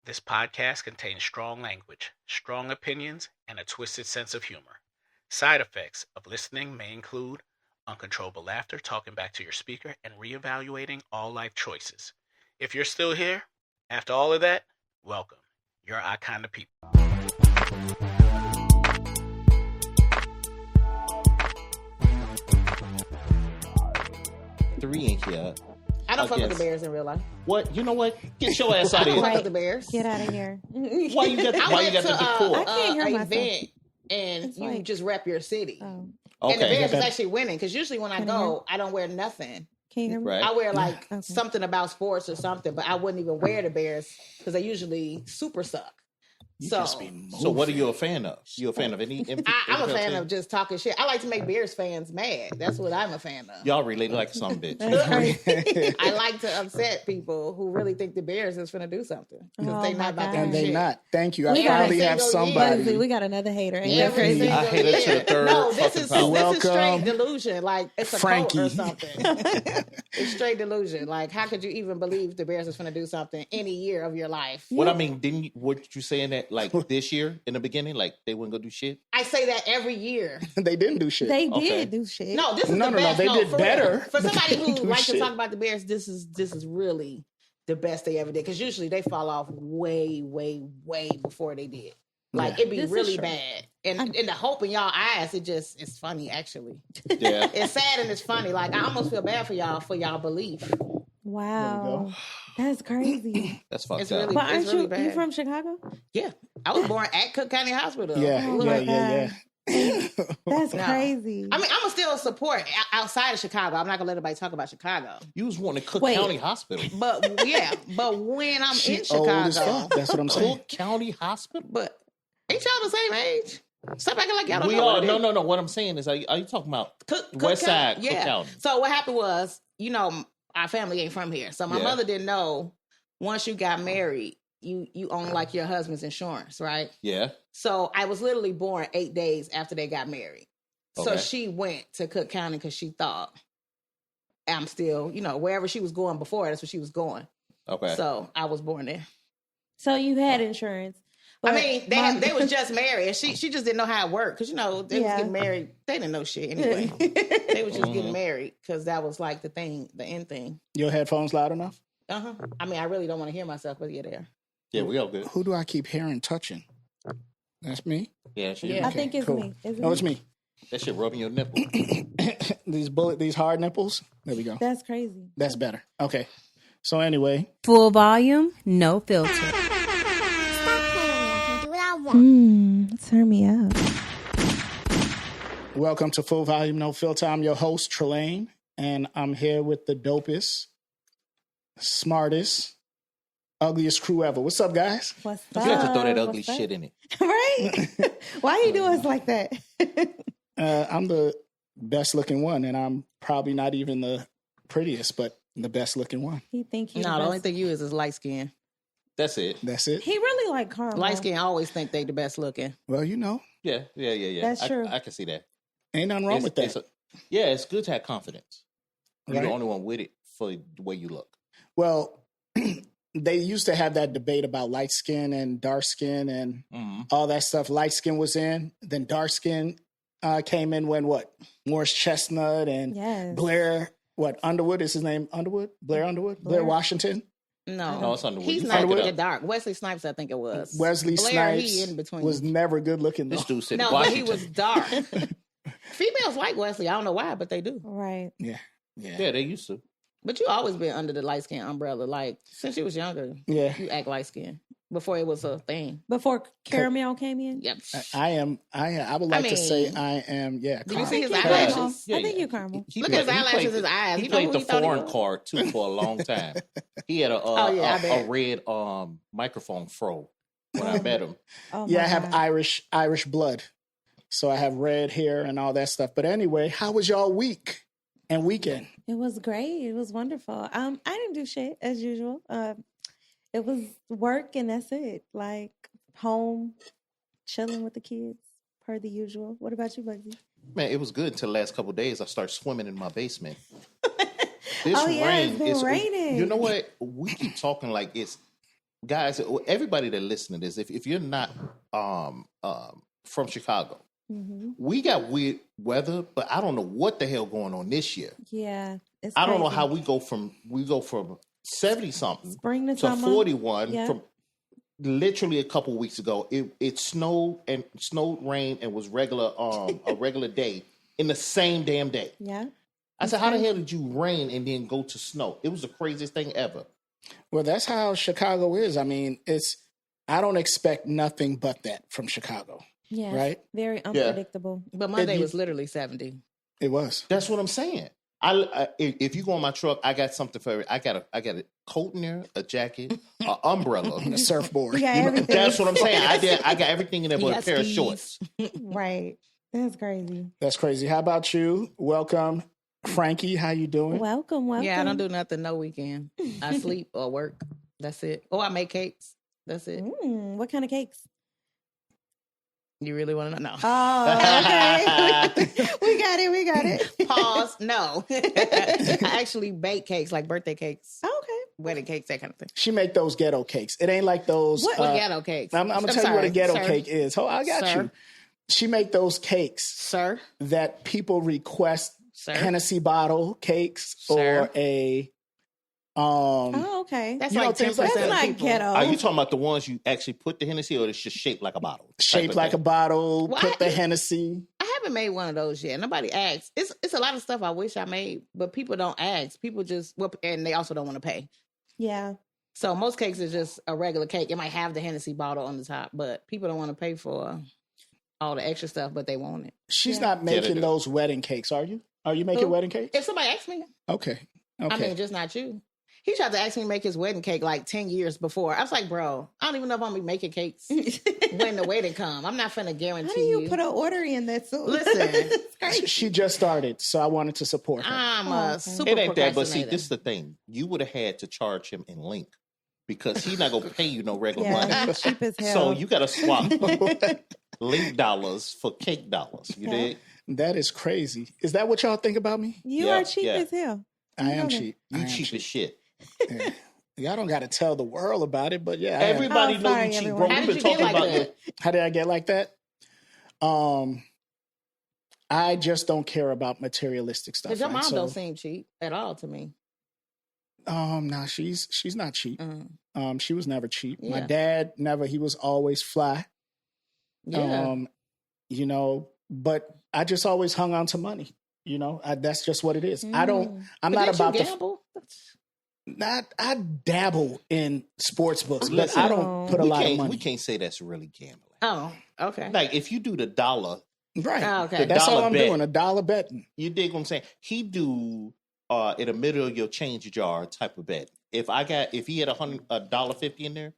This podcast contains strong language, strong opinions, and a twisted sense of humor. Side effects of listening may include uncontrollable laughter, talking back to your speaker, and reevaluating all life choices. If you're still here after all of that, welcome. You're our kind of people. 3 in here. I don't fuck with the Bears in real life. What? You know what? Get your ass out of I here. don't fuck with the Bears. Get out of here. Why you got the decor? I can't hear myself. Event and It's you like- just rep your city. Oh. Okay. And the Bears was actually winning because usually when I Can you hear? go, I don't wear nothing. Can you hear me? Right. I wear like Okay. something about sports or something, but I wouldn't even wear the Bears because they usually super suck. So So what are you a fan of? You a fan of any? I'm a fan of just talking shit. I like to make Bears fans mad. That's what I'm a fan of. Y'all related like some bitch. That's crazy. I like to upset people who really think the Bears is going to do something because Oh they my not about God. that And they shit. not. Thank you. I We got finally a have single year. Bugsy, somebody. we got another hater. Ain't that Every crazy? single I hate it to the third No, this fucking is power. this is straight Welcome. delusion. Like it's a Frankie. cult or something. It's straight delusion. Like how could you even believe the Bears is going to do something any year of your life? What I mean, what you saying that like this year in the beginning, like they wouldn't go do shit? I say that every year. They didn't do shit. They Okay. did do shit. No, this is No, the no, no, best. they did for real. better, For but somebody they who didn't do likes to shit. talk about the Bears, this is really the best they ever did. Because usually they fall off way, way, way before they did. Like Yeah. it'd be This is really true. bad. And in the hope in y'all eyes, it's funny actually. Yeah. It's sad and it's funny. Like I almost feel bad for y'all belief. Wow. That's crazy. That's fucked It's up. really- But aren't It's really you bad. from Chicago? Yeah. I was born at Cook County Hospital. Yeah, Oh yeah, my yeah. That's No. crazy. I mean, I'm gonna still support outside of Chicago. I'm not gonna let anybody talk about Chicago. You was wanting Cook Wait. County Hospital. But yeah, but when I'm She in old as Chicago, fuck. That's what I'm saying. Cook County Hospital? but ain't y'all the same age? Stop acting like y'all don't We know are. what it No, is. no. What I'm saying is, are you talking about Cook West Side, County. Cook County? So what happened was, our family ain't from here. So my Yeah. mother didn't know once you got married, you own like your husband's insurance, right? Yeah. So I was literally born 8 days after they got married. So Okay. she went to Cook County because she thought I'm still, wherever she was going before, that's where she was going. Okay. So I was born there. So you had insurance. I but mean, they was just married, and she just didn't know how it worked because they was Yeah. getting married. They didn't know shit anyway. They was just getting married because that was like the thing, the end thing. Your headphones loud enough? I mean, I really don't want to hear myself, but yeah, there. Yeah, we all good. Who do I keep hearing touching? That's me? Yeah, she, Yeah. I think it's cool. me. Is it No, it's me? me. that shit rubbing your nipple. These hard nipples. There we go. That's crazy. That's better. Okay. So anyway, Full volume, no filter. Turn me up. welcome to Full Volume No Filter. I'm your host, Trelane, and I'm here with the dopest, smartest, ugliest crew ever. What's up, guys? What's You up? have to throw that ugly What's up? shit in it. Right? Why you do us like that? I'm the best looking one, and I'm probably not even the prettiest, but the best looking one. He think he No, the only thing you is light skin. That's it. That's it. He really like caramel. Light skin always think they the best looking. Well, you know, Yeah. That's true. I can see that. ain't nothing wrong with that. It's good to have confidence. You're Right. the only one with it for the way you look. Well, they used to have that debate about light skin and dark skin and Mm-hmm. all that stuff. Light skin was in, then dark skin came in when what? Morris Chestnut and Yes. Blair, Underwood is his name? Underwood? Blair Underwood? Blair Washington? No, it's Underwood. He's You not fucked it good up. at dark. Wesley Snipes, I think it was. Wesley Blair, Snipes he in between. was never good looking though. This dude said No, but he Washington. was dark. Females like Wesley. I don't know why, but they do. Right. Yeah. Yeah, they used to. But you always been under the light skin umbrella. Like since you was younger, Yeah. you act light skin before it was a thing. Before caramel came in? Yep. I would like to say mean, I am, yeah. Do you see his You're eyelashes? caramel. Yeah, I think yeah. you're caramel. Look at his eyelashes, his eyes. He You know played who the he thought he foreign was? card too for a long time. He had a Oh, yeah, I bet. a red microphone fro when I met him. Oh, Yeah, my I have God. Irish blood. So I have red hair and all that stuff. But anyway, how was y'all week and weekend? It was great. It was wonderful. I didn't do shit as usual. It was work and that's it. Like home, chilling with the kids, per the usual. What about you, Bugsy? Man, it was good until the last couple of days. I started swimming in my basement. Oh, yeah, it's been raining. You know what? We keep talking like it's guys, everybody that listening to this, if you're not from Chicago, we got weird weather, but I don't know what the hell going on this year. Yeah, it's I don't know crazy. how we go from 70 something Spring to to summer. 41 Yeah. from literally a couple weeks ago. It snowed, rained, and was a regular day in the same damn day. Yeah. I said, how the hell did you rain and then go to snow? It was the craziest thing ever. Well, that's how Chicago is. I mean, I don't expect nothing but that from Chicago. Yeah. Right? Very unpredictable. But Monday was literally 70. It was. That's what I'm saying. If you go in my truck, I got something for it. I got a coat in there, a jacket, an umbrella, A surfboard. You got everything. That's what I'm saying. I got everything in there but a pair of shorts. Right. That's crazy. That's crazy. How about you? Welcome, Frankie. How you doing? Welcome. Yeah, I don't do nothing no weekend. I sleep or work. That's it. Or I make cakes. That's it. What kind of cakes? You really want to know? No. Oh, okay. we got it. Pause. No. I actually bake cakes, like birthday cakes, Okay. wedding cakes, that kind of thing. She make those ghetto cakes. It ain't like those. What ghetto cakes? I'm gonna tell you what a ghetto cake is. Oh, I got Sir. you. She make those cakes, Sir. that people request Sir. Hennessy bottle cakes Sir. or a Oh, okay. That's You know, like 10% things like of That's not people. ghetto. Are you talking about the ones you actually put the Hennessy, or it's just shaped like a bottle? shaped like a bottle, Well, put the Hennessy. I haven't made one of those yet. Nobody asks. It's a lot of stuff I wish I made, but people don't ask. People just, and they also don't want to pay. Yeah. So most cakes is just a regular cake. It might have the Hennessy bottle on the top, but people don't want to pay for all the extra stuff, but they want it. She's Yeah. not they making do. those wedding cakes, are you? Are you making Who? wedding cakes? If somebody asks me, Okay. Okay. I mean, just not you. He tried to ask me to make his wedding cake like 10 years before. I was like, bro, I don't even know if I'm going to be making cakes when the wedding come. I'm not finna guarantee How do you put an order in that soon? Listen. It's crazy. She just started, so I wanted to support her. I'm Oh, a okay. super It ain't that, but see, procrastinator. this is the thing. You would have had to charge him in link because he's not gonna pay you no regular money. Yeah, cheap as hell. So you gotta swap link dollars for cake dollars. You Yeah. did? That is crazy. Is that what y'all think about me? You Yeah, are cheap yeah. as hell. I am know that. cheap. You I am cheap as shit. Yeah. Y'all don't got to tell the world about it, but yeah. I am. Everybody Oh, know sorry, you cheap, everyone. bro. How We've did been you get talking like about that? How did I get like that? I just don't care about materialistic stuff. Because your right? mom So, don't seem cheap at all to me. nah, she's not cheap. She was never cheap. My Yeah. dad never. He was always fly. Yeah. You know, but I just always hung on to money. You know, that's just what it is. I'm But not didn't about you the. gamble? I dabble in sports books, but Listen, I don't put a lot of money. We can't say that's really gambling. Oh, okay. Like if you do the dollar, Right. Oh, okay. That's all dollar I'm bet. doing. $1 betting. you dig what I'm saying? He do in the middle of your change jar type of bet. If he had $1.50 in there,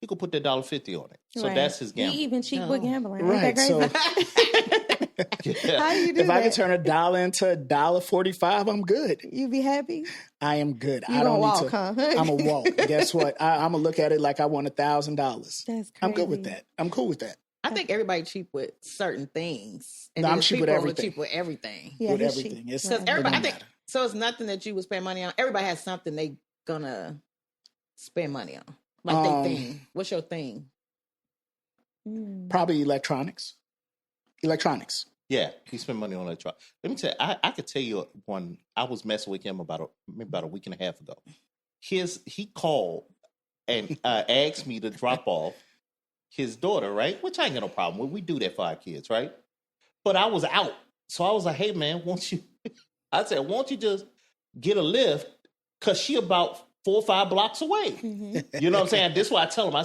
he could put that $1.50 on it. So Right. that's his You gamble. even cheap with Oh. gambling. Right. Ain't that So crazy? How do you do if that? I can turn $1 into $1.45, I'm good. You be happy? I am good. You I don't gonna need walk, to. huh? I'm a walk. Guess what? I'm gonna look at it like I won $1,000. That's crazy. I'm good with that. I'm cool with that. I think everybody cheap with certain things. No, then I'm there's cheap with people who are everything. cheap with everything. Yeah, with he's everything. cheap. It's Because Right. everybody, I don't think, matter. so it's nothing that you would spend money on. Everybody has something they gonna spend money on. Like they thing. What's your thing? Probably electronics. Electronics. Yeah, he spent money on electronics. Let me tell you, I could tell you one. I was messing with him about a week and a half ago. He called and asked me to drop off his daughter, right? Which I ain't got no problem with. We do that for our kids, right? But I was out, so I was like, "Hey, man, won't you?" I said, "Won't you just get a lift? Cause she about 4 or 5 blocks away." You know what I'm saying? This is why I tell him. I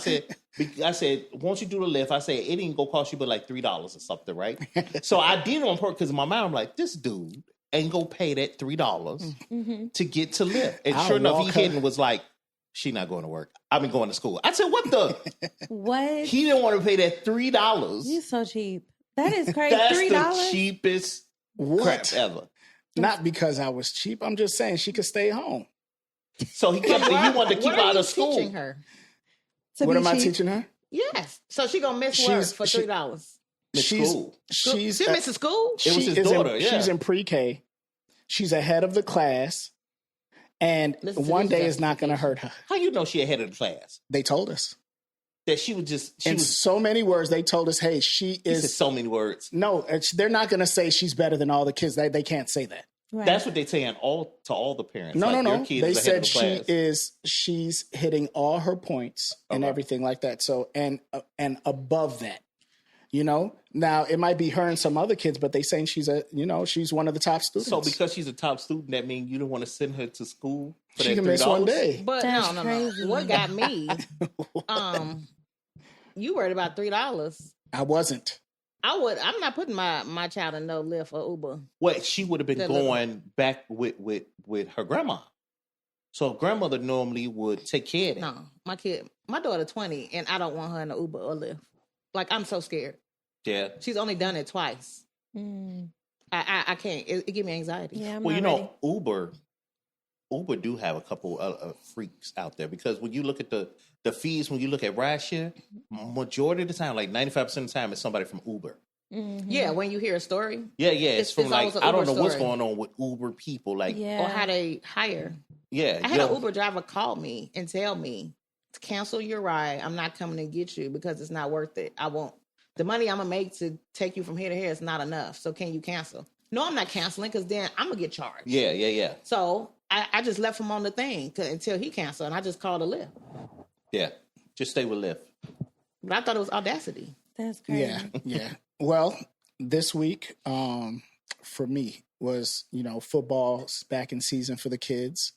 said, "Won't you do the lift?" I said, "It ain't gonna cost you but like $3 or something, right?" So I did it on purpose because in my mind I'm like, this dude ain't gonna pay that $3 to get to lift. And I'll sure enough, walk he her. hit and was like, "She not going to work. I've been going to school." I said, "What the?" What? He didn't want to pay that $3. You so cheap. That is crazy. That's $3? the cheapest crap ever. Not because I was cheap. I'm just saying she could stay home. So he wanted to keep What her are out you of school. teaching her? To What be am I cheap? teaching her? Yes. So she gonna miss work for $3. Miss She's school. she's She misses school? It was his is daughter, yeah. She's in pre-K. She's ahead of the class, And Listen to one this day is not going to hurt her. How you know she ahead of the class? They told us. That she was just... In so many words, they told us, hey, she He said is... so many words. No, they're not going to say she's better than all the kids. They can't say that. Right. That's what they saying to all the parents. No, like, no, your no. kid They is ahead said of the class. she's hitting all her points and everything like that. So, and above that, you know, now it might be her and some other kids, but they saying she's one of the top students. So because she's a top student, that means you don't want to send her to school for she that can $3? miss one day. But That's no. crazy. What got me? You worried about $3. I wasn't. I'm not putting my child in no Lyft or Uber. Well, she would have been That going back with her grandma. So grandmother normally would take care of that. No, my daughter 20, and I don't want her in an Uber or Lyft. Like, I'm so scared. Yeah. She's only done it twice. Mm. I can't. It gives me anxiety. Yeah, I'm Well, not you know, Uber do have a couple of freaks out there, because when you look at the fees, when you look at rideshare, majority of the time, like 95% of the time, it's somebody from Uber. ready. Yeah, when you hear a story Yeah, it's from it's like, always an I don't Uber know what's story. going on with Uber people. Like, Yeah. or how they hire. yeah. I had yo, an Uber driver call me and tell me to cancel your ride. I'm not coming to get you because it's not worth it. I won't. The money I'm gonna make to take you from here to here is not enough. So can you cancel? No, I'm not canceling, because then I'm gonna get charged. Yeah. So I just left him on the thing until he canceled, and I just called a Lyft. Yeah. Just stay with Lyft. But I thought it was audacity. That's crazy. Yeah. Well, this week for me was, football's back in season for the kids.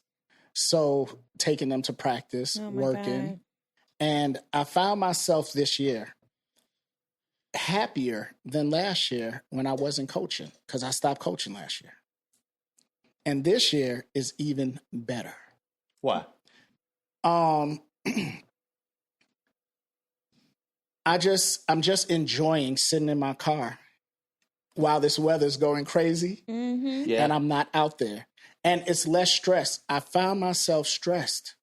So taking them to practice, Oh my working. God. And I found myself this year happier than last year when I wasn't coaching, because I stopped coaching last year. And this year is even better. Why? I'm just enjoying sitting in my car while this weather's going crazy, Mm-hmm. Yeah. and I'm not out there. And it's less stress. I found myself stressed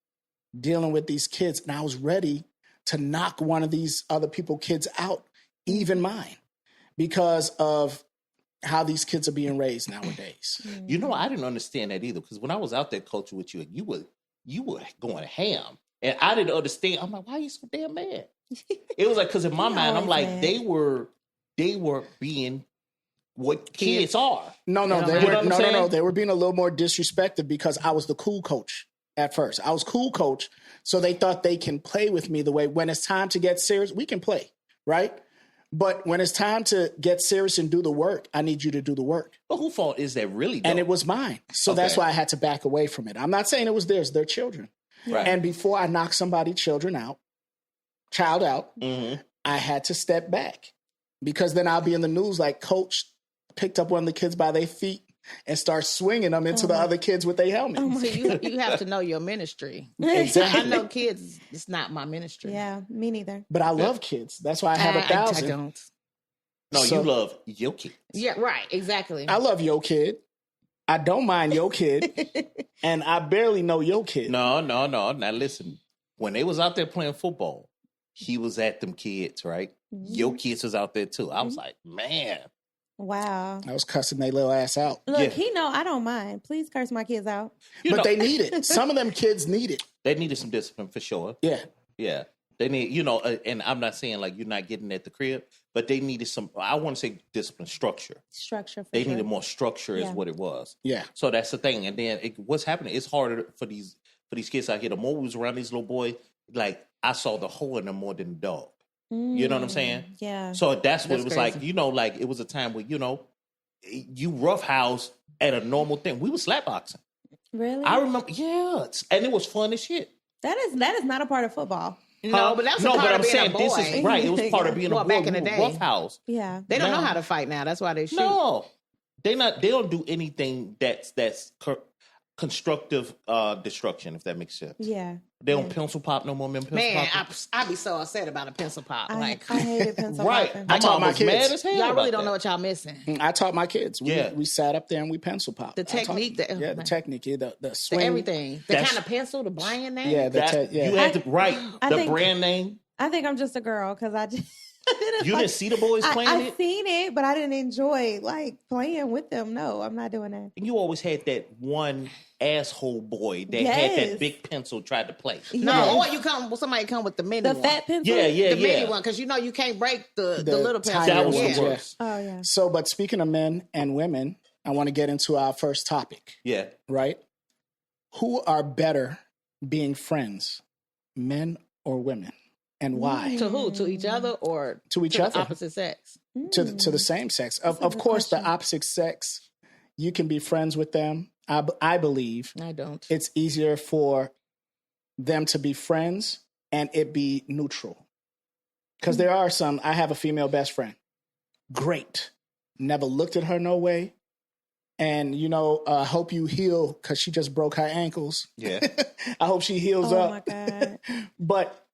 dealing with these kids, and I was ready to knock one of these other kids out, even mine, because of how these kids are being raised nowadays. You know, I didn't understand that either, because when I was out there coaching with you, you were going ham, and I didn't understand. I'm like, why are you so damn mad? It was like, because in my He mind, I'm always like, mad. they were being what kids are. No, You know they what were I'm no. saying? They were being a little more disrespected because I was the cool coach at first. I was cool coach, so they thought they can play with me the way when it's time to get serious, we can play, right? But when it's time to get serious and do the work, I need you to do the work. But whose fault is that really? Though? And it was mine. So that's Okay. why I had to back away from it. I'm not saying it was theirs, they're children. right. And before I knock somebody's child out, Mhm. I had to step back, because then I'll be in the news like coach picked up one of the kids by their feet and start swinging them into the other kids with their helmet. Oh So you have to know your ministry. Exactly. I know kids, it's not my ministry. Yeah, me neither. But I love kids. That's why I have 1,000. I don't. No, So- you love your kids. Yeah, right. Exactly. I love your kid. I don't mind your kid. And I barely know your kid. No. Now listen, when they was out there playing football, he was at them kids, right? Your kids was out there too. I was like, man. Wow. I was cussing their little ass out. Look, Yeah. he know I don't mind. Please curse my kids out. You But know, they need it. Some of them kids need it. they needed some discipline for sure. Yeah. Yeah. They need, and I'm not saying like you're not getting at the crib, but they needed some, I want to say discipline structure. Structure for They sure. needed more structure is Yeah. what it was. Yeah. So that's the thing. And then what's happening, it's harder for these kids out here. The more we was around these little boys, like I saw the hole in them more than the dog. You know what I'm saying? Yeah. So that's what That's it was crazy. like, like it was a time where, you roughhouse at a normal thing. We were slapboxing. Really? I remember, yeah. And it was fun as shit. that is not a part of football. No, but that's no, a part but of I'm being saying a boy. this is right. It was part of being Well, a boy. back in the We were day. roughhouse. Yeah. They don't know No. how to fight now. That's why they shoot. No, they don't do anything that's constructive destruction, if that makes sense. Yeah. They don't pencil pop no more. Pencil Man, pop. I be so upset about a pencil pop. I hated pencil Right. popping. My I taught mom my was kids. mad as hell. y'all really about don't know that. what y'all missing. I taught my kids. Yeah. We sat up there and we pencil popped. The I taught- technique, the technique, the the swing. everything, the That's- kind of pencil, the brand name. Yeah, That, yeah. You had to write I the think- brand name. I think I'm just a girl because I just You didn't see the boys playing I it? seen it, but I didn't enjoy like playing with them. No, I'm not doing that. And you always had that one asshole boy that had that big pencil tried to play. No, or somebody come with the mini The one. fat pencil. Yeah, the mini one, because you know you can't break the little pencil. tinier That was ones, the worst. Oh yeah. So, but speaking of men and women, I want to get into our first topic, Yeah. right? Who are better being friends, men or women, and why? To who? To each other or To each the other. opposite sex? To the same sex. Of That's a good course, the question. opposite sex, you can be friends with them. I believe I don't. it's easier for them to be friends and it be neutral. Because there are some, I have a female best friend. Great. Never looked at her no way. And, you know, I hope you heal because she just broke her ankles. Yeah. I hope she heals Oh up. my god. But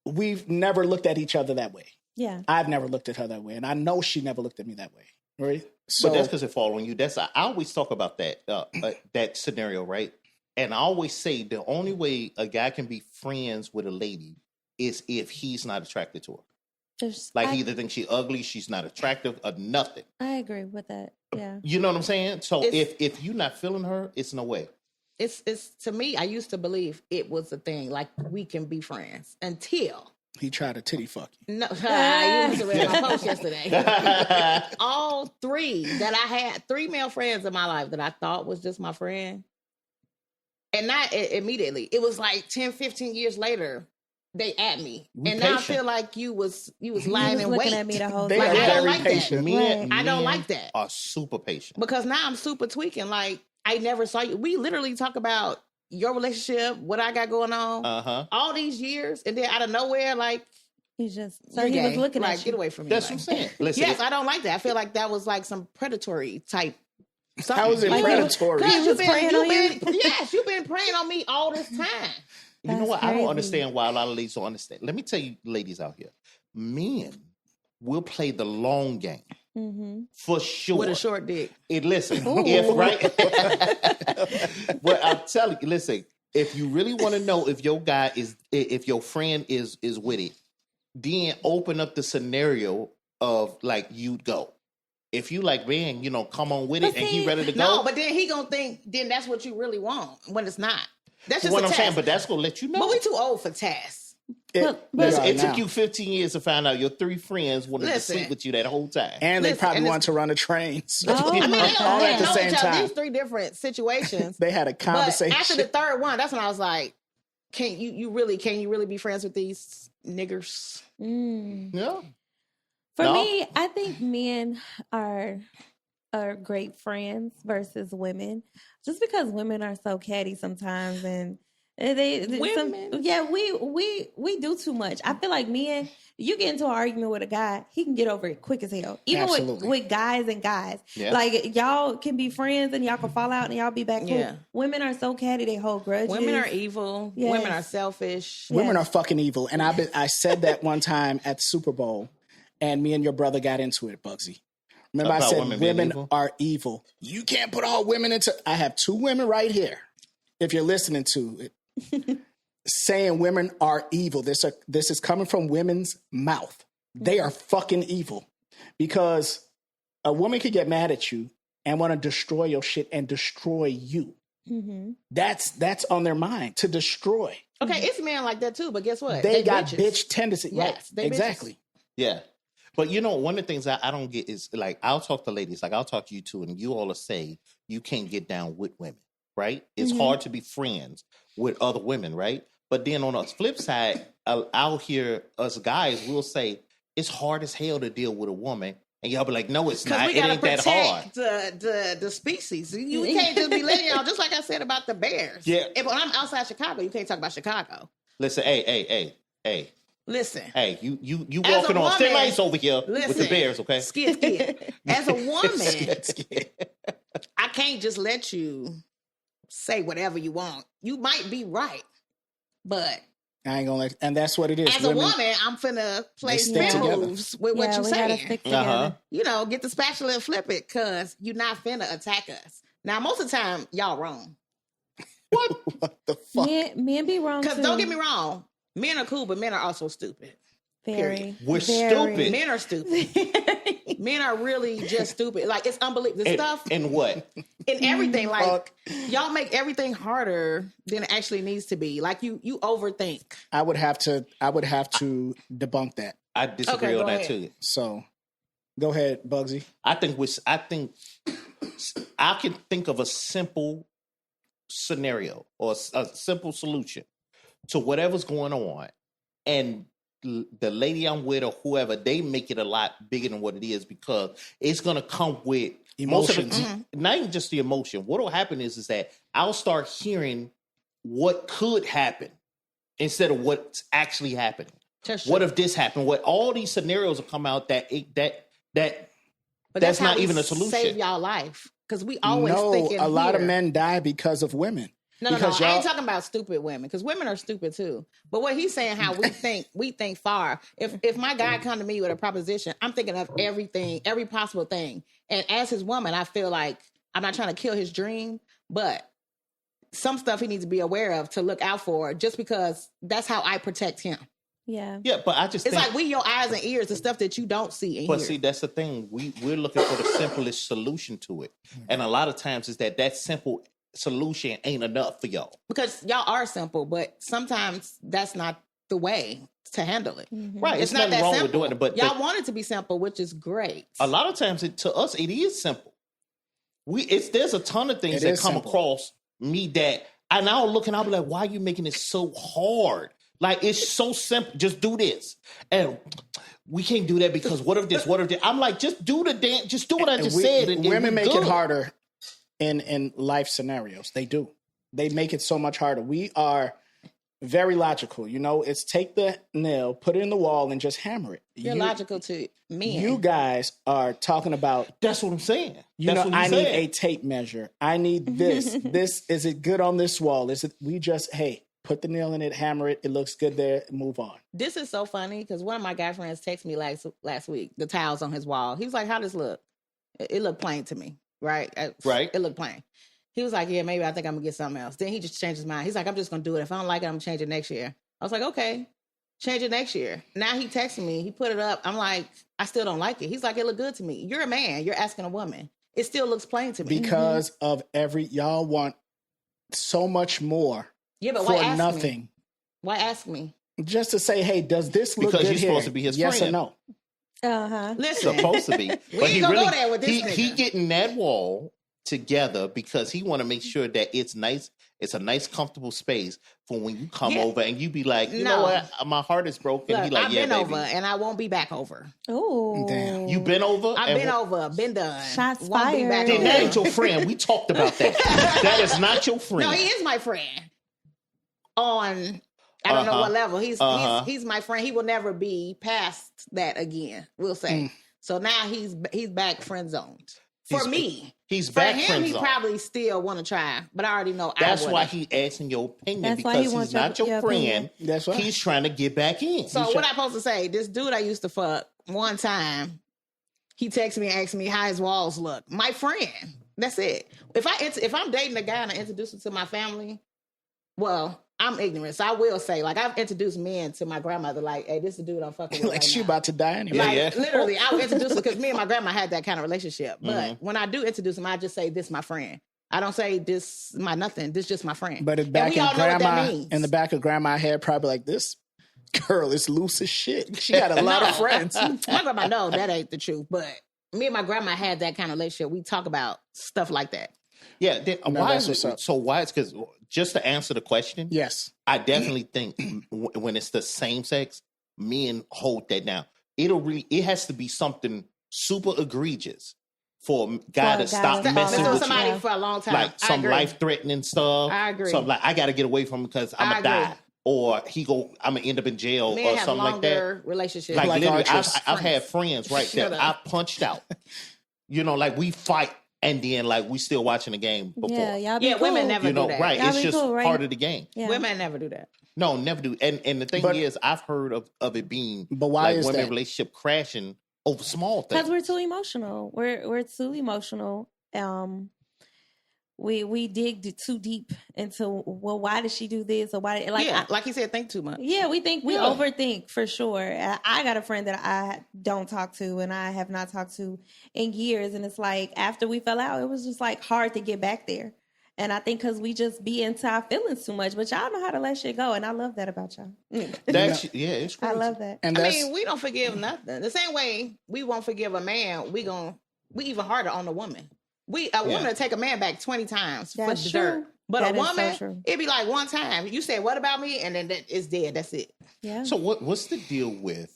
we've never looked at each other that way. Yeah. I've never looked at her that way. And I know she never looked at me that way. Right? So But that's because it falls on you. I always talk about that that scenario, right? And I always say the only way a guy can be friends with a lady is if he's not attracted to her. Like he either thinks she's ugly, she's not attractive, or nothing. I agree with that. Yeah. You know what I'm saying? So It's- if you're not feeling her, it's no way. It's to me, I used to believe it was a thing, like we can be friends until he tried to titty fuck you. no, you must have read my post yesterday. All three that I had, 3 male friends in my life that I thought was just my friend. And not immediately. It was like 10, 15 years later, they at me. We and now I patient. feel like you was He lying was in looking wait. at me the whole They Like, are I don't very like that. patient. Men, I don't men like that. are super patient. Because now I'm super tweaking. Like, I never saw you. We literally talk about your relationship, what I got going on, Uh-huh. all these years. And then out of nowhere, like, He's just so you're he was gay. looking like, at you. get away from me. That's like. what I'm saying. Listen, Yes, I don't like that. I feel like that was like some predatory type. How is it Like, predatory? Because He was preying on you? Yes, you've been preying on me all this time. you know That's what? I don't crazy. understand why a lot of ladies don't understand. Let me tell you, ladies out here, men will play the long game Mm-hmm. for sure. With a short dick. Listen, Ooh. if right, well, I'm telling you, listen. If you really want to know if your guy is, if your friend is with it, then open up the scenario of like you go. If you like, man, you know, come on with it, But and he see- ready to go. No, but then he gonna think then that's what you really want when it's not. That's just what a I'm test. saying, but that's gonna let you know. But we too old for tests. Listen, Right it took now. you 15 years to find out your 3 friends wanted to Listen. sleep with you that whole time. And they Listen, probably and want it's- to run a train. So Oh, I mean, my they God. all don't at the know same each other. time. These 3 different situations. They had a But conversation. after the 3rd one, that's when I was like, can you really be friends with these niggers? Mm. Yeah. For No. me, I think men are great friends versus women, just because women are so catty sometimes, and Women? we do too much. I feel like men, you get into an argument with a guy, he can get over it quick as hell. Even Absolutely. with guys and guys, Yeah. like y'all can be friends and y'all can fall out and y'all be back cool. Yeah. Women are so catty, they hold grudges. Women are evil. Yes. Women are selfish. Women Yes. are fucking evil. And I said that one time at the Super Bowl, and me and your brother got into it, Bugsy. Remember, I About said women being women evil? are evil. You can't put all women into. I have 2 women right here. If you're listening to it, saying women are evil. This is coming from women's mouth. They are fucking evil because a woman could get mad at you and want to destroy your shit and destroy you. Mm-hmm. That's on their mind, to destroy. Okay, it's men like that too, but guess what? They got bitches. bitch tendency. Yes, Right. they bitches. Exactly. Yeah. But you know, one of the things I don't get is like, I'll talk to ladies, like I'll talk to you too, and you all will say you can't get down with women, right? It's hard to be friends with other women, right? But then on the flip side, out here, us guys will say it's hard as hell to deal with a woman. And y'all be like, no, it's Because not. we It gotta ain't that hard. protect the species. You can't just be letting y'all, just like I said about the bears. Yeah. If when I'm outside Chicago, you can't talk about Chicago. Listen, hey, Listen. you As a walking on thin woman, ice over here with the listen. bears, okay? Skid. As a woman, I can't just let you say whatever you want. You might be right, but I ain't gonna let, and that's what it is. as a woman, I'm finna play They stick spin together. moves with what Yeah, you we gotta saying. stick together. Uh-huh. You know, get the spatula and flip it, cause you're not finna attack us. Now, most of the time, y'all wrong. what the fuck? Men be wrong Cause too. don't get me wrong, Men are cool, but men are also stupid. Very. We're very. stupid. Men are stupid. Men are really just stupid. Like, it's unbelievable. The stuff And what? in everything. Like, Fuck. y'all make everything harder than it actually needs to be. Like, you overthink. I would have to debunk that. I disagree Okay, on go that ahead. too. So go ahead, Bugsy. I think I can think of a simple scenario or a simple solution to whatever's going on, and the lady I'm with or whoever, they make it a lot bigger than what it is because it's gonna come with Emotions. not even just the emotion. What will happen is that I'll start hearing what could happen instead of what's actually happening. What if this happened? What all these scenarios will come out that But that's how not we even a solution. Save y'all life because we always No, thinking a lot of here. men die because of women. No. Because I ain't talking about stupid women because women are stupid too. But what he's saying, how we think far. If my guy come to me with a proposition, I'm thinking of everything, every possible thing. And as his woman, I feel like I'm not trying to kill his dream, but some stuff he needs to be aware of to look out for, just because that's how I protect him. Yeah. Yeah, but I just It's think, like we your eyes and ears, the stuff that you don't see and but hear. see, that's the thing. We're looking for the simplest solution to it, and a lot of times is that simple solution ain't enough for y'all. Because y'all are simple, but sometimes that's not the way to handle it. Right? It's It's not nothing that wrong simple. with doing it, but y'all want it to be simple, which is great. a lot of times to us it is simple. There's a ton of things It that is come simple. across me that I now look and I'll be like, why are you making it so hard? Like, it's so simple. Just do this. And we can't do that because what if this? What if that? I'm like, just do the dance. Just do what I just said. And Women we make good. it harder in life scenarios. They do. They make it so much harder. We are very logical. You know, it's take the nail, put it in the wall, and just hammer it. You're logical to me. You guys are talking about, That's what I'm saying. you That's know, what we I need said. a tape measure. I need this. Is it good on this wall? Is it, we just, hey, put the nail in it, hammer it. It looks good there. Move on. This is so funny because one of my guy friends texted me last week, the tiles on his wall. He was like, how does this look? It looked plain to me, right? Right. It looked plain. He was like, yeah, maybe I think I'm going to get something else. Then he just changed his mind. He's like, I'm just going to do it. If I don't like it, I'm going to change it next year. I was like, okay, change it next year. Now he texted me. He put it up. I'm like, I still don't like it. He's like, it looked good to me. You're a man. You're asking a woman. It still looks plain to me. Because of y'all want so much more Yeah, but for why ask nothing. me? Why ask me? Just to say, hey, does this look Because good you're here? supposed to be his yes friend. or no? Uh-huh. Listen, Supposed to be. We ain't gonna go there with this he nigga. getting that wall together because he want to make sure that it's nice. It's a nice, comfortable space for when you come Yeah. over and you be like, you No. know what, my heart is broken. look, He like, I've yeah, been baby. over and I won't be back over. Oh. Damn. You been over? I've And been over, been done. Shots Won't be back fired. Then that over. ain't your friend. We talked about that. That is not your friend. No, he is my friend. On I don't know Uh-huh. what level. He's Uh-huh. he's my friend. He will never be past that again. We'll say. So now he's back friend zoned. For He's- me. He's For back him, friend he zone. probably still want to try, but I already know That's I why wouldn't. he asking your opinion That's why he because wants he's not your your opinion. friend. That's right. He's trying to get back in. So what I supposed to say? This dude I used to fuck one time, he texted me and asked me how his walls look. My friend. That's it. If I'm dating a guy and I introduce him to my family, well, I'm ignorant. So I will say, like, I've introduced men to my grandmother, like, hey, this is the dude I'm fucking with. Like right she now. about to die anyway. Like, Yeah. literally, I'll introduce her because me and my grandma had that kind of relationship. But Mm-hmm. when I do introduce him, I just say, this my friend. I don't say this my nothing. This just my friend. But And back we in all know what that grandma, means. in the back of grandma head, probably like, this girl is loose as shit. She got a lot of friends. My grandma, no, that ain't the truth. But me and my grandma had that kind of relationship. We talk about stuff like that. Yeah. No, Why that's is what's it? up. So why is because just to answer the question, Yes. I definitely think when it's the same sex, men hold that down. It has to be something super egregious for a guy For to a guy stop to Been messing with with somebody you. for a long time. Like I some agree. life threatening stuff. I agree. Something like I got to get away from him because I'm I gonna die, agree. or I'm gonna end up in jail Men or have something like that. longer relationships. Like, Like literally, archers. I've had friends right Shut there. up. I punched out. You know, like we fight and then like we still watching the game before. Yeah, y'all be Yeah, cool. women never You know, do that. right? Y'all It's be just cool, right? part of the game. Yeah. Women never do that. No, never do. And the thing But- is, I've heard of it being But why like is women that? relationship crashing over small things. Because we're too emotional. We're too emotional. we dig too deep into, well, why did she do this, or why? Like, like he said, think too much. Yeah, we overthink for sure. I got a friend that I don't talk to, and I have not talked to in years, and it's like after we fell out, it was just like hard to get back there. And I think because we just be into our feelings too much, but y'all know how to let shit go, and I love that about y'all. That's it's crazy. I love that. And I mean, we don't forgive nothing. The same way we won't forgive a man, we even harder on the woman. A woman will take a man back 20 times for That's the true. dirt. But That a is so woman, true. it'd be like one time. You say, what about me? And then it's dead. That's it. Yeah. So what's the deal with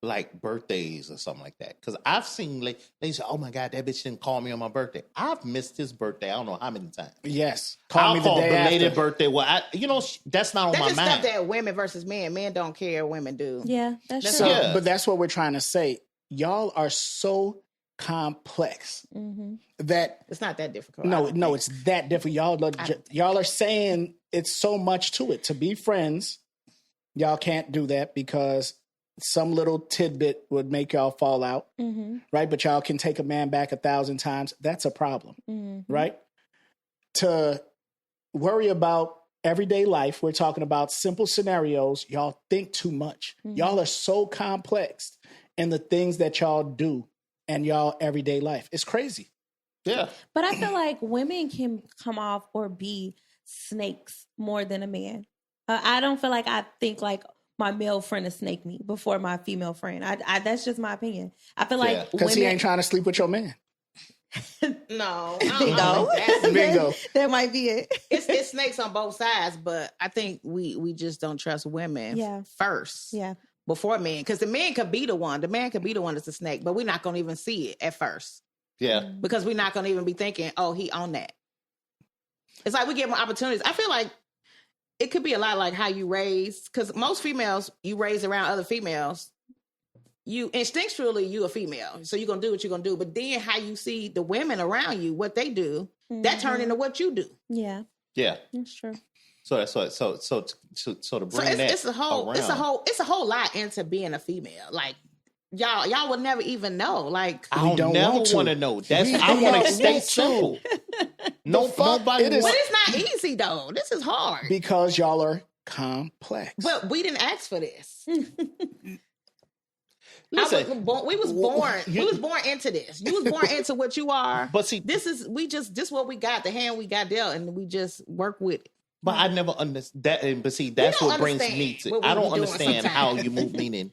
like birthdays or something like that? Because I've seen like they say, "Oh my God, that bitch didn't call me on my birthday." I've missed his birthday. I don't know how many times. Yes, I'll me the call day belated after. birthday. Well, that's not on That's my just mind. stuff that women versus men. Men don't care. Women do. Yeah, that's That's true. So, Yeah. but that's what we're trying to say. Y'all are so complex that It's not that difficult. I no, don't think. it's that different. Y'all are saying it's so much to it. To be friends, y'all can't do that because some little tidbit would make y'all fall out, right? But y'all can take a man back 1,000 times. That's a problem, right? To worry about everyday life, we're talking about simple scenarios. Y'all think too much. Y'all are so complex in the things that y'all do and y'all everyday life. It's crazy. Yeah. But I feel like women can come off or be snakes more than a man. I don't feel like I think like my male friend is snake me before my female friend. I that's just my opinion. I feel Yeah. like Because women he ain't trying to sleep with your man. No. Bingo. Bingo. That might be it. It's snakes on both sides, but I think we just don't trust women first. Yeah. Before men. Because the man could be the one. The man could be the one that's a snake, but we're not going to even see it at first. Yeah. Because we're not going to even be thinking, oh, he on that. It's like we give them opportunities. I feel like it could be a lot like how you raise, because most females, you raise around other females. You instinctually, you a female. So you're going to do what you're going to do. But then how you see the women around you, what they do, that turn into what you do. Yeah. Yeah. That's true. So that's what. So to bring So that it's a whole lot into being a female. Like y'all would never even know. Like I don't never want to know. That's I don't want want to stay to. simple. No, fuck? nobody. It is- but it's not easy though. This is hard. Because y'all are complex. But we didn't ask for this. Listen, We was born into this. You was born into what you are. But see, this what we got, the hand we got dealt, and we just work with it. but I never understand that. But see, that's don't what brings understand me to. what we I don't be doing understand how you move. Meaning,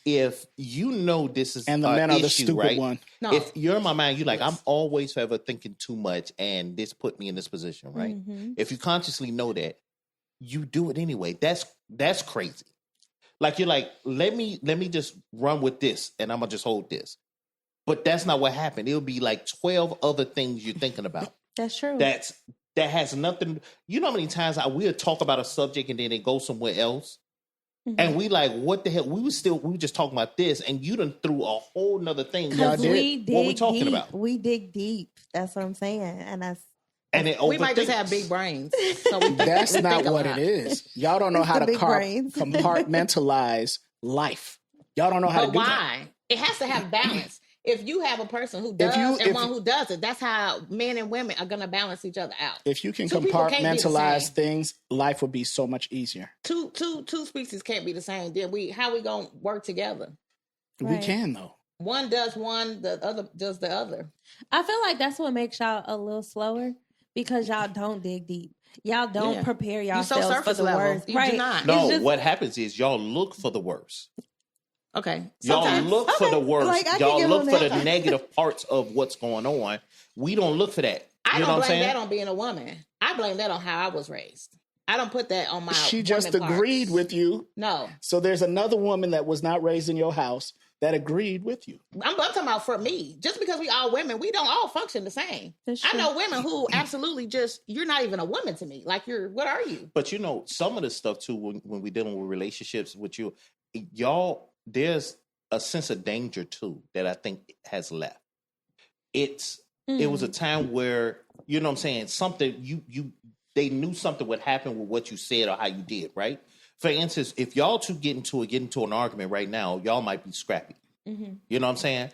if you know this is and the an men are the issue, stupid right? one. No. If you're in my mind, you're like, I'm always forever thinking too much, and this put me in this position, right? If you consciously know that, you do it anyway. That's crazy. Like you're like, let me just run with this, and I'm gonna just hold this. But that's not what happened. It'll be like 12 other things you're thinking about. That's true. That has nothing. You know how many times we'll talk about a subject and then it goes somewhere else, and we like, what the hell? We were just talking about this, and you done threw a whole nother thing. Because did. we dig What we talking deep. about? We dig deep. That's what I'm saying. And that's And it We might just overthinks. have big brains. So we That's we not think a what lot. it is. Y'all don't know how the to big brains. compartmentalize life. Y'all don't know how But to do that. why? It has to have balance. If you have a person who does and one who doesn't, that's how men and women are going to balance each other out. If you can Two people can't be the compartmentalize same. things, life would be so much easier. Two species can't be the same. Then how we going to work together? We Right. can though. One does one, the other does the other. I feel like that's what makes y'all a little slower because y'all don't dig deep. Y'all don't Yeah. prepare You so yourselves for surface the level. worst. You do right. not. It's No, just- what happens is y'all look for the worst. Okay. Y'all Sometimes. look for the worst. Like, I can Y'all give look them for the that. negative parts of what's going on. We don't look for that. I You know don't what I'm blame saying? that on being a woman. I blame that on how I was raised. I don't put that on my She just woman agreed parts. with you. No. So there's another woman that was not raised in your house that agreed with you. I'm talking about for me. Just because we all women, we don't all function the same. That's I true. know women who absolutely just, you're not even a woman to me. Like what are you? But you know, some of the stuff too, when we're dealing with relationships with you, y'all, there's a sense of danger too that I think has left. It was a time where, you know what I'm saying, something they knew something would happen with what you said or how you did, right? For instance, if y'all two get into an argument right now, y'all might be scrappy. You know what I'm saying?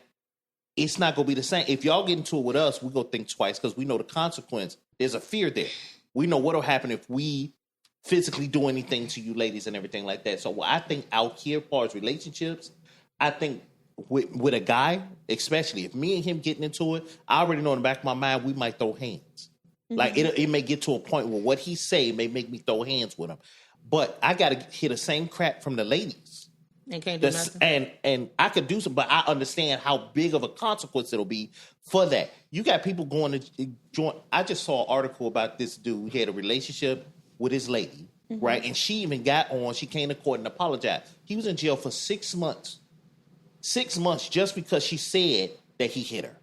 it's not going to be the same. If y'all get into it with us, we go think twice because we know the consequence. There's a fear there. We know what'll happen if we physically do anything to you ladies and everything like that. So I think out here, as far as relationships, I think with a guy, especially if me and him getting into it, I already know in the back of my mind, we might throw hands. Mm-hmm. Like it may get to a point where what he say may make me throw hands with him. But I got to hear the same crap from the ladies. And can't do nothing. And I could do some, but I understand how big of a consequence it'll be for that. You got people going to join. I just saw an article about this dude. He had a relationship with his lady, right? And she even got on. She came to court and apologized. He was in jail for 6 months. 6 months just because she said that he hit her.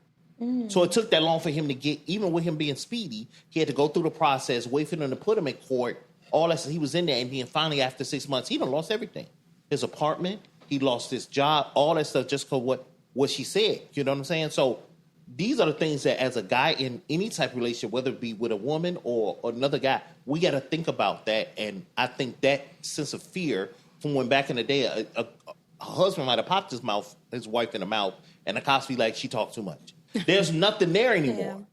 So it took that long for him to get, even with him being speedy, he had to go through the process, wait for them to put him in court. All that, he was in there, and then finally after 6 months, he done lost everything. His apartment, he lost his job, all that stuff just because what she said. You know what I'm saying? So these are the things that as a guy in any type of relationship, whether it be with a woman or another guy, we got to think about that. And I think that sense of fear from when back in the day, a husband might have popped his wife in the mouth, and the cops be like, she talked too much. There's nothing there anymore. Yeah.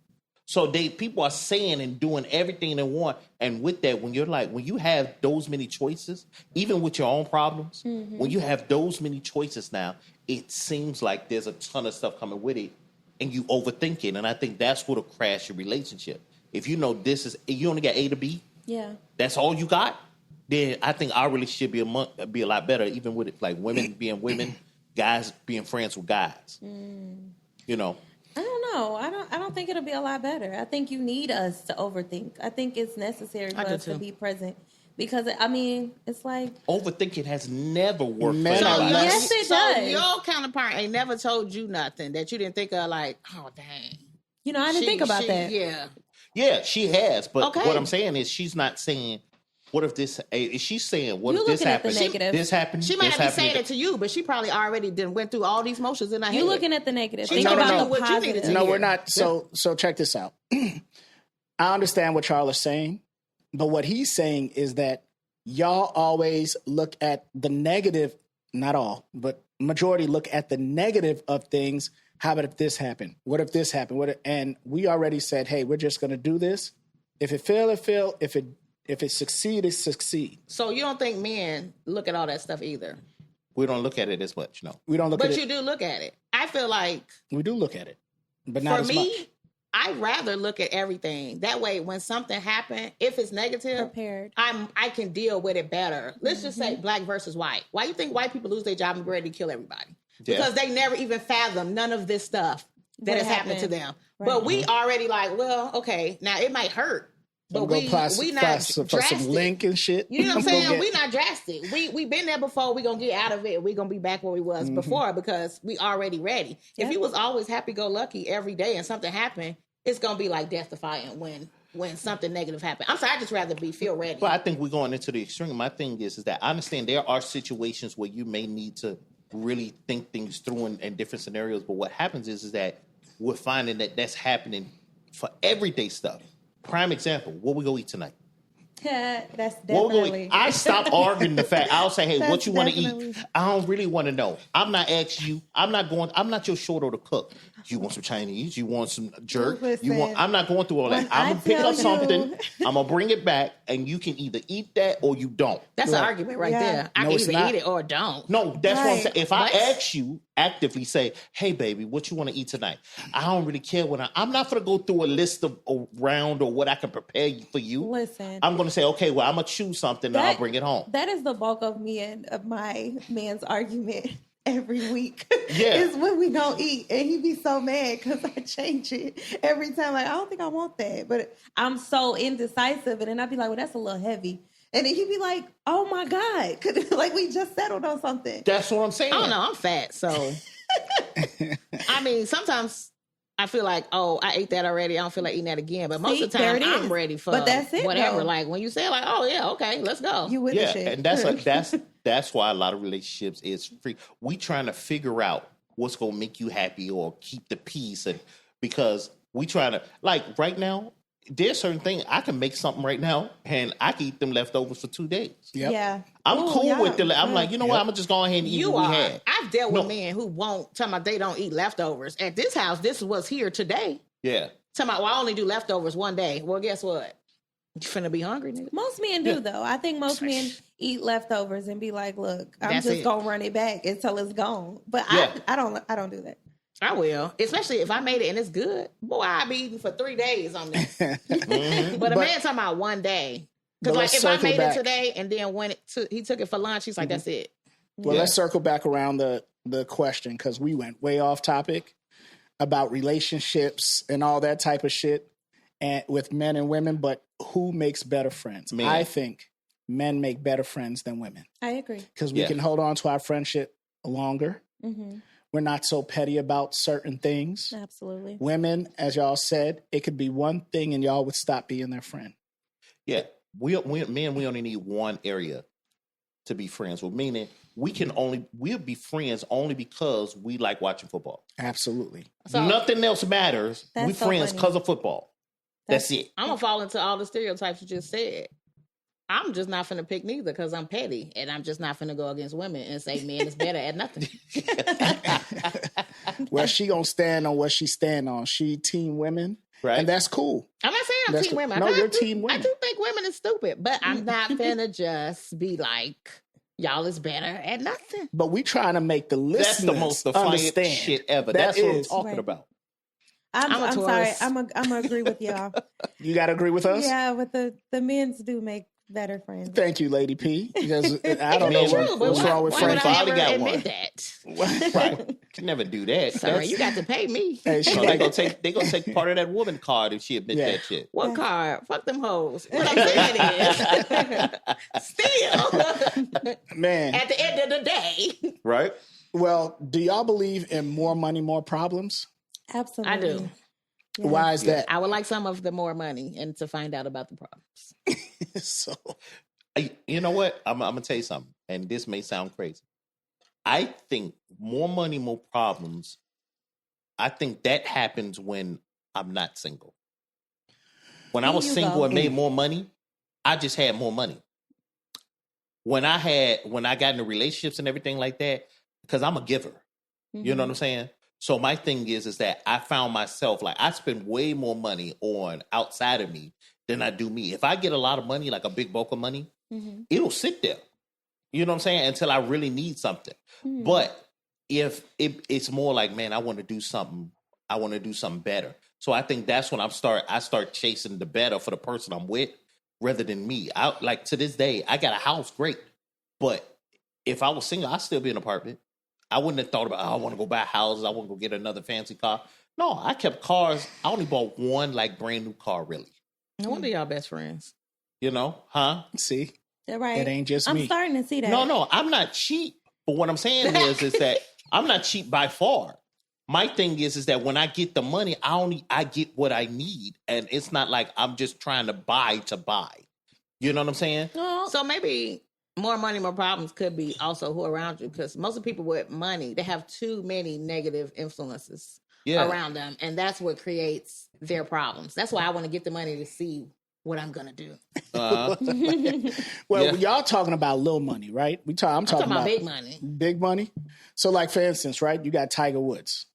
So people are saying and doing everything they want. And with that, when you have those many choices, even with your own problems, when you have those many choices now, it seems like there's a ton of stuff coming with it and you overthink it. And I think that's what'll crash your relationship. If you know you only got A to B, that's all you got, then I think our relationship be a lot better, even with it, like women being women, guys being friends with guys. You know. I don't know. I don't think it'll be a lot better. I think you need us to overthink. I think it's necessary for us to be present because it's like overthinking has never worked. Yes, it does. So your counterpart ain't never told you nothing that you didn't think of, like, oh dang. I didn't think about that. Yeah, she has. But what I'm saying is, she's not saying. What if this? Is she saying? What if this happened? This happened. She might not be saying it to you, but she probably already went through all these motions in her head. You're looking at the negative. Think about what you needed to hear. No, we're not. So check this out. I understand what Charles is saying, but what he's saying is that y'all always look at the negative. Not all, but majority look at the negative of things. How about if this happened? What if this happened? And we already said, hey, we're just going to do this. If it fail, it fail. If it succeed, it succeed. So you don't think men look at all that stuff either? We don't look at it as much, no. We don't look at it. But you do look at it. I feel like... We do look at it, but not as much. For me, I'd rather look at everything. That way, when something happens, if it's negative, prepared. I can deal with it better. Let's just say black versus white. Why do you think white people lose their job and be ready to kill everybody? Yeah. Because they never even fathom none of this stuff that has happened to them. Right. But we already like, well, okay, now it might hurt. But we not drastic. For some link and shit. You know what I'm saying? We not drastic. We been there before. We gonna get out of it. We gonna be back where we was before because we already ready. If you was always happy go lucky every day and something happened, it's gonna be like death defying when something negative happened. I'm sorry, I just rather feel ready. Well, I think we're going into the extreme. My thing is that I understand there are situations where you may need to really think things through in different scenarios. But what happens is that we're finding that that's happening for everyday stuff. Prime example, what we go eat tonight? That's definitely. I stop arguing the fact. I'll say, hey, what you want to eat? I don't really want to know. I'm not asking you. I'm not your shoulder to cook. You want some Chinese? You want some jerk? Listen, I'm not going through all that. I'm going to pick up something. I'm going to bring it back, and you can either eat that or you don't. That's an argument right there. I can either eat it or don't. No, that's what I'm saying. If I ask you, actively say, hey, baby, what you want to eat tonight? I don't really care I'm not going to go through a list of around or what I can prepare for you. Listen. I'm going to say, okay, well, I'm going to choose something and I'll bring it home. That is the bulk of me and of my man's argument every week. Yeah. Is when we don't eat. And he be so mad because I change it every time. Like, I don't think I want that. But I'm so indecisive. And then I'd be like, well, that's a little heavy. And then he'd be like, oh my God. Like we just settled on something. That's what I'm saying. I don't know. I'm fat. So, I mean, sometimes I feel like, oh, I ate that already. I don't feel like eating that again. But most of the time, I'm ready for whatever. Though. Like when you say like, oh yeah, okay, let's go. You with the shit. And that's why a lot of relationships is free. We trying to figure out what's going to make you happy or keep the peace. And because we trying to, like right now, there's certain things I can make something right now, and I can eat them leftovers for 2 days. Yep. Yeah. I'm Ooh, cool yeah. with the. I'm like, you know what? Yep. I'm gonna just go ahead and eat You what are. we had. I've dealt No. with men who won't tell me they don't eat leftovers. At this house, this was here today. Yeah. Tell me, well, I only do leftovers one day. Well, guess what? You finna be hungry, nigga. Most men do though. I think most men eat leftovers and be like, "Look, I'm That's just it. gonna run it back until it's gone." But Yeah. I don't do that. I will, especially if I made it and it's good. Boy, I'll be eating for 3 days on this. But a man talking about one day. But Because like let's if I circle made back. it today and then when he took it for lunch, he's like, that's it. Well, let's circle back around the question because we went way off topic about relationships and all that type of shit and with men and women. But who makes better friends? Men. I think men make better friends than women I agree. because we Yeah. can hold on to our friendship longer. Mm-hmm. We're not so petty about certain things. Absolutely. Women, as y'all said, it could be one thing and y'all would stop being their friend. Yeah. We only need one area to be friends with. Meaning we'll be friends only because we like watching football. Absolutely. So Nothing else matters. That's We so friends funny. because of football. That's it. I'm gonna fall into all the stereotypes you just said. I'm just not finna pick neither because I'm petty, and I'm just not finna go against women and say men is better at nothing. Well, she gonna stand on what she stand on. She team women, Right. and that's cool. I'm not saying I'm That's team the- women. no, I you're do- team I women. do think women is stupid, but I'm not finna just be like, y'all is better at nothing. But we trying to make the listeners That's the most defiant understand. shit ever. That That's what I'm is. talking Right. about. I'm a I'm sorry. Taurus. I'm gonna agree with y'all. You got to agree with us. Yeah, but the men's do make better friends. Thank you, Lady P. Because I don't Man, know true, what's wrong with why friend would friends. I Finally ever got admit one. that? Right. Can never do that. Sorry, That's- you got to pay me. Hey, she So they like, gonna take part of that woman card if she admit Yeah. that shit. What card? Fuck them hoes. What I'm saying is, still, man. at the end of the day, Right? Well, do y'all believe in more money, more problems? Absolutely. I do. Yeah. Why is that? I would like some of the more money and to find out about the problems. So, You know what? I'm gonna tell you something, and this may sound crazy. I think more money, more problems. I think that happens when I'm not single. When I There was you single go. and made more money, I just had more money. When I got into relationships and everything like that, because I'm a giver. You know what I'm saying? So my thing is that I found myself like I spend way more money on outside of me than I do me. If I get a lot of money, like a big bulk of money, it'll sit there. You know what I'm saying? Until I really need something. But if it's more like, man, I want to do something better. So I think that's when I start chasing the better for the person I'm with rather than me. I like to this day, I got a house, great. But if I was single, I'd still be in an apartment. I wouldn't have thought about, I want to go buy houses. I want to go get another fancy car. No, I kept cars. I only bought one like brand new car, really. No wonder y'all best friends. You know, huh? see, They're right. it ain't just I'm me. starting to see that. No, I'm not cheap. But what I'm saying is that I'm not cheap by far. My thing is that when I get the money, I get what I need, and it's not like I'm just trying to buy. You know what I'm saying? So maybe more money, more problems could be also who around you, because most of the people with money, they have too many negative influences Yeah. around them, and that's what creates their problems. That's why I want to get the money to see what I'm gonna do. Well, Yeah. y'all talking about little money, right? I'm I'm talking talking about about big money. big money. So, like for instance, right? You got Tiger Woods.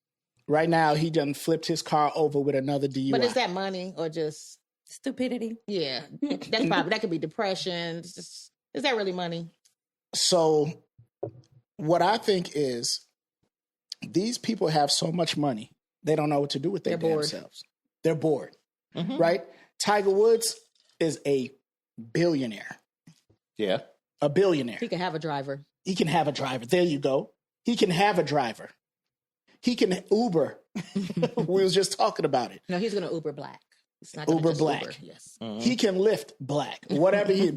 Right now, he done flipped his car over with another DUI. But is that money or just Stupidity. yeah? That's probably that could be depression. It's just, is that really money? So, what I think is these people have so much money, they don't know what to do with their They're damn bored. selves. They're bored, Mhm. right? Tiger Woods is a billionaire. Yeah. A billionaire. He could have a driver. He can have a driver. There you go. He can have a driver. He can Uber. We was just talking about it. No, he's gonna Uber black. It's not gonna Uber just black. Uber. Yes. He can lift black. Whatever he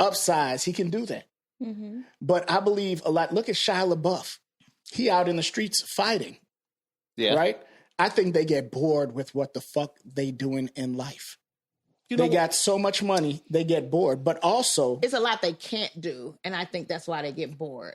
upsize, he can do that. Mm-hmm. But I believe a lot. Look at Shia LaBeouf. He out in the streets fighting, Yeah. right? I think they get bored with what the fuck they doing in life. You know They what? got so much money, they get bored. But also, It's a lot they can't do, and I think that's why they get bored.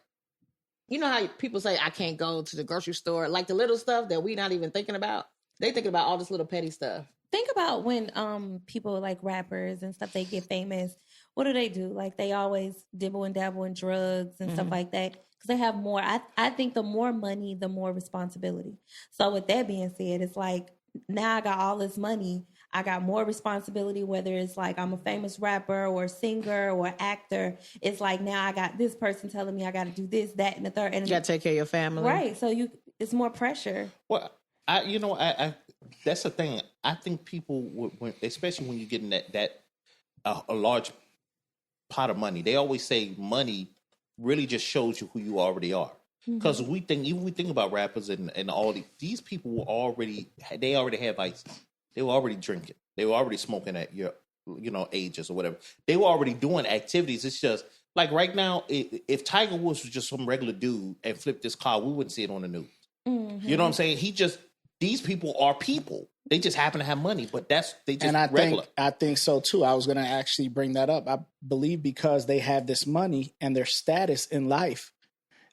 You know how people say I can't go to the grocery store, like the little stuff that we not even thinking about. They thinking about all this little petty stuff. Think about when people like rappers and stuff, they get famous. What do? Like they always dibble and dabble in drugs and stuff like that because they have more. I think the more money, the more responsibility. So with that being said, it's like now I got all this money. I got more responsibility, whether it's like I'm a famous rapper or singer or actor. It's like now I got this person telling me I got to do this, that, and the third. And You got to take care of your family. right. So it's more pressure. Well, I that's the thing. I think people, especially when you get in that a large pot of money, they always say money really just shows you who you already are. Because we think about rappers and all these people they already had vices. They were already drinking. They were already smoking at your ages or whatever. They were already doing activities. It's just like right now, if Tiger Woods was just some regular dude and flipped his car, we wouldn't see it on the news. You know what I'm saying? These people are people. They just happen to have money, but they just regular. I think so too. I was going to actually bring that up. I believe because they have this money and their status in life,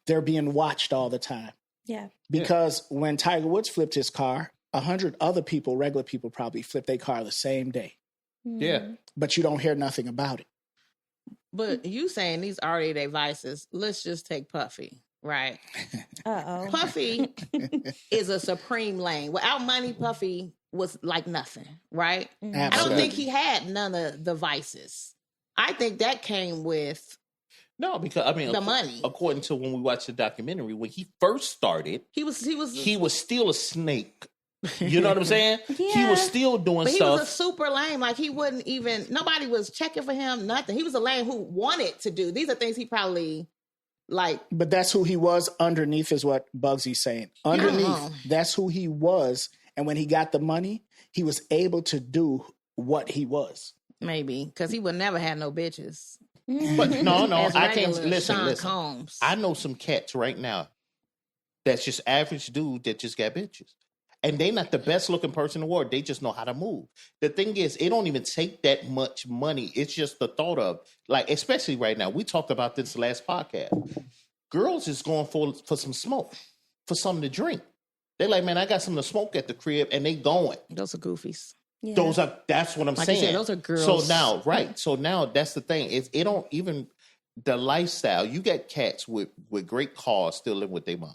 they're being watched all the time. Yeah. Because when Tiger Woods flipped his car, 100 other people, regular people, probably flipped their car the same day. Yeah. But you don't hear nothing about it. But you saying these already their vices. Let's just take Puffy, right? Uh-oh. Puffy is a supreme lane. Without money, Puffy was like nothing, right? Absolutely. I don't think he had none of the vices. I think that came with No, because I mean the money. According to when we watched the documentary, when he first started, He was still a snake. You know what I'm saying? Yeah. He was still doing But he stuff. was a super lame. Like he wouldn't even. Nobody was checking for him. Nothing. He was a lame who wanted to do. These are things he probably like. But that's who he was underneath, is what Bugsy's saying. Underneath, that's who he was. And when he got the money, he was able to do what he was. Maybe because he would never have no bitches. But no, As I can't regular listen. Sean Listen, Combs. I know some cats right now that's just average dude that just got bitches. And they not the best looking person in the world. They just know how to move. The thing is, it don't even take that much money. It's just the thought of, like, especially right now. We talked about this last podcast. Girls is going for some smoke, for something to drink. They're like, man, I got something to smoke at the crib, and they going. Those are goofies. Yeah. That's what I'm Like saying. you said, those are girls. So now that's the thing. It don't even the lifestyle. You got cats with great cars still living with their mom.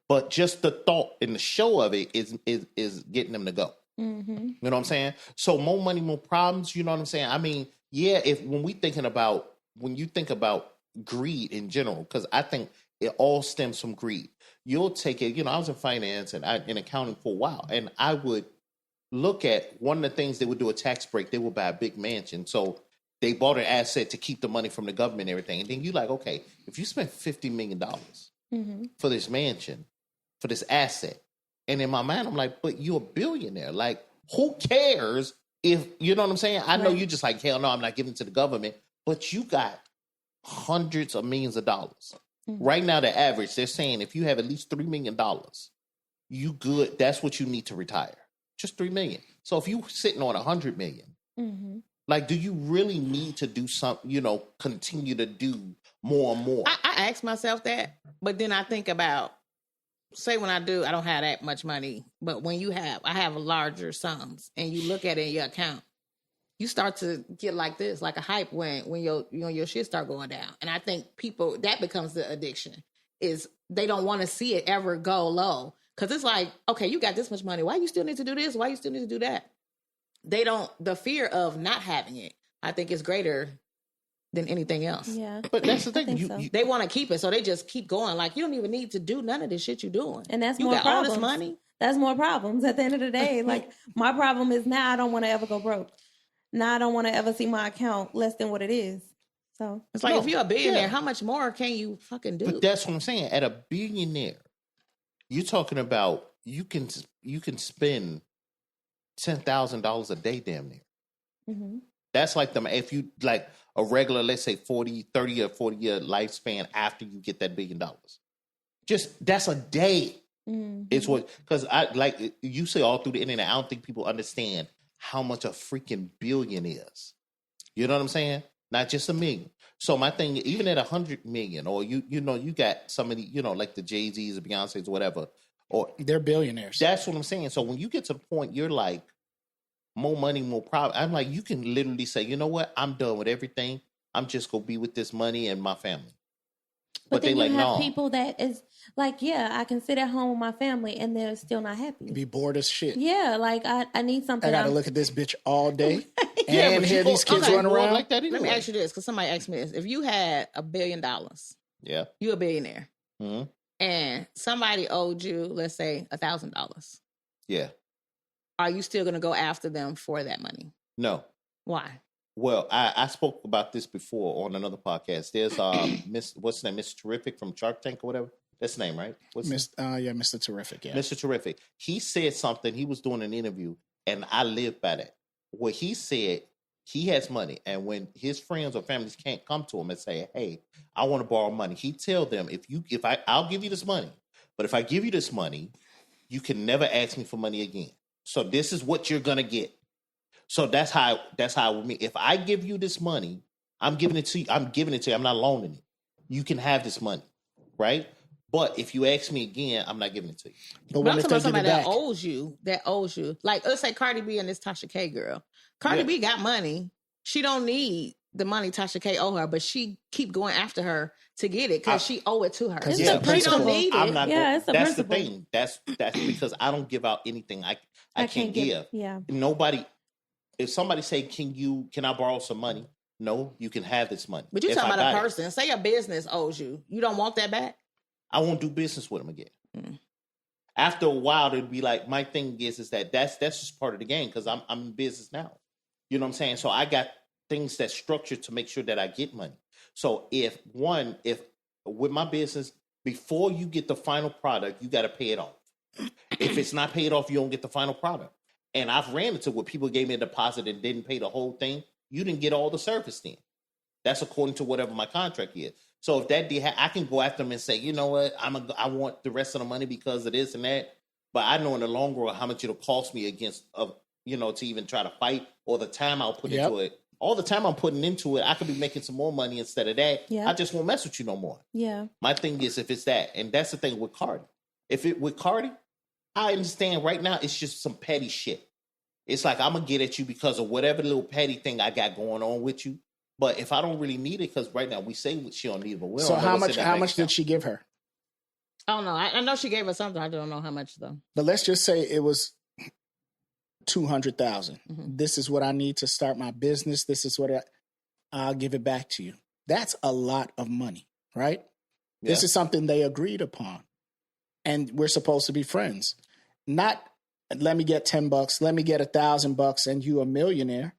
But just the thought and the show of it is getting them to go. Mm-hmm. You know what I'm saying? So more money, more problems. You know what I'm saying? I mean, yeah. When you think about greed in general, because I think it all stems from greed. You'll take it. I was in finance and in accounting for a while, and I would look at one of the things they would do a tax break. They would buy a big mansion, so they bought an asset to keep the money from the government and everything. And then you like, okay, if you spend $50 million for this mansion, for this asset. And in my mind, I'm like, but you're a billionaire. Like, who cares if, you know what I'm saying? I know you're just like, hell no, I'm not giving it to the government. But you got hundreds of millions of dollars. Right now, the average, they're saying if you have at least $3 million, you good. That's what you need to retire. Just $3 million. So if you're sitting on $100 million, like, do you really need to do something, continue to do more and more? I ask myself that, but then I think about, say when I don't have that much money, but when I have larger sums, and you look at it in your account, you start to get like this, like a hype when your shit start going down. And I think people, that becomes the addiction, is they don't want to see it ever go low. Cause it's like, okay, you got this much money. Why you still need to do this? Why you still need to do that? The fear of not having it, I think, is greater than anything else. Yeah. But that's the thing. They want to keep it, so they just keep going. Like, you don't even need to do none of this shit you're doing. And that's you more got problems. all this money. That's more problems at the end of the day. Like, my problem is now I don't want to ever go broke. Now I don't want to ever see my account less than what it is. So it's like, if you're a billionaire, how much more can you fucking do? But that's what I'm saying. At a billionaire, you're talking about you can spend $10,000 a day damn near. Mm-hmm. That's like if you like a regular, let's say 30 or 40 year lifespan after you get that $1 billion. Just that's a day. Mm-hmm. It's what, because I like you say all through the internet, I don't think people understand how much a freaking billion is. You know what I'm saying? Not just $1 million. So my thing, even at 100 million, or you got somebody, like the Jay-Z's or Beyonce's or whatever, or they're billionaires. That's what I'm saying. So when you get to the point, you're like, more money, more problem. I'm like, you can literally say, you know what? I'm done with everything. I'm just gonna be with this money and my family. But they then you like, have no. people that is like, yeah, I can sit at home with my family and they're still not happy. Be bored as shit. Yeah, like I need something. I got to look at this bitch all day Yeah, and but hear you go- these kids okay, run Bored around. like that anyway. Let me ask you this, because somebody asked me this: if you had $1 billion, Yeah. you a billionaire, hmm and somebody owed you, let's say, $1,000, Yeah. are you still going to go after them for that money? No. Why? Well, I spoke about this before on another podcast. There's what's his name, Mr. Terrific from Shark Tank or whatever. That's the name, right? What's his Mr. Terrific. Yeah. Mr. Terrific. He said something. He was doing an interview, and I live by that. What he said, he has money, and when his friends or families can't come to him and say, "Hey, I want to borrow money," he tell them, I'll give you this money, but if I give you this money, you can never ask me for money again. So this is what you're gonna get. So that's how with me. If I give you this money, I'm giving it to you. I'm giving it to you. I'm not loaning it. You can have this money, right? But if you ask me again, I'm not giving it to you. But But when I'm if talking they about give it somebody back? that owes you. Like, let's say Cardi B and this Tasha K girl. Cardi Yeah. B got money. She don't need the money Tasha K owe her, but she keep going after her to get it because she owe it to her. 'Cause It's Yeah, a the She don't principle. need it. I'm not. Yeah, it's a that's principle. the thing. That's because I don't give out anything I can't give. Yeah. Nobody. If somebody say, "Can I borrow some money?" No, you can have this money. But you If talking I about a got it, person. Say a business owes you. You don't want that back? I won't do business with them again. After a while, it'd be like my thing is that that's just part of the game because I'm in business now. You know what I'm saying? So I got things that's structured to make sure that I get money. So if with my business, before you get the final product, you got to pay it off. If it's not paid off, you don't get the final product. And I've ran into where people gave me a deposit and didn't pay the whole thing. You didn't get all the service then. That's according to whatever my contract is. So if that I can go after them and say, you know what, I want the rest of the money because of this and that. But I know in the long run how much it'll cost me to even try to fight, or the time I'll put into it. All the time I'm putting into it, I could be making some more money instead of that. Yeah. I just won't mess with you no more. Yeah. My thing is if it's that, and that's the thing with Cardi. With Cardi, I understand right now it's just some petty shit. It's like I'm gonna get at you because of whatever little petty thing I got going on with you. But if I don't really need it, because right now we say she don't need it, but we don't So know how what's in that much bank did account. she give her? I don't know. I know she gave her something. I don't know how much though. But let's just say it was 200,000. Mhm. This is what I need to start my business. This is what I'll give it back to you. That's a lot of money, right? Yeah. This is something they agreed upon, and we're supposed to be friends. Not let me get $10, let me get $1,000, and you a millionaire.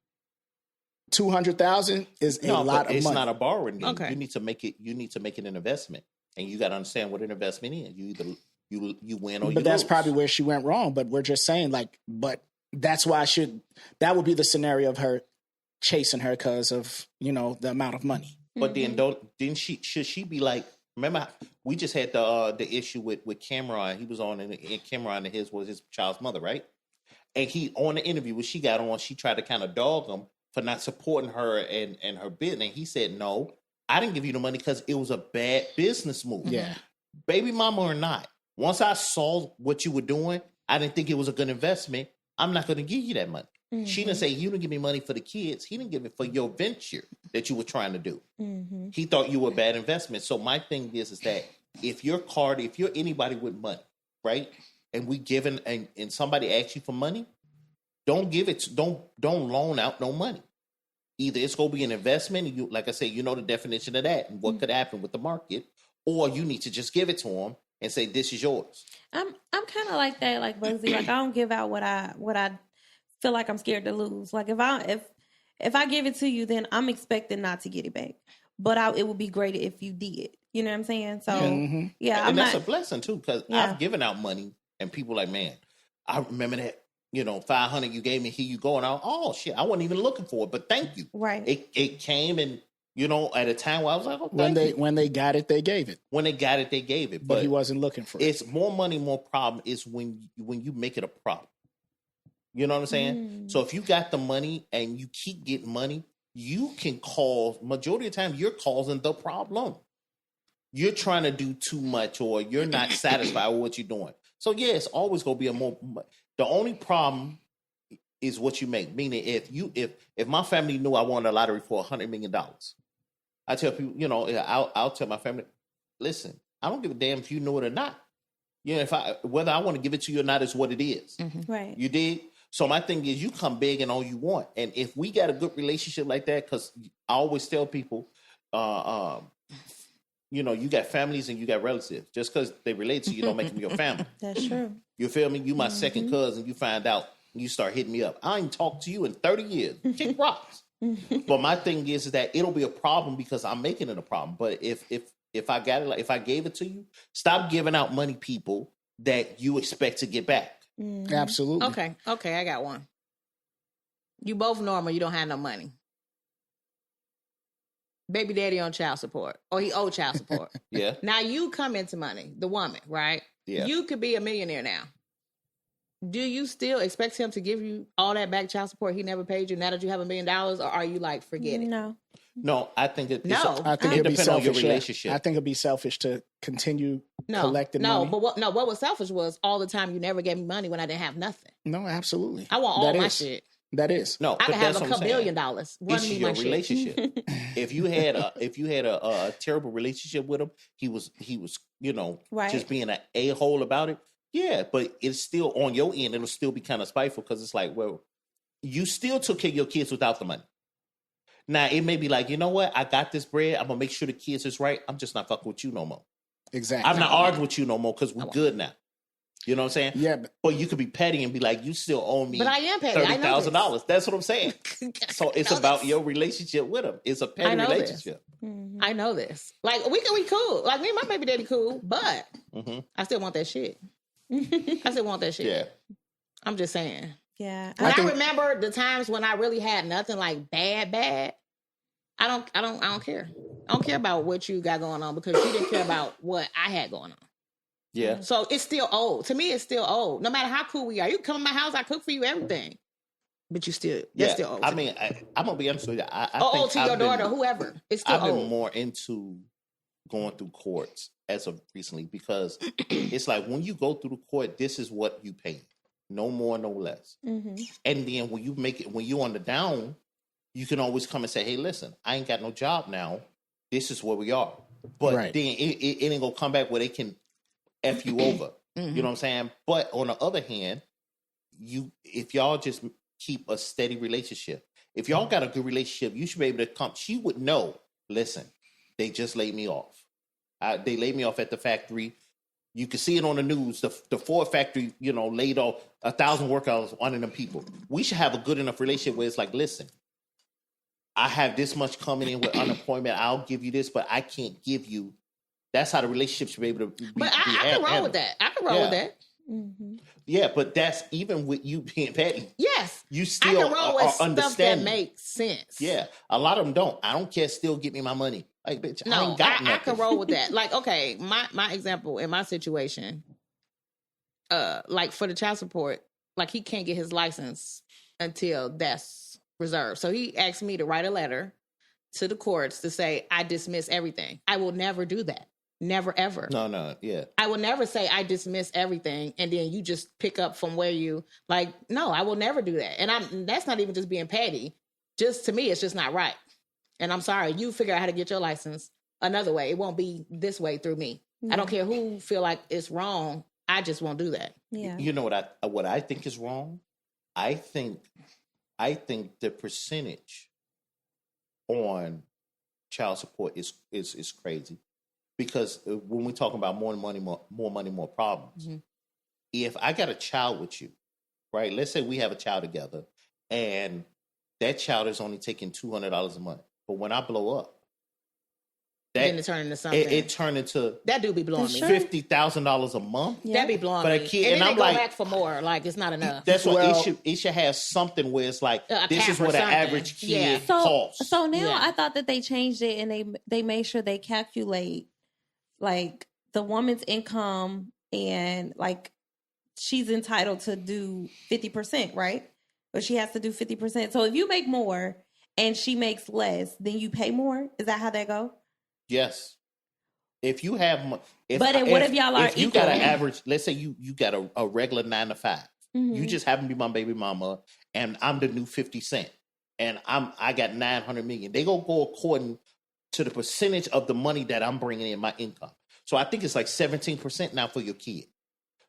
200,000 is a lot of it's money. not a borrowing game. Okay. You need to make it an investment, and you got to understand what an investment is. You either you win or you But that's lose. probably where she went wrong. But we're just saying, but that's why that would be the scenario of her chasing her because of the amount of money. But then should she be like? Remember, we just had the issue with Cameron. He was on, and Cameron and his was his child's mother, right? And he on the interview when she got on, she tried to kind of dog him for not supporting her and her business. And he said, "No, I didn't give you the money because it was a bad business move." Yeah. Baby mama or not, once I saw what you were doing, I didn't think it was a good investment. I'm not going to give you that money. Mm-hmm. She didn't say, "You didn't give me money for the kids." He didn't give it for your venture that you were trying to do. Mm-hmm. He thought you were a bad investment. So my thing is that if you're Cardi, if you're anybody with money, right, and we giving and somebody asks you for money, don't give it. Don't loan out no money. Either it's going to be an investment, and you, like I said, you know the definition of that and what could happen with the market, or you need to just give it to them and say, "This is yours." I'm kind of like that, like Bugsy. Like I don't give out what I feel like I'm scared to lose. Like if I give it to you, then I'm expecting not to get it back. But it would be great if you did. You know what I'm saying? So yeah, And I'm that's not. a blessing too, because Yeah. I've given out money, and people like, "Man, I remember that." 500 you gave me, here you go. And oh shit, I wasn't even looking for it, but thank you. Right. It came, and at a time where I was like, oh, When thank you. when they got it, they gave it. When they got it, they gave it. But he wasn't looking for it. It's more money, more problem is when you make it a problem. You know what I'm saying? So if you got the money and you keep getting money, you can cause, majority of the time, you're causing the problem. You're trying to do too much, or you're not satisfied with what you're doing. So yeah, it's always going to be the only problem is what you make. Meaning, if my family knew I won the lottery for $100 million, I tell people, I'll tell my family, listen, I don't give a damn if you know it or not. Whether I want to give it to you or not is what it is. Mm-hmm. Right. You dig? So my thing is, you come begging all you want, and if we got a good relationship like that, because I always tell people, you got families and you got relatives. Just because they relate to you, don't make them your family. That's true. You feel me? You my second cousin. You find out, and you start hitting me up. I ain't talked to you in 30 years. Kick rocks. But my thing is that it'll be a problem because I'm making it a problem. But if I got it, if I gave it to you, stop giving out money, people, that you expect to get back. Mm-hmm. Absolutely. Okay, I got one. You both normal, you don't have no money. Baby daddy on child support, or he owed child support. Yeah. Now you come into money, the woman, right? Yeah. You could be a millionaire now. Do you still expect him to give you all that back child support he never paid you now that you have $1 million, or are you like, forget it? No, I think it. No. I think it it'd be depends on your selfish. relationship. I think it'd be selfish to continue No, collecting no, money. but what was selfish was all the time you never gave me money when I didn't have nothing. No, absolutely. I want all That my is. shit. That is. No, I but could have that's a what I'm saying. $1 billion. Run It's me your my shit. relationship. If you had a terrible relationship with him, he was Right. just being an a-hole about it. Yeah, but it's still on your end. It'll still be kind of spiteful because it's like, well, you still took care of your kids without the money. Now it may be like, you know what? I got this bread. I'm gonna make sure the kids is right. I'm just not fucking with you no more. Exactly. I'm not arguing with you no more because we're good now. You know what I'm saying? Yeah, but you could be petty and be like, you still owe me. But I am petty. I know this. $30,000. That's what I'm saying. So it's about your relationship with him. It's a petty relationship. Mm-hmm. I know this. Like we cool. Like me and my baby daddy cool, but Mm-hmm. I still want that shit. I still want that shit. Yeah. I'm just saying. Yeah. And I remember the times when I really had nothing, like bad. I don't care. I don't care about what you got going on because you didn't care about what I had going on. Yeah. So it's still old. To me, it's still old. No matter how cool we are. You come to my house, I cook for you, everything. But that's still old. I mean, I'm going to be honest with you. I think to your daughter, whoever. It's still I've old. been more into going through courts as of recently because it's like when you go through the court, this is what you pay. No more, no less. Mm-hmm. And then when you when you're on the down, you can always come and say, hey, listen, I ain't got no job now. This is where we are. But then it ain't going to come back where they can F you over. Mm-hmm. You know what I'm saying? But on the other hand, if y'all just keep a steady relationship, if y'all got a good relationship, you should be able to come. She would know, listen, they just laid me off. They laid me off at the factory. You can see it on the news. The Ford factory, laid off 1,000 workers, one of them people. We should have a good enough relationship where it's like, listen, I have this much coming in with unemployment. I'll give you this, but I can't give you. That's how the relationship should be able to be. But I can roll with that. I can roll with that. Mm-hmm. Yeah, but that's even with you being petty. Yes. You still I can roll with stuff that me. makes sense. Yeah. A lot of them don't. I don't care. Still get me my money. Like, bitch, I No, ain't got nothing. I can roll with that. Like, okay, my example in my situation, like for the child support, like he can't get his license until that's reserved. So he asked me to write a letter to the courts to say, I dismiss everything. I will never do that. Never, ever. No, yeah. I will never say I dismiss everything and then you just pick up from where you, like, no, I will never do that. And that's not even just being petty. Just to me, it's just not right. And I'm sorry, you figure out how to get your license another way. It won't be this way through me. I don't care who feel like it's wrong. I just won't do that. Yeah. You know what I think is wrong? I think the percentage on child support is crazy. Because when we talk about more money, more problems. Mm-hmm. If I got a child with you, right? Let's say we have a child together, and that child is only taking $200 a month. But when I blow up, then it turned into something. It turned into that do be blowing me $50,000 a month. Yeah. That be blowing but me. A kid, and then I'm they go like, back for more. Like it's not enough. That's what it should have something where it's like this is what an average kid costs. So now I thought that they changed it and they made sure they calculate like the woman's income and like she's entitled to do 50%, right? But she has to do 50%. So if you make more and she makes less, then you pay more. Is that how that go? Yes. If you have, what if y'all are? If you got an average, let's say you got a regular 9 to 5. Mm-hmm. You just happen to be my baby mama, and I'm the new 50 Cent, and I got 900 million. They go according to the percentage of the money that I'm bringing in, my income. So I think it's like 17% now for your kid.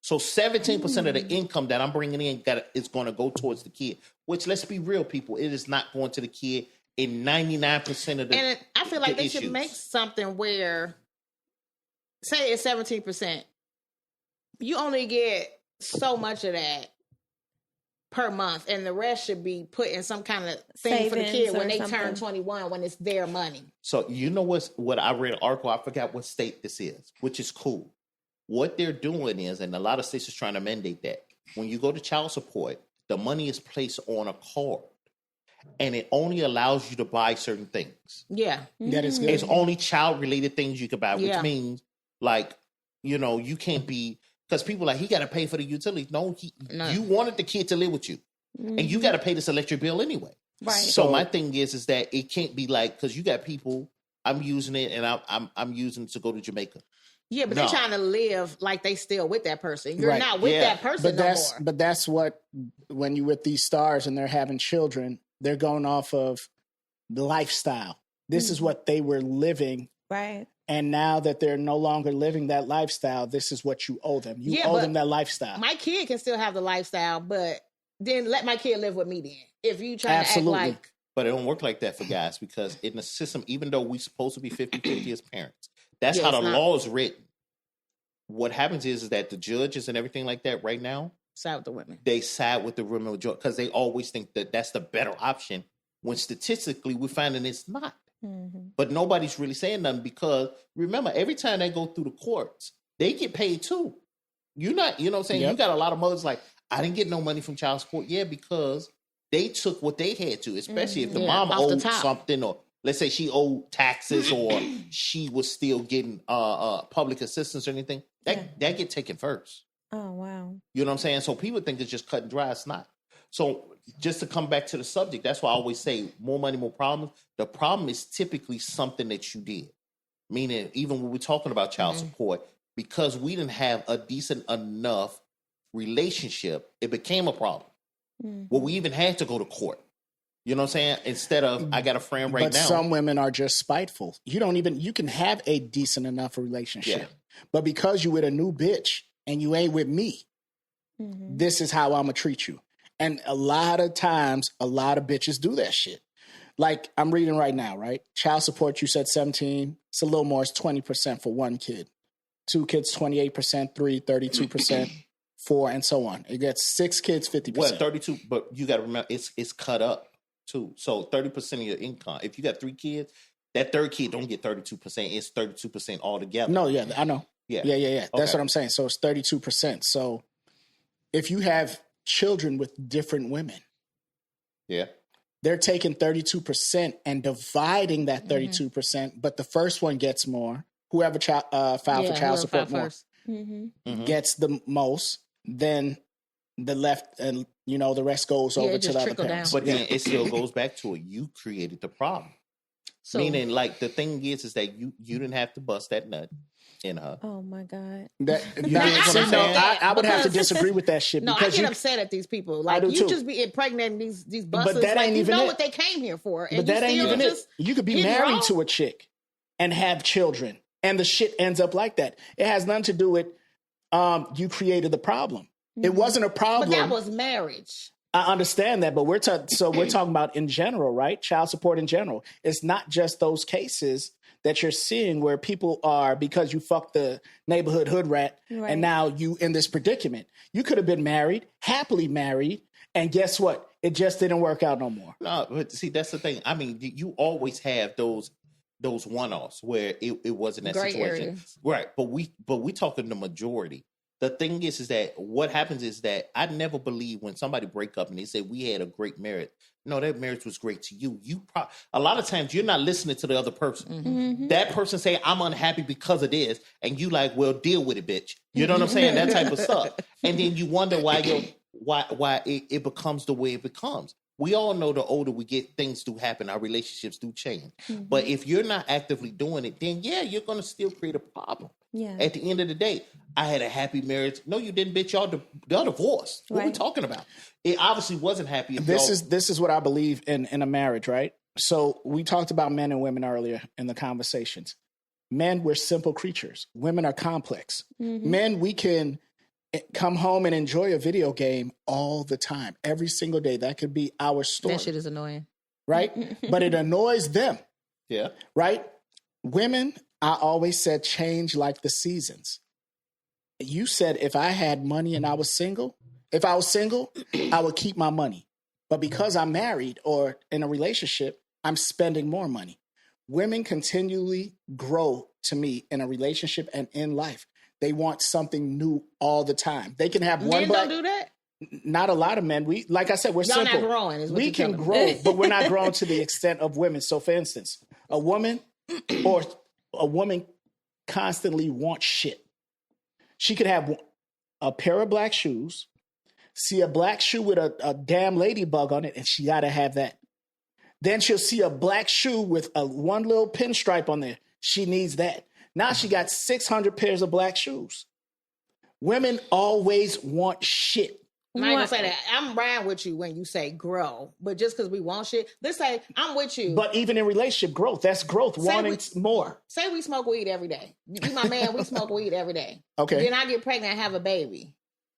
So 17% of the income that I'm bringing in is going to go towards the kid, which, let's be real, people, it is not going to the kid in 99% of the And I feel like they issues. should make something where, say it's 17%, you only get so much of that per month, and the rest should be put in some kind of thing for the Savings kid when or they something. turn 21, when it's their money. So you know what I read an article, I forgot what state this is, which is cool. What they're doing is, and a lot of states are trying to mandate that, when you go to child support, the money is placed on a card, and it only allows you to buy certain things. Yeah. That is good. It's only child-related things you can buy, which Yeah. means, like, you know, you can't be, because people are like, he got to pay for the utilities. No, you wanted the kid to live with you, and you got to pay this electric bill anyway. Right. So my thing is that it can't be like, because you got people, I'm using it, and I'm using it to go to Jamaica. Yeah, but No. they're trying to live like they still with that person. You're Right. not with Yeah. that person no more. But that's what, when you with these stars and they're having children, they're going off of the lifestyle. This is what they were living. Right. And now that they're no longer living that lifestyle, this is what you owe them. You Yeah, owe but them that lifestyle. My kid can still have the lifestyle, but then let my kid live with me then. If you try Absolutely. to act like... But it don't work like that for guys, because in the system, even though we're supposed to be 50-50 as parents, that's Yeah, how the it's not. law is written. What happens is that the judges and everything like that right now, Side with the women. they side with the women because they always think that that's the better option, when statistically we're finding it's not. But nobody's really saying nothing, because remember, every time they go through the courts, they get paid too. You're not, you know what I'm saying? Yep. You got a lot of mothers like, I didn't get no money from child support. Yeah, because they took what they had to, especially if the Yeah, mom off the owed top. something, or let's say she owed taxes, or she was still getting public assistance or anything. That get taken first. Oh, wow. You know what I'm saying? So people think it's just cut and dry. It's not. So just to come back to the subject, that's why I always say more money, more problems. The problem is typically something that you did. Meaning, even when we're talking about child support, because we didn't have a decent enough relationship, it became a problem. Well, we even had to go to court. You know what I'm saying? Instead of, I got a friend right But now. some women are just spiteful. You can have a decent enough relationship. Yeah. But because you with a new bitch and you ain't with me, this is how I'm going to treat you. And a lot of times, a lot of bitches do that shit. Like I'm reading right now, right? Child support, you said 17. It's a little more. It's 20% for one kid. Two kids, 28%. Three, 32%. Four, and so on. It gets 6 kids, 50%. Well, 32, but you got to remember, it's cut up too. So 30% of your income. If you got 3 kids, that third kid don't get 32%. It's 32% altogether. No, yeah, I know. Yeah. Yeah. That's Okay. what I'm saying. So it's 32%. So if you have children with different women, Yeah. they're taking 32% and dividing that 32%, but the first one gets more. Whoever filed for child support more gets the most. Then the left and the rest goes over it to just the other trickle parents. But then it still goes back to it. You created the problem. So, Meaning, like, the thing is that you didn't have to bust that nut in her. Oh, my God. That, get what I'm saying? I would have to Because- disagree with that shit. no, I because get you, upset at these people. Like, do you too. just be impregnating these buses. that like, ain't you even know it. what they came here for. And But that you ain't still even it. just You could be hitting married wrong. to a chick and have children, and the shit ends up like that. It has nothing to do with you created the problem. It wasn't a problem. But that was marriage. I understand that, but we're talking about in general, right? Child support in general. It's not just those cases that you're seeing where people are, because you fucked the neighborhood hood rat, Right. and now you in this predicament. You could have been married, happily married, and guess what? It just didn't work out no more. No, but see, that's the thing. I mean, you always have those one-offs where it wasn't that Gray situation. areas. Right. But we talking the majority. The thing is that what happens is that I never believe when somebody break up and they say we had a great marriage. No, that marriage was great to you. A lot of times you're not listening to the other person. That person say, I'm unhappy because of this. And you like, well, deal with it, bitch. You know what I'm saying? That type of stuff. And then you wonder why it becomes the way it becomes. We all know the older we get, things do happen. Our relationships do change. But if you're not actively doing it, then yeah, you're going to still create a problem. Yeah. At the end of the day, I had a happy marriage. No, you didn't, bitch. Y'all divorced. What are we Right. talking about? It obviously wasn't happy. If This y'all- is what I believe in a marriage, right? So we talked about men and women earlier in the conversations. Men, we're simple creatures. Women are complex. Men, we can come home and enjoy a video game all the time, every single day. That could be our story, That shit is annoying. right? But it annoys them, yeah. right? Women, I always said, change like the seasons. You said if I had money and I was single, I would keep my money. But because I'm married or in a relationship, I'm spending more money. Women continually grow to me in a relationship and in life. They want something new all the time. They can have one Men black. don't do that. Not a lot of men. We, like I said, we're Y'all simple. not growing, is what We you're can telling grow, me. but we're not growing to the extent of women. So, for instance, a woman constantly wants shit. She could have a pair of black shoes, see a black shoe with a damn ladybug on it, and she got to have that. Then she'll see a black shoe with one little pinstripe on there. She needs that. Now she got 600 pairs of black shoes. Women always want shit. I'm not gonna say that. I'm riding with you when you say grow, but just because we want shit, let's say I'm with you. But even in relationship growth, that's growth, wanting more. Say we smoke weed every day. You my man, we smoke weed every day. Okay. Then I get pregnant and have a baby.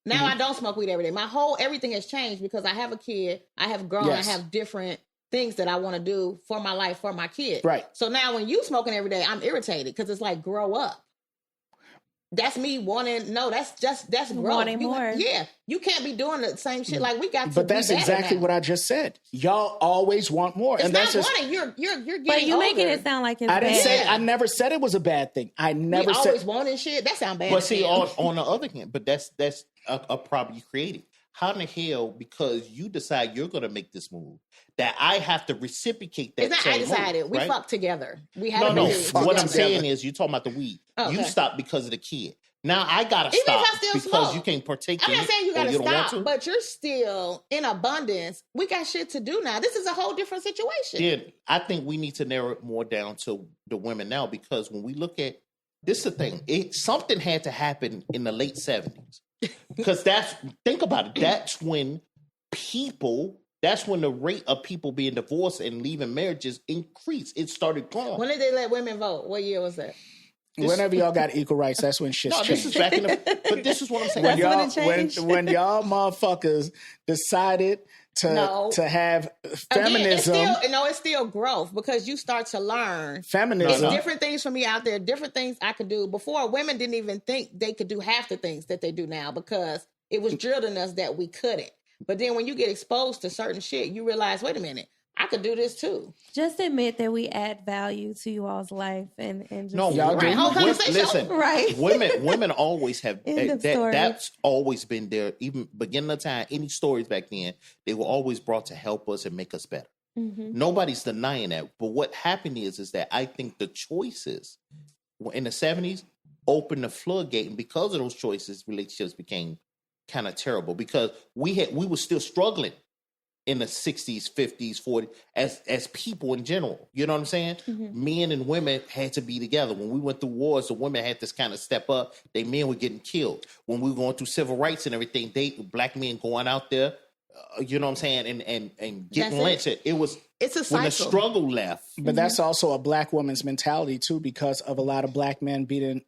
Now I don't smoke weed every day. Everything has changed because I have a kid. I have grown. Yes. I have different things that I want to do for my life, for my kid. Right. So now when you smoking every day, I'm irritated because it's like grow up. That's me wanting. No, that's growth. Wanting more. Yeah, you can't be doing the same shit. Like we got to. But that's be better exactly now. what I just said. Y'all always want more. It's and not that's just, wanting. You're getting But you making older. it sound like it's I didn't bad. say, Yeah. I never said it was a bad thing. I We never always said, wanting shit. That sound bad. But as see, hell. on the other hand, but that's a problem you created. How in the hell, because you decide you're going to make this move, that I have to reciprocate that It's not. same I decided. move, we right? fucked together. We had No, a no. baby fuck What I'm together. saying is, you're talking about the weed. Oh, You okay. stopped because of the kid. Now I gotta Even if stop I still because smoke. you can't partake I'm in not it, saying you or gotta you don't want stop, to. but you're still in abundance. We got shit to do now. This is a whole different situation. Then I think we need to narrow it more down to the women now, because when we look at this, is the thing. Something had to happen in the late 70s, because think about it. That's when the rate of people being divorced and leaving marriages increased. It started growing. When did they let women vote? What year was that? whenever y'all got equal rights, that's when shit's No, this is changed. back in the. But this is what I'm saying. When That's y'all, when it changed. when y'all motherfuckers decided No. to have Again, feminism, it's still growth because you start to learn. feminism, It's different things for me out there, different things I could do. Before, women didn't even think they could do half the things that they do now because it was drilled in us that we couldn't. But then when you get exposed to certain shit, you realize, wait a minute, I could do this too. Just admit that we add value to you all's life and just No, Y'all Right, do. whole conversation. Listen, Right. women always have End of that. story. That's always been there. Even beginning of time, any stories back then, they were always brought to help us and make us better. Mhm. Nobody's denying that. But what happened is that I think the choices in the 70s opened the floodgate, and because of those choices, relationships became kind of terrible because we were still struggling in the 60s, 50s, 40s as people in general. You know what I'm saying? Men and women had to be together. When we went through wars, the women had to kind of step up. They men were getting killed. When we were going through civil rights and everything, black men going out there, you know what I'm saying, and getting That's lynched. It's a when the cycle. struggle left. but that's also a black woman's mentality too, because of a lot of black men being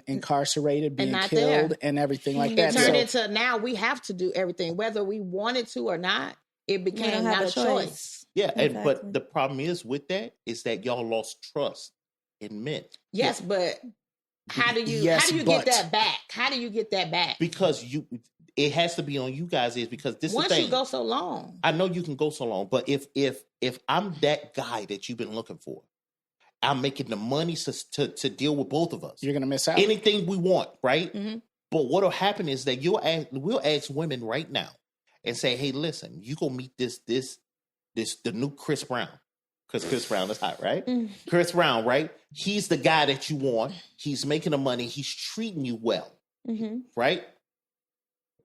incarcerated, being not killed, there. and everything like It that. turned So into now we have to do everything, whether we wanted to or not. It became don't not have a a choice. choice. Yeah, but Exactly. the problem is with that is that y'all lost trust in men. Yes, but how do you Yes, get but- that back? How do you get that back? Because it has to be on you guys, is because this is Once the thing. you go so long. I know you can go so long, but if I'm that guy that you've been looking for, I'm making the money to deal with both of us. you're gonna miss out. Anything we want, right? Mhm. But what'll happen is that we'll ask women right now and say, "Hey, listen, you go meet the new Chris Brown, because Chris Brown is hot, right? Chris Brown, right? He's the guy that you want. He's making the money. He's treating you well, Mhm. right?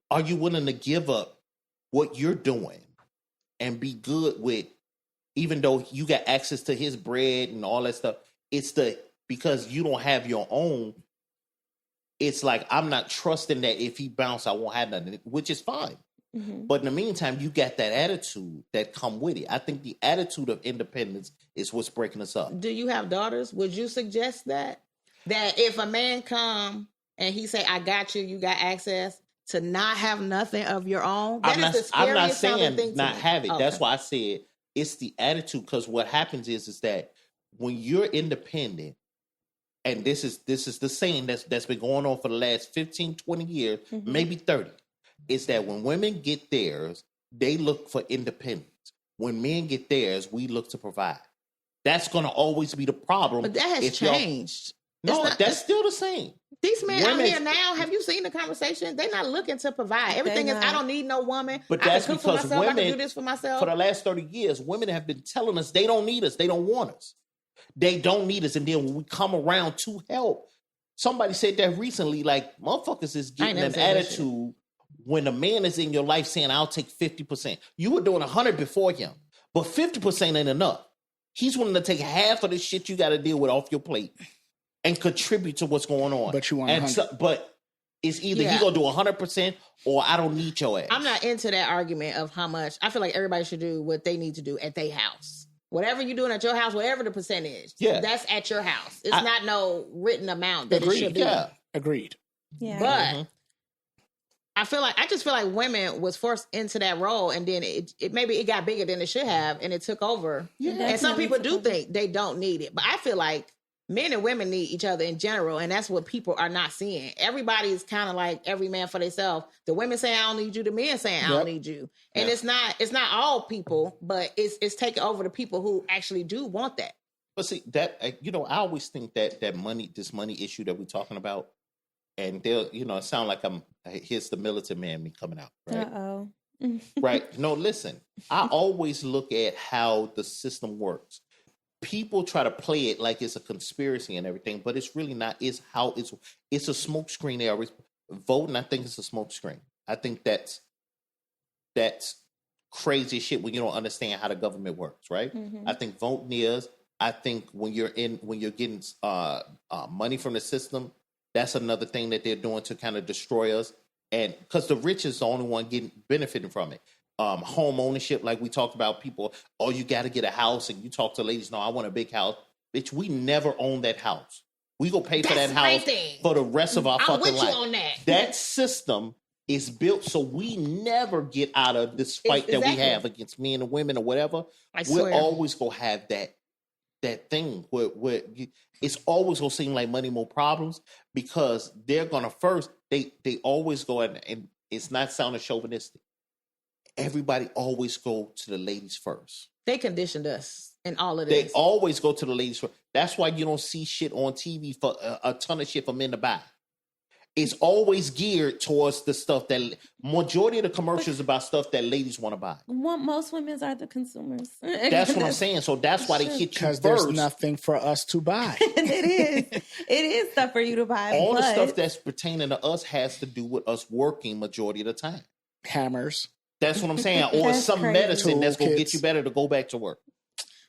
Are you willing to give up what you're doing and be good with, even though you got access to his bread and all that stuff? It's because you don't have your own. it's like I'm not trusting that if he bounce, I won't have nothing, which is fine. Mm-hmm. But in the meantime, you got that attitude that come with it. I think the attitude of independence is what's breaking us up. Do you have daughters? Would you suggest that if a man come and he say, "I got you, you got access," to not have nothing of your own? That is the scariest I'm not sounding thing saying to not me. have it. Okay. That's why I said it's the attitude. Because what happens is that when you're independent, and this is the saying that's been going on for the last 15, 20 years, maybe 30, is that when women get theirs, they look for independence. When men get theirs, we look to provide. That's going to always be the problem. But that has changed. No, that's still the same. These men Women- out here now, have you seen the conversation? They're not looking to provide. Everything is, I don't need no woman. But I that's can cook for because myself. I women, can do this for myself. for the last 30 years, women have been telling us they don't need us. They don't want us. They don't need us. And then when we come around to help, somebody said that recently, like, motherfuckers is getting an attitude when a man is in your life saying, I'll take 50%. You were doing 100 before him, but 50% ain't enough. He's willing to take half of the shit you got to deal with off your plate and contribute to what's going on. But you want 100. But it's either he gonna do 100% or I don't need your ass. I'm not into that argument of how much. I feel like everybody should do what they need to do at their house. Whatever you're doing at your house, whatever the percentage, that's at your house. It's not no written amount that it should be. Yeah. Agreed. Yeah. But I just feel like women was forced into that role, and then it maybe it got bigger than it should have, and it took over. Yeah. And some people do think they don't need it, but I feel like men and women need each other in general, and that's what people are not seeing. Everybody's kind of like every man for themselves. The women say I don't need you, the men saying I don't need you, and it's not all people, but it's taking over the people who actually do want that. But see that I always think that this money issue that we're talking about, and they'll it sound like here's the militant man me coming out, right? Uh-oh. Right? No, listen. I always look at how the system works. People try to play it like it's a conspiracy and everything, but it's really not. It's how it's a smoke screen. They always voting. I think it's a smoke screen. I think that's crazy shit when you don't understand how the government works, right? Mm-hmm. I think voting is. I think when you're getting money from the system, that's another thing that they're doing to kind of destroy us. And because the rich is the only one benefiting from it. Home ownership, like we talked about, people, you got to get a house, and you talk to ladies, no, I want a big house. Bitch, we never own that house. We go pay for that house for the rest of our fucking life. I'm with you on that. That system is built so we never get out of this fight that we have against men and women or whatever. We're always going to have that thing where it's always going to seem like money, more problems, because they're going to first, they always go and it's not sounding chauvinistic. Everybody always go to the ladies first. They conditioned us in all of this. They always go to the ladies first. That's why you don't see shit on TV for a ton of shit for men to buy. It's always geared towards the stuff that majority of the commercials about stuff that ladies want to buy. Most women are the consumers. That's what I'm saying. So that's why they hit you because first. There's nothing for us to buy. It is stuff for you to buy. All the stuff that's pertaining to us has to do with us working majority of the time. Hammers. That's what I'm saying. Or some crazy. medicine that's going to get Toolkits. you better to go back to work.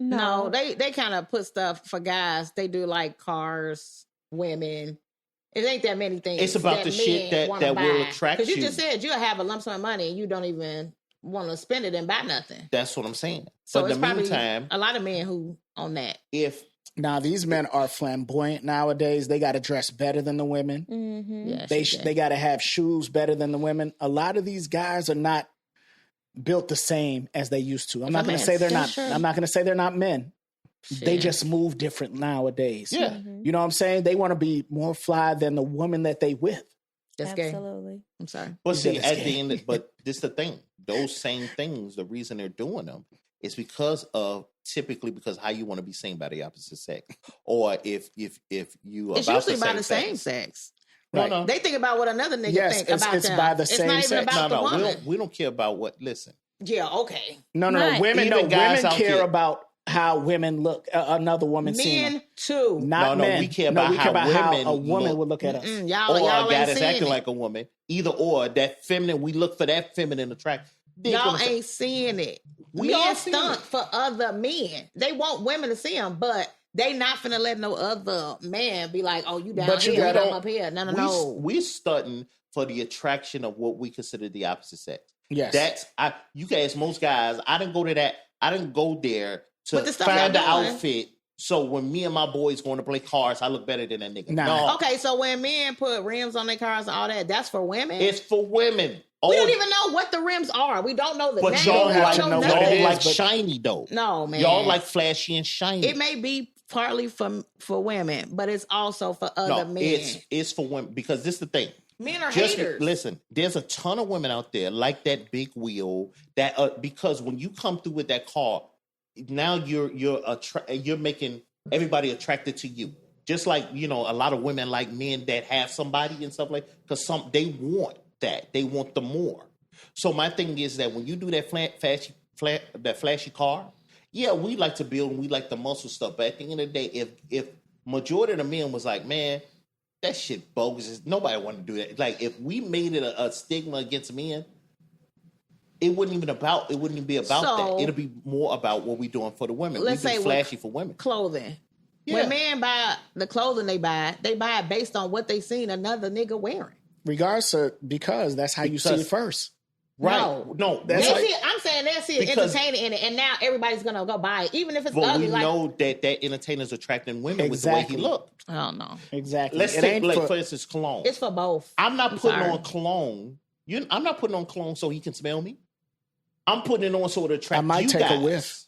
No, they kind of put stuff for guys. They do like cars, women. It ain't that many things. It's about the shit that will attract you. Because you just said you'll have a lump sum of money and you don't even want to spend it and buy nothing. That's what I'm saying. So but it's in the probably meantime, a lot of men who on that. Now these men are flamboyant nowadays. They got to dress better than the women. Mm-hmm. Yeah, They got to have shoes better than the women. A lot of these guys are not built the same as they used to. I'm not going to say they're not. Sure. I'm not going to say they're not men. Shit. They just move different nowadays. Yeah. Mm-hmm. You know what I'm saying? They want to be more fly than the woman that they with. That's gay. Absolutely. I'm sorry. but You see, said at it's the gay. end, but this the thing. Those same things, the reason they're doing them is typically because how you want to be seen by the opposite sex, or if you It's about usually the by the same same sex. sex. No, no, They think about what another nigga Yes, think it's- about it's them. by the it's same not even sex. about the no. woman. We don't care about what. Listen, Yeah, okay. No, Right. women. Even guys Women out care there- about how women look. Another woman seeing them. Men too. Not No, men. we care about how women a woman look. would look at us. Y'all or a ain't guy that's seeing acting it. like a woman. Either or, that feminine. We look for that feminine attraction. Y'all ain't seeing it. We all Men seeing stunt it. for other men. They want women to see them, but They not finna let no other man be like, "Oh, you down But you here, gotta- I'm up here." No. We're stunting for the attraction of what we consider the opposite sex. Yes. You guys, most guys, I didn't go to that. I didn't go there to But the stuff find the y'all doing- outfit. So when me and my boys going to play cards, I look better than that nigga. Nah. No, Okay, so when men put rims on their cars and all that, that's for women. it's for women. We don't even know what the rims are. We don't know the But name. y'all We don't like, know know what y'all nothing. it is, like but- shiny though. No, man. Y'all like flashy and shiny. It may be partly for women, but it's also for other men. It's for women because this is the thing. Men are Just haters. listen. There's a ton of women out there like that big wheel that because when you come through with that car, now you're making everybody attracted to you. Just like a lot of women like men that have somebody and stuff like because they want that. They want the more. So my thing is that when you do that flashy car, yeah, we like to build and we like the muscle stuff. But at the end of the day, if majority of the men was like, man, that shit bogus. Nobody want to do that. Like if we made it a stigma against men, it wouldn't even be about So- that. It'll be more about what we doing for the women. Let's We say do flashy for women. clothing. Yeah. When men buy the clothing they buy it based on what they seen another nigga wearing. Regardless of, because that's how you see Because- it first. Right. No, That's They like- see it- I'm saying they see it Because- entertaining in it, and now everybody's gonna go buy it, even if it's but ugly. we Like, know that entertainer's attracting women Exactly. with the way he looked. I don't know. Exactly. Let's It take ain't like for instance cologne. It's for both. I'm not putting sorry. on cologne. I'm not putting on cologne so he can smell me. I'm putting it on so it attracts I might you take guys. a whiff.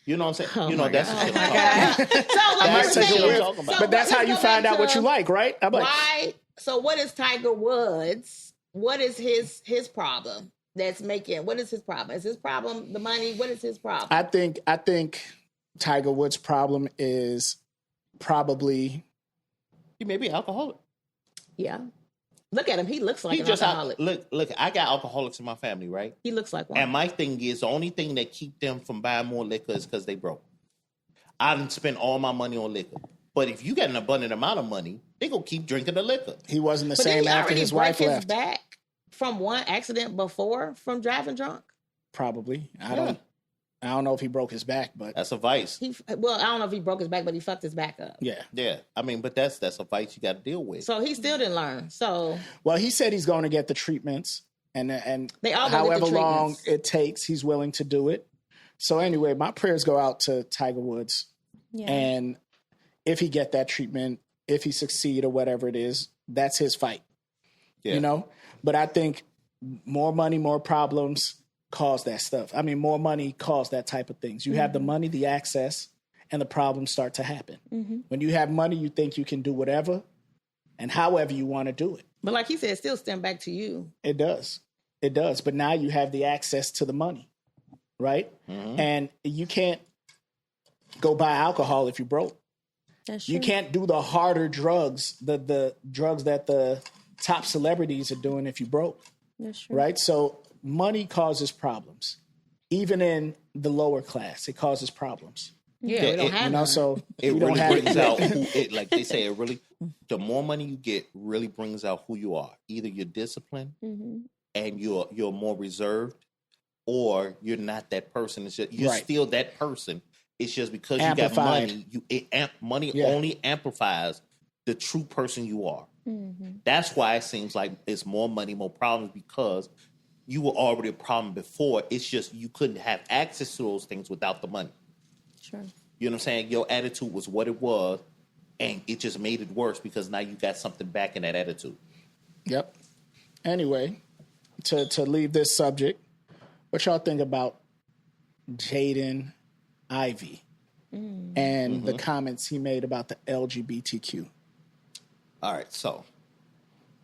You know what I'm saying? Oh you know my that's God. the Oh shit. my God. So I might let's take say- a whiff. talking about. But that's let's how you go find back out what to you like, right? I'm like, Why? So what is Tiger Woods? What is his problem? What is his problem? Is his problem the money? What is his problem? I think Tiger Woods' problem is probably He may be alcoholic. Yeah. Look at him. He looks like He an just alcoholic. look. I got alcoholics in my family, right? He looks like one. And my thing is the only thing that keep them from buying more liquor is because they broke. I didn't spend all my money on liquor. But if you got an abundant amount of money, they gonna keep drinking the liquor. he wasn't the But didn't same he after already his break wife his left. back from one accident before from driving drunk? Probably. I Yeah. don't know if he broke his back, but That's a vice. I don't know if he broke his back, but he fucked his back up. yeah. Yeah, I mean, but that's a vice you got to deal with. So he still didn't learn. So Well, he said he's going to get the treatments, and They all gonna get however the long treatments. it takes, he's willing to do it. So anyway, my prayers go out to Tiger Woods, Yeah. and if he get that treatment, if he succeed or whatever it is, that's his fight. Yeah. You know, but I think more money, more problems cause that stuff. I mean, more money cause that type of things. You have the money, the access, and the problems start to happen. When you have money, you think you can do whatever and however you want to do it. but like he said, it still stem back to you. It does. It does. But now you have the access to the money, right? And you can't go buy alcohol if you're broke. That's You true. can't do the harder drugs, the drugs that the top celebrities are doing if you broke, That's true. right? So money causes problems. Even in the lower class, it causes problems. Yeah, we don't have You know, none. so It we don't really have brings it. out like they say, it really, the more money you get really brings out who you are. Either you're disciplined and you're more reserved, or you're not that person. It's just, you're Right. still that person. It's just because you Amplified. got money, money Yeah. only amplifies the true person you are. That's why it seems like it's more money, more problems, because you were already a problem before. It's just you couldn't have access to those things without the money. Sure. You know what I'm saying? Your attitude was what it was, and it just made it worse because now you got something back in that attitude. Yep. Anyway, to leave this subject, what y'all think about Jaden Ivey and the comments he made about the LGBTQ? All right, so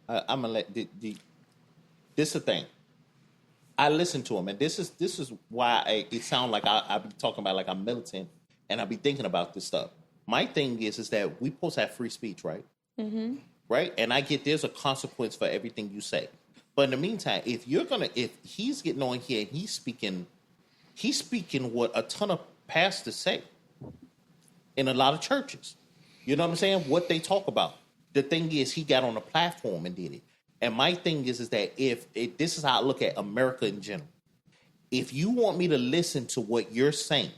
I'm gonna let this is the thing. I listen to him, and this is why it sounds like I be talking about like I'm militant, and I be thinking about this stuff. My thing is that we supposed to have free speech, right? Right, and I get there's a consequence for everything you say, but in the meantime, if he's getting on here and he's speaking what a ton of pastors say in a lot of churches. You know what I'm saying? What they talk about. The thing is, he got on a platform and did it. And my thing is that if this is how I look at America in general. If you want me to listen to what you're saying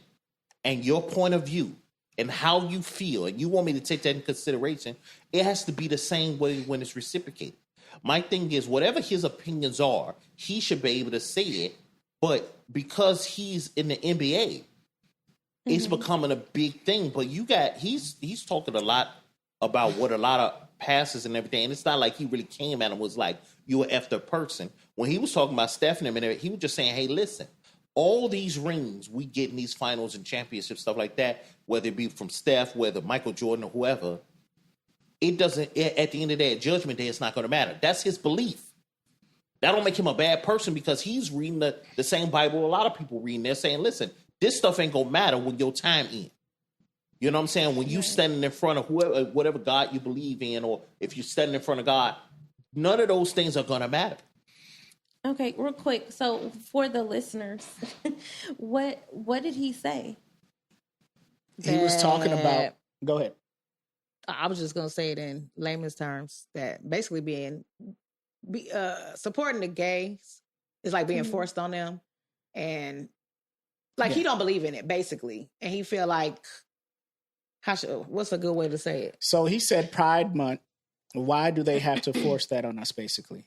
and your point of view, and how you feel, and you want me to take that in consideration, it has to be the same way when it's reciprocated. My thing is, whatever his opinions are, he should be able to say it. But because he's in the NBA, it's becoming a big thing. But he's talking a lot about what a lot of passes and everything. And it's not like he really came at him and was like, you an effed up person. When he was talking about Steph and everything, he was just saying, hey, listen, all these rings we get in these finals and championships, stuff like that, whether it be from Steph, whether Michael Jordan or whoever, it doesn't, at the end of the day, at Judgment Day, it's not going to matter. That's his belief. That don't make him a bad person because he's reading the same Bible a lot of people reading. They're saying, listen, this stuff ain't going to matter when your time ends. You know what I'm saying? When you standing in front of whoever, whatever God you believe in, or if you're standing in front of God, none of those things are going to matter. Okay, real quick. So for the listeners, what did he say? He was talking about, go ahead. I was just going to say it in layman's terms that basically supporting the gays is like being forced on them. And like he don't believe in it, basically. And he feel like, what's a good way to say it? So he said Pride Month. Why do they have to force that on us, basically?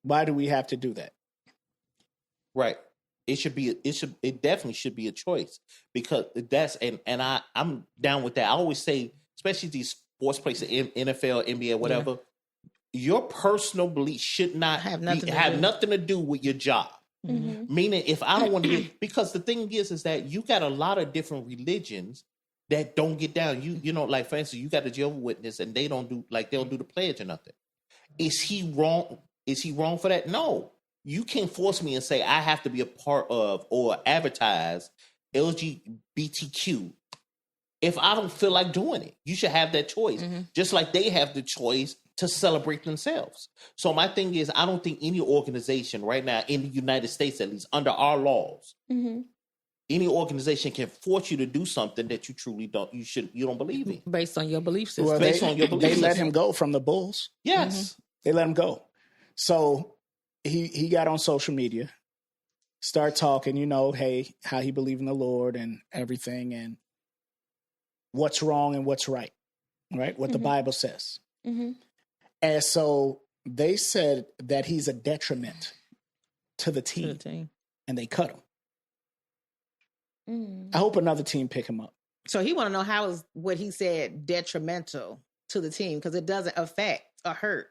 Why do we have to do that? Right. It definitely should be a choice because I'm down with that. I always say, especially these sports places, NFL, NBA, whatever, your personal belief should not have nothing to do with your job. Mm-hmm. Meaning, if I don't want to get, because the thing is that you got a lot of different religions that don't get down. You know, like for instance, you got the Jehovah's Witness, and they don't do the pledge or nothing. Is he wrong? Is he wrong for that? No. You can't force me and say I have to be a part of or advertise LGBTQ if I don't feel like doing it. You should have that choice, just like they have the choice to celebrate themselves. So my thing is, I don't think any organization right now in the United States, at least under our laws, any organization can force you to do something that you truly don't believe in. Based on your belief system. Well, they let him go from the Bulls. Yes. They let him go. So he got on social media, start talking, hey, how he believed in the Lord and everything, and what's wrong and what's right? What the Bible says. And so they said that he's a detriment to the team. And they cut him. I hope another team pick him up. So he want to know how is what he said detrimental to the team, because it doesn't affect or hurt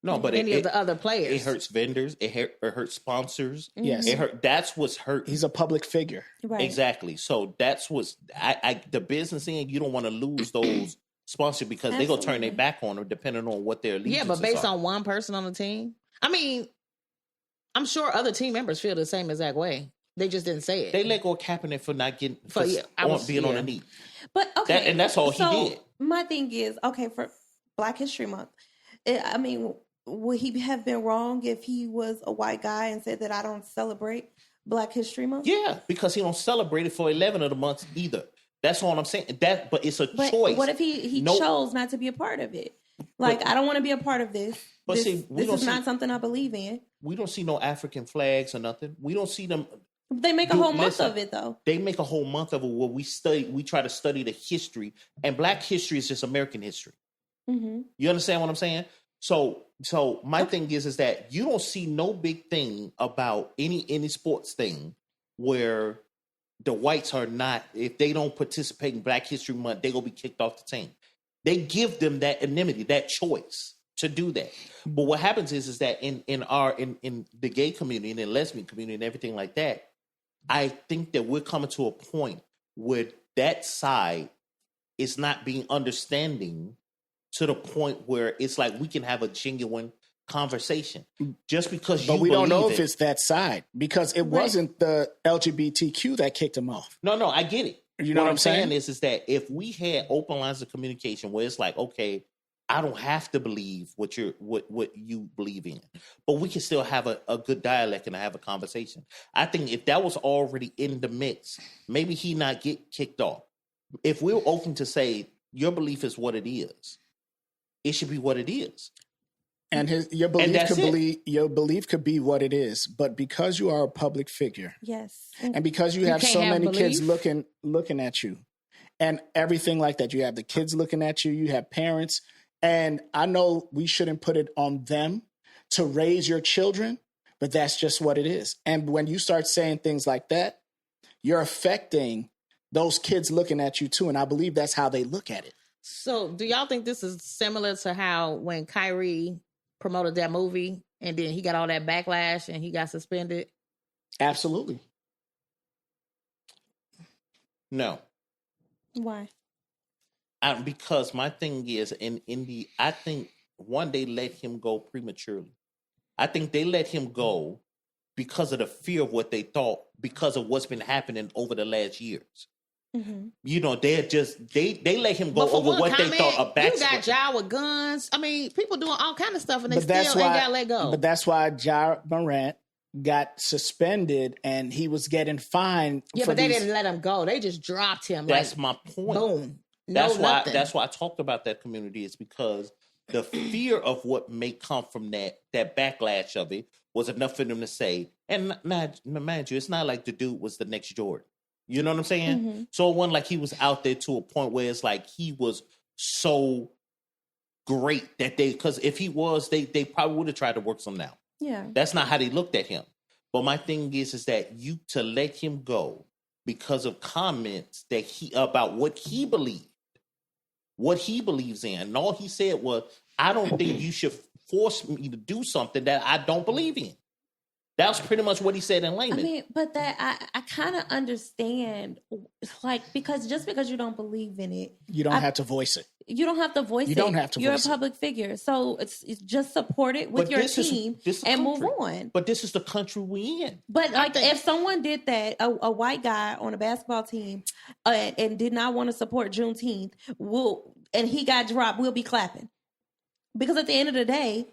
any of the other players. It hurts vendors. It hurts sponsors. Yes, that's what's hurt. He's a public figure, right? Exactly. So that's what's the business end. You don't want to lose those sponsors because they're gonna turn their back on them depending on what their allegiances but based are. on one person on the team, I mean, I'm sure other team members feel the same exact way. They just didn't say it. They let go of Kaepernick for not getting being on the knee. But okay, and that's all he did. My thing is, for Black History Month, would he have been wrong if he was a white guy and said that I don't celebrate Black History Month? Yeah, because he don't celebrate it for 11 of the months either. That's all I'm saying. But it's a choice. What if he chose not to be a part of it? I don't want to be a part of this. But this is not something I believe in. We don't see no African flags or nothing. We don't see them. They make a whole month of it, though. They make a whole month of it where we study. We try to study the history, and Black history is just American history. You understand what I'm saying? So my thing is that you don't see no big thing about any sports thing where the whites are not, if they don't participate in Black History Month, they're gonna be kicked off the team. They give them that anonymity, that choice to do that. But what happens is that in the gay community and the lesbian community and everything like that, I think that we're coming to a point where that side is not being understanding to the point where it's like we can have a genuine conversation just because but we don't know if it's that side because it wasn't the LGBTQ that kicked him off. No, I get it. You know what I'm saying? Is that if we had open lines of communication where it's like, okay, I don't have to believe what you believe in, but we can still have a good dialect and have a conversation. I think if that was already in the mix, maybe he not get kicked off. If we're open to say your belief is what it is, it should be what it is. And your belief could be what it is, but because you are a public figure, yes, and because you have so many kids looking at you, and everything like that. You have the kids looking at you, you have parents. And I know we shouldn't put it on them to raise your children, but that's just what it is. And when you start saying things like that, you're affecting those kids looking at you too. And I believe that's how they look at it. So do y'all think this is similar to how when Kyrie promoted that movie and then he got all that backlash and he got suspended? Absolutely. No. Why? Because my thing is, I think one, they let him go prematurely. I think they let him go because of the fear of what they thought, because of what's been happening over the last years. Mm-hmm. You know, they let him go over what they thought a back. You got Ja with guns. I mean, people doing all kind of stuff and they still ain't got let go. But that's why Ja Morant got suspended and he was getting fined. Yeah, but they didn't let him go. They just dropped him. That's my point. Boom. That's why I talked about that community, is because the fear of what may come from that backlash of it was enough for them to say, and mind you, it's not like the dude was the next Jordan. You know what I'm saying? Mm-hmm. So it wasn't like he was out there to a point where it's like he was so great that because if he was, they probably would have tried to work something out. Yeah. That's not how they looked at him. But my thing is that to let him go because of comments that about what he believes in. And all he said was, I don't think you should force me to do something that I don't believe in. That was pretty much what he said in layman. I mean, but that I kind of understand, like, because just because you don't believe in it, you don't have to voice it. You don't have to voice it. You don't have to You're voice a public figure. So it's just support it with your team and move on. But this is the country we in. But like, if someone did that, a white guy on a basketball team and did not want to support Juneteenth, and he got dropped, we'll be clapping. Because at the end of the day,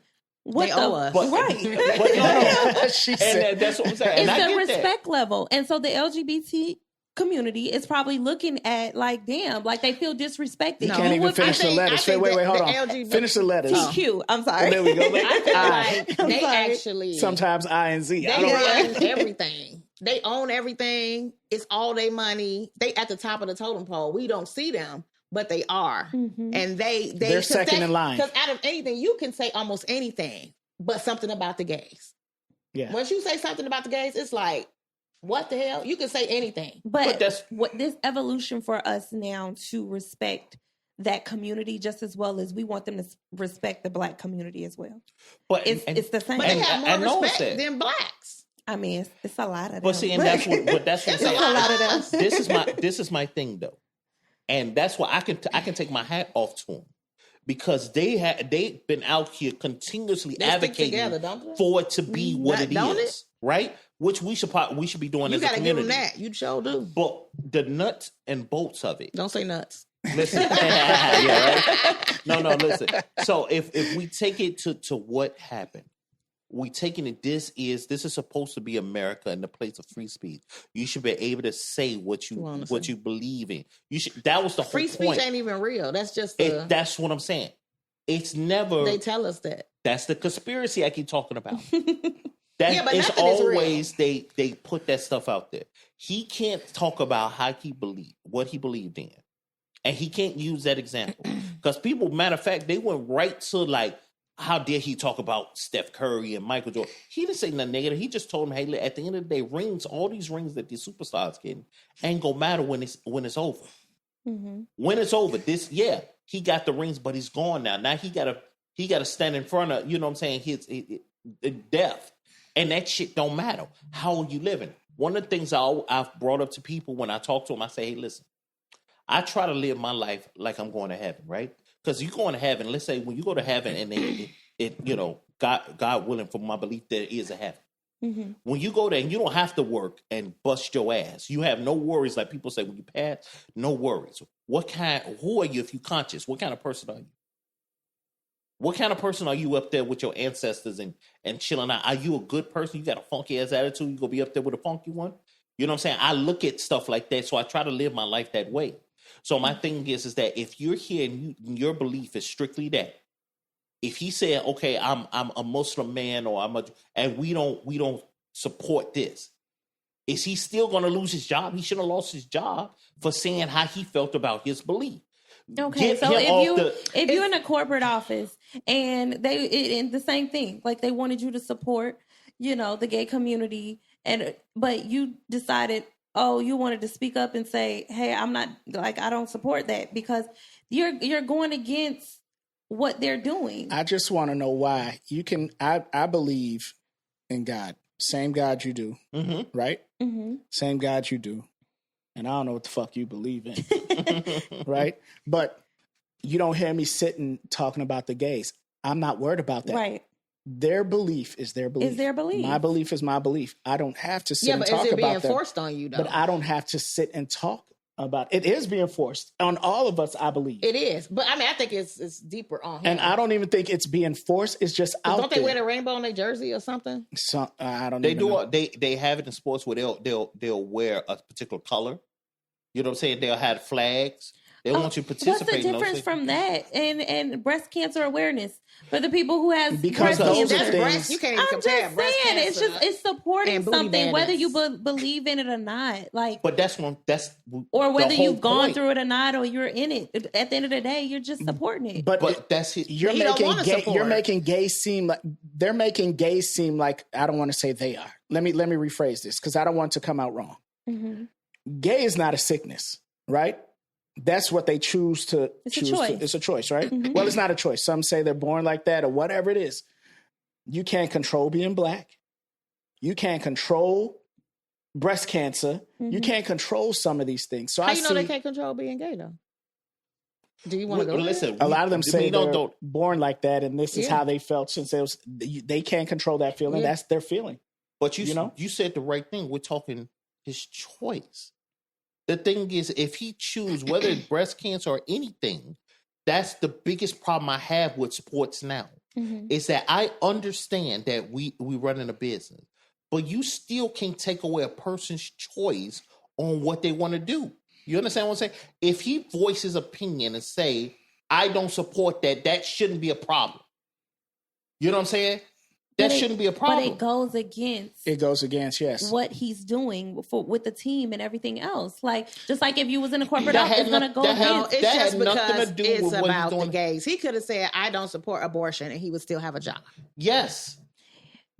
they owe us. Right. But no. She said, that's what I'm saying. It's the respect level. And so the LGBT community is probably looking at like, damn, like they feel disrespected. You can't even finish the letters. Wait, hold on. Finish the letters. TQ. I'm sorry. There we go. I feel like they actually sometimes I and Z. They own everything. They own everything. It's all their money. They at the top of the totem pole. We don't see them, but they are. Mm-hmm. And they're second in line. Because out of anything, you can say almost anything, but something about the gays. Yeah. Once you say something about the gays, it's like, what the hell? You can say anything. But that's what this evolution for us now to respect that community just as well as we want them to respect the Black community as well. But it's the same. But they have more respect than Blacks. I mean, it's a lot of them. But see, and that's what I'm saying. a lot of them. This is my thing though, and that's why I can take my hat off to them, because they've been out here continuously advocating for it to be what it is, right? Which we should be doing as a community. You gotta give them that. You sure do. But the nuts and bolts of it. Don't say nuts. Listen, yeah, right? No, listen. So if we take it to what happened, we taking it. This is supposed to be America and the place of free speech. You should be able to say what you believe in. You should. That was the whole free speech point. Ain't even real. That's just that's what I'm saying. It's never. They tell us that. That's the conspiracy I keep talking about. But it's always they put that stuff out there. He can't talk about how he believed, what he believed in, and he can't use that example because people. Matter of fact, they went right to like, how dare he talk about Steph Curry and Michael Jordan? He didn't say nothing negative. He just told him, hey, at the end of the day, rings, all these rings that these superstars getting, ain't gonna matter when it's over. Mm-hmm. When it's over, he got the rings, but he's gone now. Now he gotta stand in front of, you know what I'm saying, his death. And that shit don't matter. How are you living? One of the things I've brought up to people when I talk to them, I say, hey, listen, I try to live my life like I'm going to heaven, right? Because you going to heaven, let's say when you go to heaven and God willing, for my belief, there is a heaven. Mm-hmm. When you go there and you don't have to work and bust your ass, you have no worries. Like people say, when you pass, no worries. Who are you if you're conscious? What kind of person are you? What kind of person are you up there with your ancestors and chilling out? Are you a good person? You got a funky ass attitude? You gonna be up there with a funky one? You know what I'm saying? I look at stuff like that, so I try to live my life that way. So my thing is that if you're here and your belief is strictly that, if he said, okay, I'm a Muslim man and we don't support this, Is he still going to lose his job? He shouldn't have lost his job for saying how he felt about his belief. Okay, Get so him off if you're in a corporate office and and the same thing, like they wanted you to support, the gay community, but you decided, oh, you wanted to speak up and say, hey, I'm not, like, I don't support that, because you're going against what they're doing. I just want to know why. I believe in God, same God you do, right? Mm-hmm. Same God you do. And I don't know what the fuck you believe in, right? But you don't hear me sitting talking about the gays. I'm not worried about that. Right. Their belief is their belief. Is their belief. My belief is my belief. I don't have to sit and talk about that. Yeah, but is it being forced on you, though? But I don't have to sit and talk about it. It is being forced on all of us, I believe. It is. But, I think it's deeper on him. And I don't even think it's being forced. It's just out there. Don't they wear the rainbow on their jersey or something? I don't They even know. They have it in sports where they'll wear a particular color. You know what I'm saying? They'll have flags. They want you to participate. What's the difference from that and breast cancer awareness for the people who have because breast those cancer? are things. You can't even I'm compare just breast saying, cancer. it's supporting something, bandits. whether you believe in it or not. Like, But that's or whether the whole you've gone point. through it or not, or you're in it. At the end of the day, you're just supporting it. But that's it. You're You don't making wanna gay. support. You're making gays seem like they're making gays seem like I don't want to say they are. Let me rephrase this because I don't want to come out wrong. Mm-hmm. Gay is not a sickness, right? That's what they choose to choose. It's a choice, right? Mm-hmm. Well, it's not a choice. Some say they're born like that or whatever it is. You can't control being black. You can't control breast cancer. Mm-hmm. You can't control some of these things. So How you know they can't control being gay, though? Do you want to go? Listen, a lot of them say they're don't. born like that, and this is how they felt since they can't control that feeling. Yeah. That's their feeling. But you said the right thing. We're talking his choice. The thing is, if he choose whether it's breast cancer or anything, that's the biggest problem I have with sports now. Mm-hmm. Is that I understand that we running a business, but you still can't take away a person's choice on what they want to do. You understand what I'm saying? If he voices opinion and say, I don't support that, that shouldn't be a problem. You know what I'm saying? That shouldn't be a problem. But it goes against Yes. what he's doing with the team and everything else. Like, just like if you was in a corporate office, it's going to go against. It's that just had nothing because to do it's with what he's about the doing. gays. He could have said, I don't support abortion, and he would still have a job. Yes.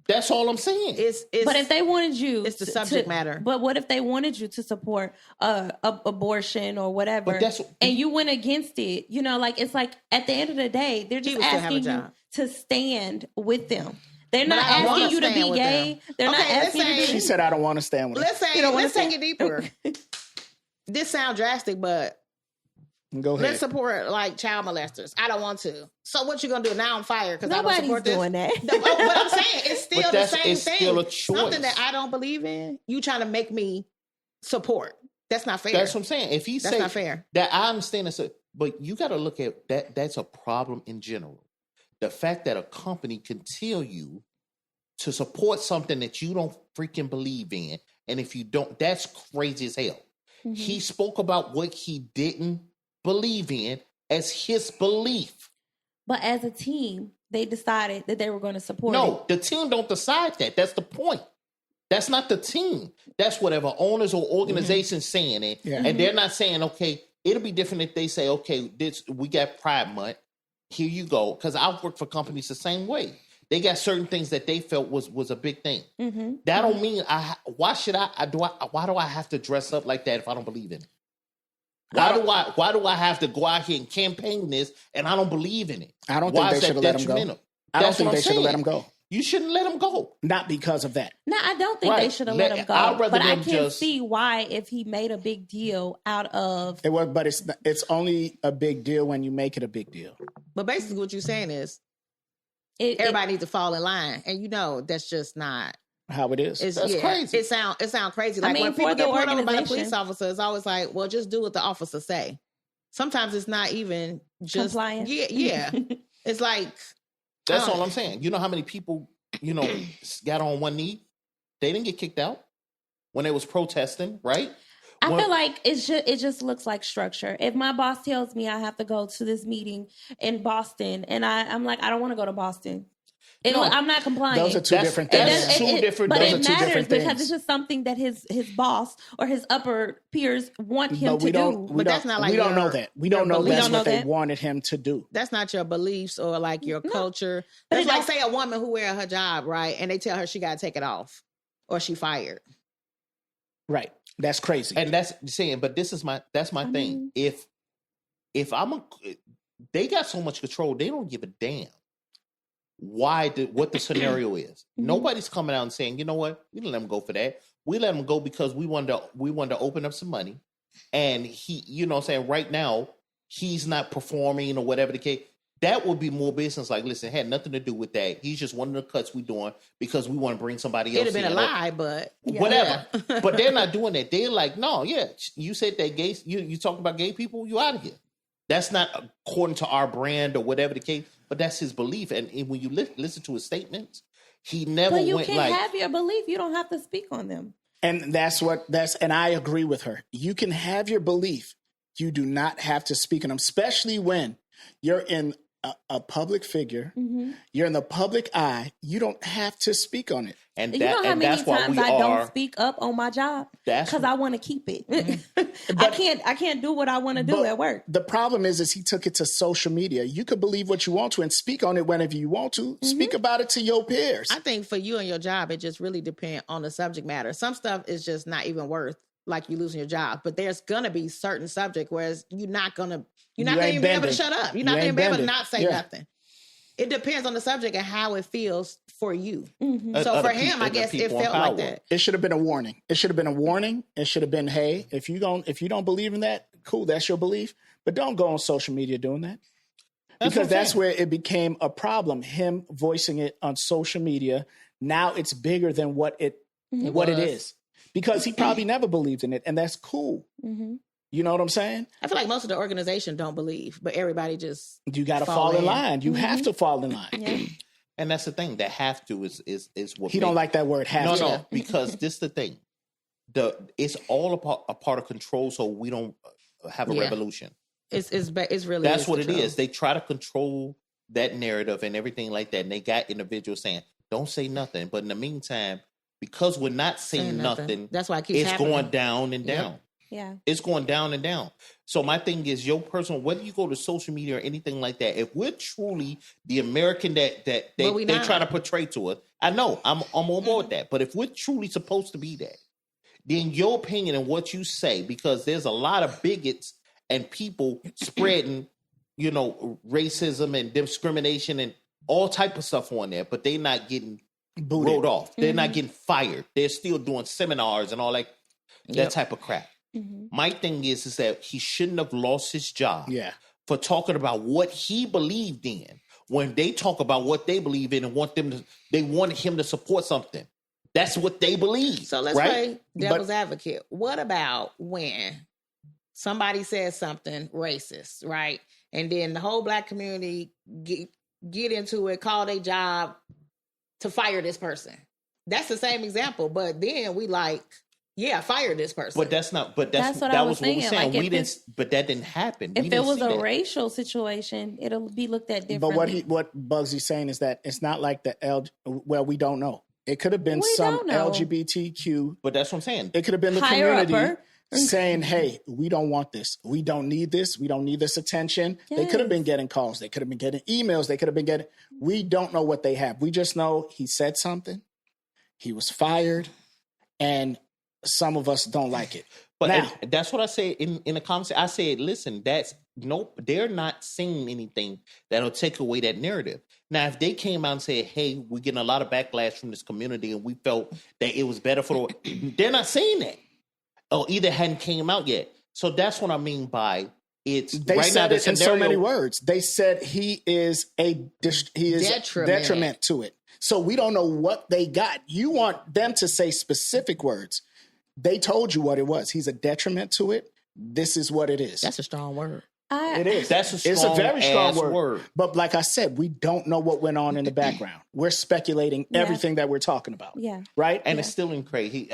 That's all I'm saying. But if they wanted you, it's the subject matter. But what if they wanted you to support abortion or whatever, But and you went against it? Like, it's like at the end of the day, they're just asking you to stand with them. They're not asking you to be gay. They're not asking you to She said, I don't want to stand with them. Let's take it deeper. This sounds drastic, but Go ahead. let's support like child molesters. I don't want to. So what you gonna do now? I'm fired because I don't support Nobody's this. doing that. But I'm saying it's still the same it's thing. still a choice. Something that I don't believe in. You trying to make me support? That's not fair. That's what I'm saying. If he That's not fair. That I understand it's but you got to look at that. That's a problem in general. The fact that a company can tell you to support something that you don't freaking believe in, and if you don't, that's crazy as hell. Mm-hmm. He spoke about what he didn't believe in as his belief. But as a team, they decided that they were going to support it. No, the team don't decide that. That's the point. That's not the team. That's whatever owners or organizations saying it. Yeah. And they're not saying, okay, it'll be different if they say, okay, we got Pride Month. Here you go. Because I've worked for companies the same way. They got certain things that they felt was a big thing. Mm-hmm. That don't mean why do I have to dress up like that if I don't believe in it? Why do I have to go out here and campaign this and I don't believe in it? I don't think they should have let him go. I don't think they should have let him go. You shouldn't let him go. Not because of that. No, I don't think they should have let him go. But I can see why if he made a big deal out of it was, but it's only a big deal when you make it a big deal. But basically, what you're saying is everybody needs to fall in line, and that's just not how it is. That's crazy. It sound crazy. Like when people get pulled over by the police officer, it's always like, well, just do what the officer say. Sometimes it's not even just compliant. Yeah. It's like that's all I'm saying. You know how many people got on one knee? They didn't get kicked out when they was protesting, right? I feel like it just looks like structure. If my boss tells me I have to go to this meeting in Boston, and I'm like, I don't want to go to Boston. I'm not complying. Those are two different things. That's two different But things. it Those are two matters different because things. it's just something that his boss or his upper peers want him But to we do. don't. We But that's don't. not like we don't know your- that. We don't know belief. that's We don't what know they that. wanted him to do. That's not your beliefs or like your culture. But That's it like don't- say a woman who wear her job, right? And they tell her she got to take it off or she fired. Right. That's crazy. And that's saying, but this is my thing. If they got so much control, they don't give a damn what the scenario is. Nobody's coming out and saying, you know what, we didn't let him go for that. We let him go because we wanted to open up some money. And he, you know what I'm saying, right now, he's not performing or whatever the case. That would be more business. Like, listen, it had nothing to do with that. He's just one of the cuts we doing because we want to bring somebody else It'd have been in. a lie, but Whatever. Yeah. But they're not doing that. They're like, no, yeah, you said that gay, you talking about gay people, you out of here. That's not according to our brand or whatever the case, but that's his belief. And when you listen to his statements, he never But you went can't like, have your belief. You don't have to speak on them. And and I agree with her. You can have your belief. You do not have to speak on them, especially when you're in a public figure. You're in the public eye. You don't have to speak on it. and You know how many that's why times we I are. don't speak up on my job That's- because I want to keep it. I can't do what I want to do But at work. the problem is he took it to social media. You could believe what you want to and speak on it whenever you want to. Speak about it to your peers. I think for you and your job, it just really depends on the subject matter. Some stuff is just not even worth like you losing your job, but there's gonna be certain subject where you're not gonna even be able to bending. shut up. You're not You gonna ain't be able to bending. not say Yeah. nothing. It depends on the subject and how it feels for you. Mm-hmm. So Other for him, people- I other guess it people in felt like power. that. It should have been a warning. It should have been a warning. It should have been, hey, if you don't believe in that, cool, that's your belief. But don't go on social media doing that. That's what Because I'm that's saying. where it became a problem. Him voicing it on social media. Now it's bigger than what it was. is. Because he probably never believed in it, and that's cool. You know what I'm saying? I feel like most of the organization don't believe, but everybody just You got to Fall fall in in. line. You have to fall in line. Yeah. And that's the thing. That have to is what He don't like that word have No, to. no, because this is the thing. It's all a part of control, so we don't have a Yeah. revolution. it's really That's is what control. it is. They try to control that narrative and everything like that. And they got individuals saying, "Don't say nothing." But in the meantime, because we're not saying Saying nothing, That's why it keeps it's happening. going down and Yep. down. Yeah. It's going down and down. So my thing is, your personal, whether you go to social media or anything like that, if we're truly the American that But we they not. try to portray to us, I know I'm on board with that. But if we're truly supposed to be that, then your opinion and what you say, because there's a lot of bigots and people spreading, racism and discrimination and all type of stuff on there, but they're not getting Booted. rolled off. They're not getting fired. They're still doing seminars and all that Yep. type of crap. My thing is that he shouldn't have lost his job Yeah. for talking about what he believed in. When they talk about what they believe in and they wanted him to support something. That's what they believe. So let's right? play devil's advocate. What about when somebody says something racist, right? And then the whole black community get into it, call their job to fire this person. That's the same example, but then we fire this person. But that's not. But that's That's what that I was was what we're saying. saying. Like, We if didn't. But that didn't happen. We If it didn't was see a that. racial situation, it'll be looked at differently. But what Bugsy's saying is that it's not like we don't know. It could have been We some don't know. LGBTQ. But that's what I'm saying. It could have been the Higher community upper. saying, hey, we don't want this. We don't need this. We don't need this attention. They could have been getting calls. They could have been getting emails. They could have been getting. We don't know what they have. We just know he said something. He was fired. And some of us don't like it. But Now- and that's what I said in the conversation. I said, listen, they're not saying anything that'll take away that narrative. Now, if they came out and said, hey, we're getting a lot of backlash from this community and we felt that it was better for they're not saying that. Or either hadn't came out yet. So that's what I mean by it's They right said now the it in so scenario- many words. They said he is detriment to it. So we don't know what they got. You want them to say specific words. They told you what it was. He's a detriment to it. This is what it is. That's a strong word. It is. That's a It's a very strong strong-ass word. But like I said, we don't know what went on in the background. We're speculating everything that we're talking about. Yeah. Right? And it's still in crazy.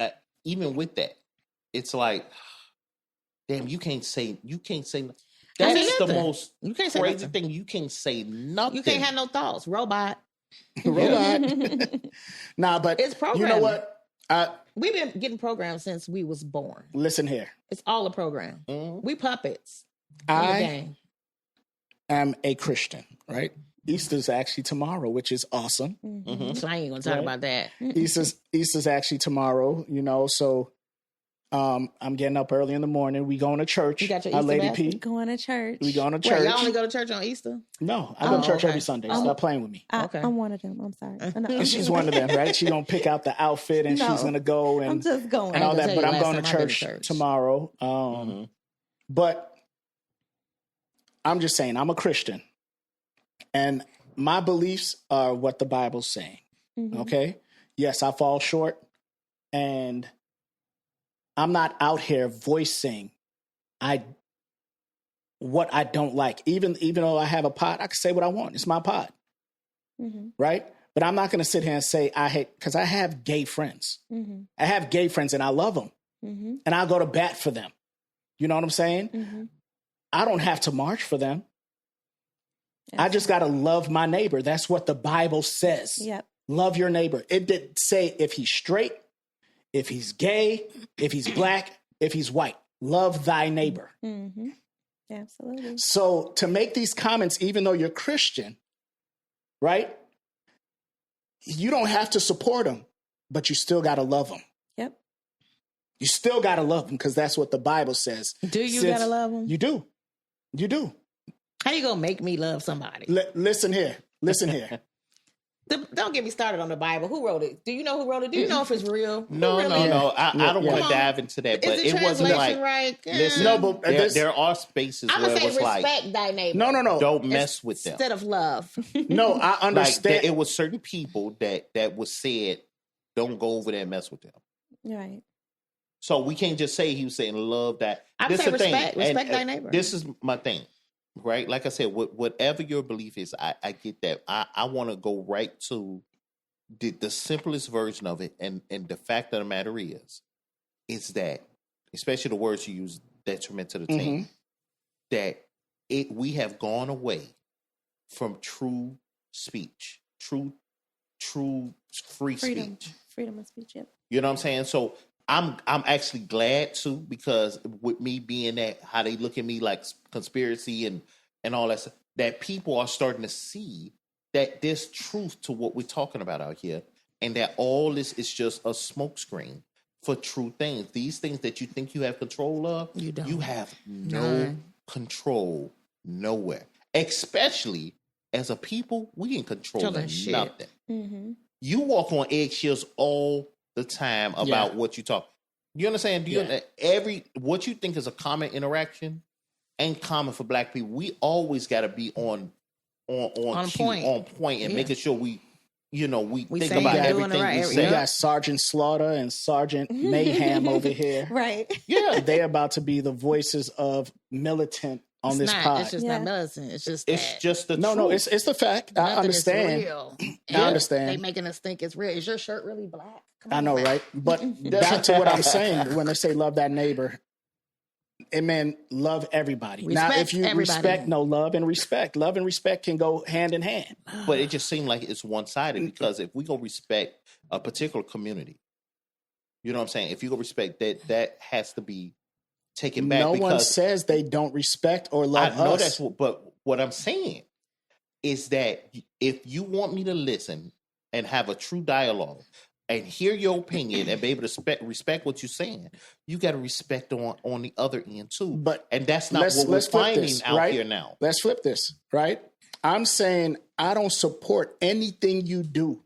Even with that, it's like, damn, you can't say. Can't say That's the nothing. most You can't say crazy nothing. thing. You can't say nothing. You can't have no thoughts. Robot. Robot. Nah, but It's you know programming. what? We've been getting programmed since we was born. Listen here. It's all a program. We puppets. In the I game. am a Christian, right? Easter's actually tomorrow, which is awesome. So I ain't gonna talk about that. Easter's actually tomorrow, you know, so I'm getting up early in the morning. We going to church. You got your Our Easter Lady basket? P. Going to church. We going to Wait, church. y'all only go to church on Easter? No, I go to church okay. every Sunday. Stop playing with me. I, Okay. I'm one of them. I'm sorry. And she's one of them, right? She gonna pick out the outfit and No, she's gonna go I'm and just going. and all I ain't that. gonna But tell you I'm going to last time I've been to church church. tomorrow. But I'm just saying, I'm a Christian, and my beliefs are what the Bible's saying. Okay. Yes, I fall short, and I'm not out here voicing what I don't like. Even though I have a pot, I can say what I want. It's my pot, right? But I'm not going to sit here and say I hate, because I have gay friends. I have gay friends, and I love them, and I'll go to bat for them. You know what I'm saying? I don't have to march for them. I just got to love my neighbor. That's what the Bible says. Yep. Love your neighbor. It didn't say if he's straight, if he's gay, if he's black, if he's white. Love thy neighbor. Absolutely. So to make these comments, even though you're Christian, right? You don't have to support them, but you still got to love them. Yep. You still got to love them because that's what the Bible says. Do you gotta love them? You do. You do. How you gonna make me love somebody? Listen here. Listen here. Don't get me started on the Bible. Who wrote it? Do you know who wrote it? Do you know if it's real? No. I don't want to dive into that, but Is the it wasn't translation like. right? Listen, No, but there are spaces I'm where gonna it say was respect like, thy neighbor. No. don't mess with them. Instead of love. No, I Like understand. it was certain people that was said, don't go over there and mess with them. Right. So we can't just say he was saying love that. I This say the thing. respect thy neighbor. This is my thing, right? Like I said, whatever your belief is, I get that. I want to go right to the simplest version of it, and the fact of the matter is that, especially the words you use, detriment to the team, that we have gone away from true speech, true free speech. Freedom of speech. Yep. You know what I'm saying? So I'm actually glad too, because with me being that how they look at me like conspiracy and all that stuff, that people are starting to see that there's truth to what we're talking about out here, and that all this is just a smokescreen for true things. These things that you think you have control of, You don't. You have no control nowhere. Especially as a people, we ain't controlling Shit. nothing. You walk on eggshells all the time about what you talk. You understand? What you think is a common interaction ain't common for black people. We always got to be on point, and making sure we think say about you're doing everything it right. we Yeah. We say. got Sergeant Slaughter and Sergeant Mayhem over here. Right. Yeah, They're about to be the voices of militant on this pod. It's just not militant. It's just it's that. just the No, truth. it's the fact. I Nothing understand. Is real. I understand. They making us think it's real. Is your shirt really black? Come I on, know, man. right? But back to what I'm saying, when they say love that neighbor, it meant love everybody. Now, Respect if you everybody. respect, love and respect. Love and respect can go hand in hand. But it just seemed like it's one sided, because if we go respect a particular community, you know what I'm saying? If you go respect that has to be taken back. No one because says they don't respect or love I know us. but what I'm saying is that if you want me to listen and have a true dialogue and hear your opinion and be able to respect what you're saying, you got to respect on the other end too. And that's not what we're let's flip finding this, out right? here now. Let's flip this, right? I'm saying I don't support anything you do.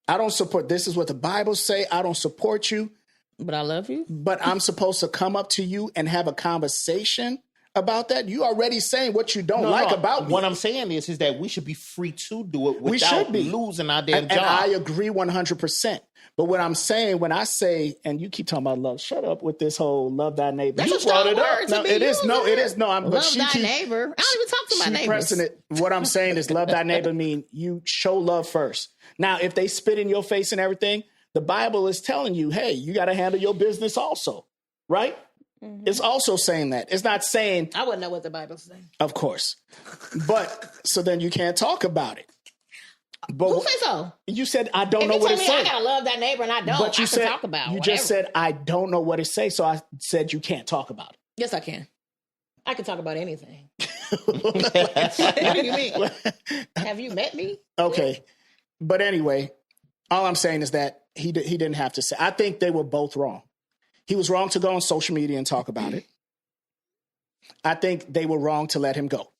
I don't support. This is what the Bible say. I don't support you. But I love you. But I'm supposed to come up to you and have a conversation about that. You already saying what you don't about me. What I'm saying is that we should be free to do it We should without be. losing our damn and job. I agree 100%. But what I'm saying, when I say, and you keep talking about love, shut up with this whole love thy neighbor. That's You a strong word to No, be it is. using. No, it is. No, but Love she thy keep, neighbor. I don't even talk to my she neighbors. pressing it. What I'm saying is love thy neighbor mean you show love first. Now, if they spit in your face and everything, the Bible is telling you, hey, you got to handle your business also, right? It's also saying that. It's not saying, I wouldn't know what the Bible's saying. of course. But so then you can't talk about it. But Who say so? you said I don't If know you what tell it me I says. gotta love that neighbor and I don't, But you I said can talk about you whatever. just said I don't know what it says, so I said you can't talk about it. Yes, I can. I can talk about anything. What do you mean? Have you met me? Okay, but anyway, all I'm saying is that he didn't have to say. I think they were both wrong. He was wrong to go on social media and talk about it. I think they were wrong to let him go.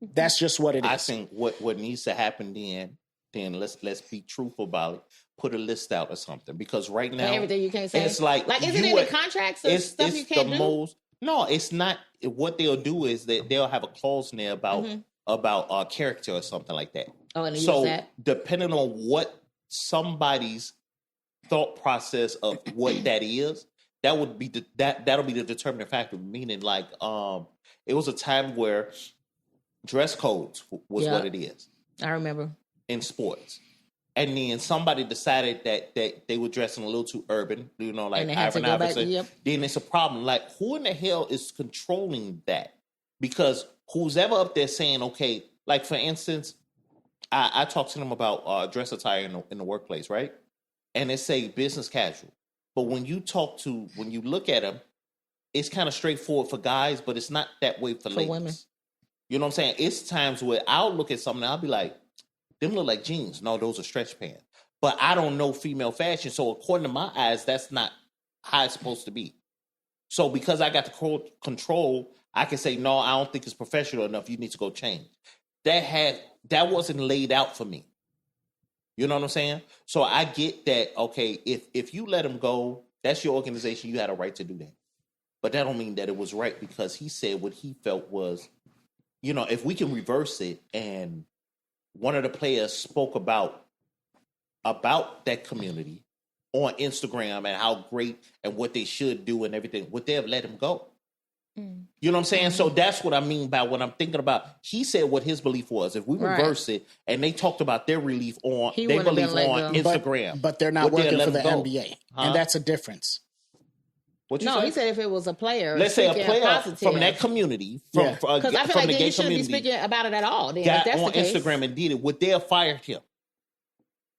That's just what it is. I think what needs to happen then let's be truthful about it. Put a list out or something, because right now Everything you can't say. it's like is it in the contracts or stuff you can't do? No, it's not. What they'll do is that they'll have a clause in there about character or something like that. Oh, and so use that? Depending on what somebody's thought process of what that is, that would be that'll be the determining factor. Meaning, like, it was a time where dress codes was what it is. I remember in sports. And then somebody decided that they were dressing a little too urban, like Ivan Iverson. Then it's a problem. Like, who in the hell is controlling that? Because who's ever up there saying, okay, like, for instance, I talked to them about dress attire in the workplace, right? And they say business casual. But when you look at them, it's kind of straightforward for guys, but it's not that way for ladies. Women. You know what I'm saying? It's times where I'll look at something and I'll be like, them look like jeans. No, those are stretch pants. But I don't know female fashion. So according to my eyes, that's not how it's supposed to be. So because I got the control, I can say, no, I don't think it's professional enough. You need to go change. That wasn't laid out for me. You know what I'm saying? So I get that, okay, if you let him go, that's your organization. You had a right to do that. But that don't mean that it was right, because he said what he felt was, if we can reverse it, and one of the players spoke about that community on Instagram and how great and what they should do and everything, would they have let him go? You know what I'm saying? So that's what I mean by what I'm thinking about. He said what his belief was. If we reverse it, and they talked about their belief on Instagram, but they're not working for the NBA, and that's a difference. No, he said if it was a player, let's say a player from that community, because I feel like then he shouldn't be speaking about it at all. Then, got if that's on the case. Instagram and did it, would they have fired him?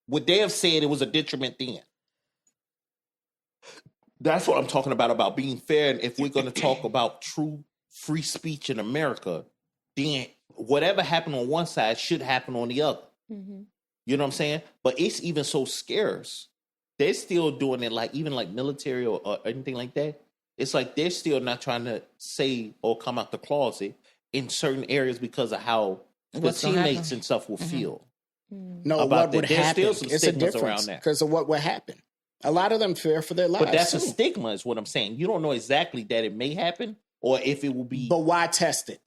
Would they have said it was a detriment then? That's what I'm talking about being fair. And if we're going to talk about true free speech in America, then whatever happened on one side should happen on the other. Mm-hmm. You know what I'm saying? But it's even so scarce. They're still doing it, like even like military or anything like that. It's like they're still not trying to say or come out the closet in certain areas because of how the teammates and stuff will feel. No, what would happen? It's a difference because of what would happen. A lot of them fear for their lives. But that's a stigma, is what I'm saying. You don't know exactly that it may happen or if it will be. But why test it?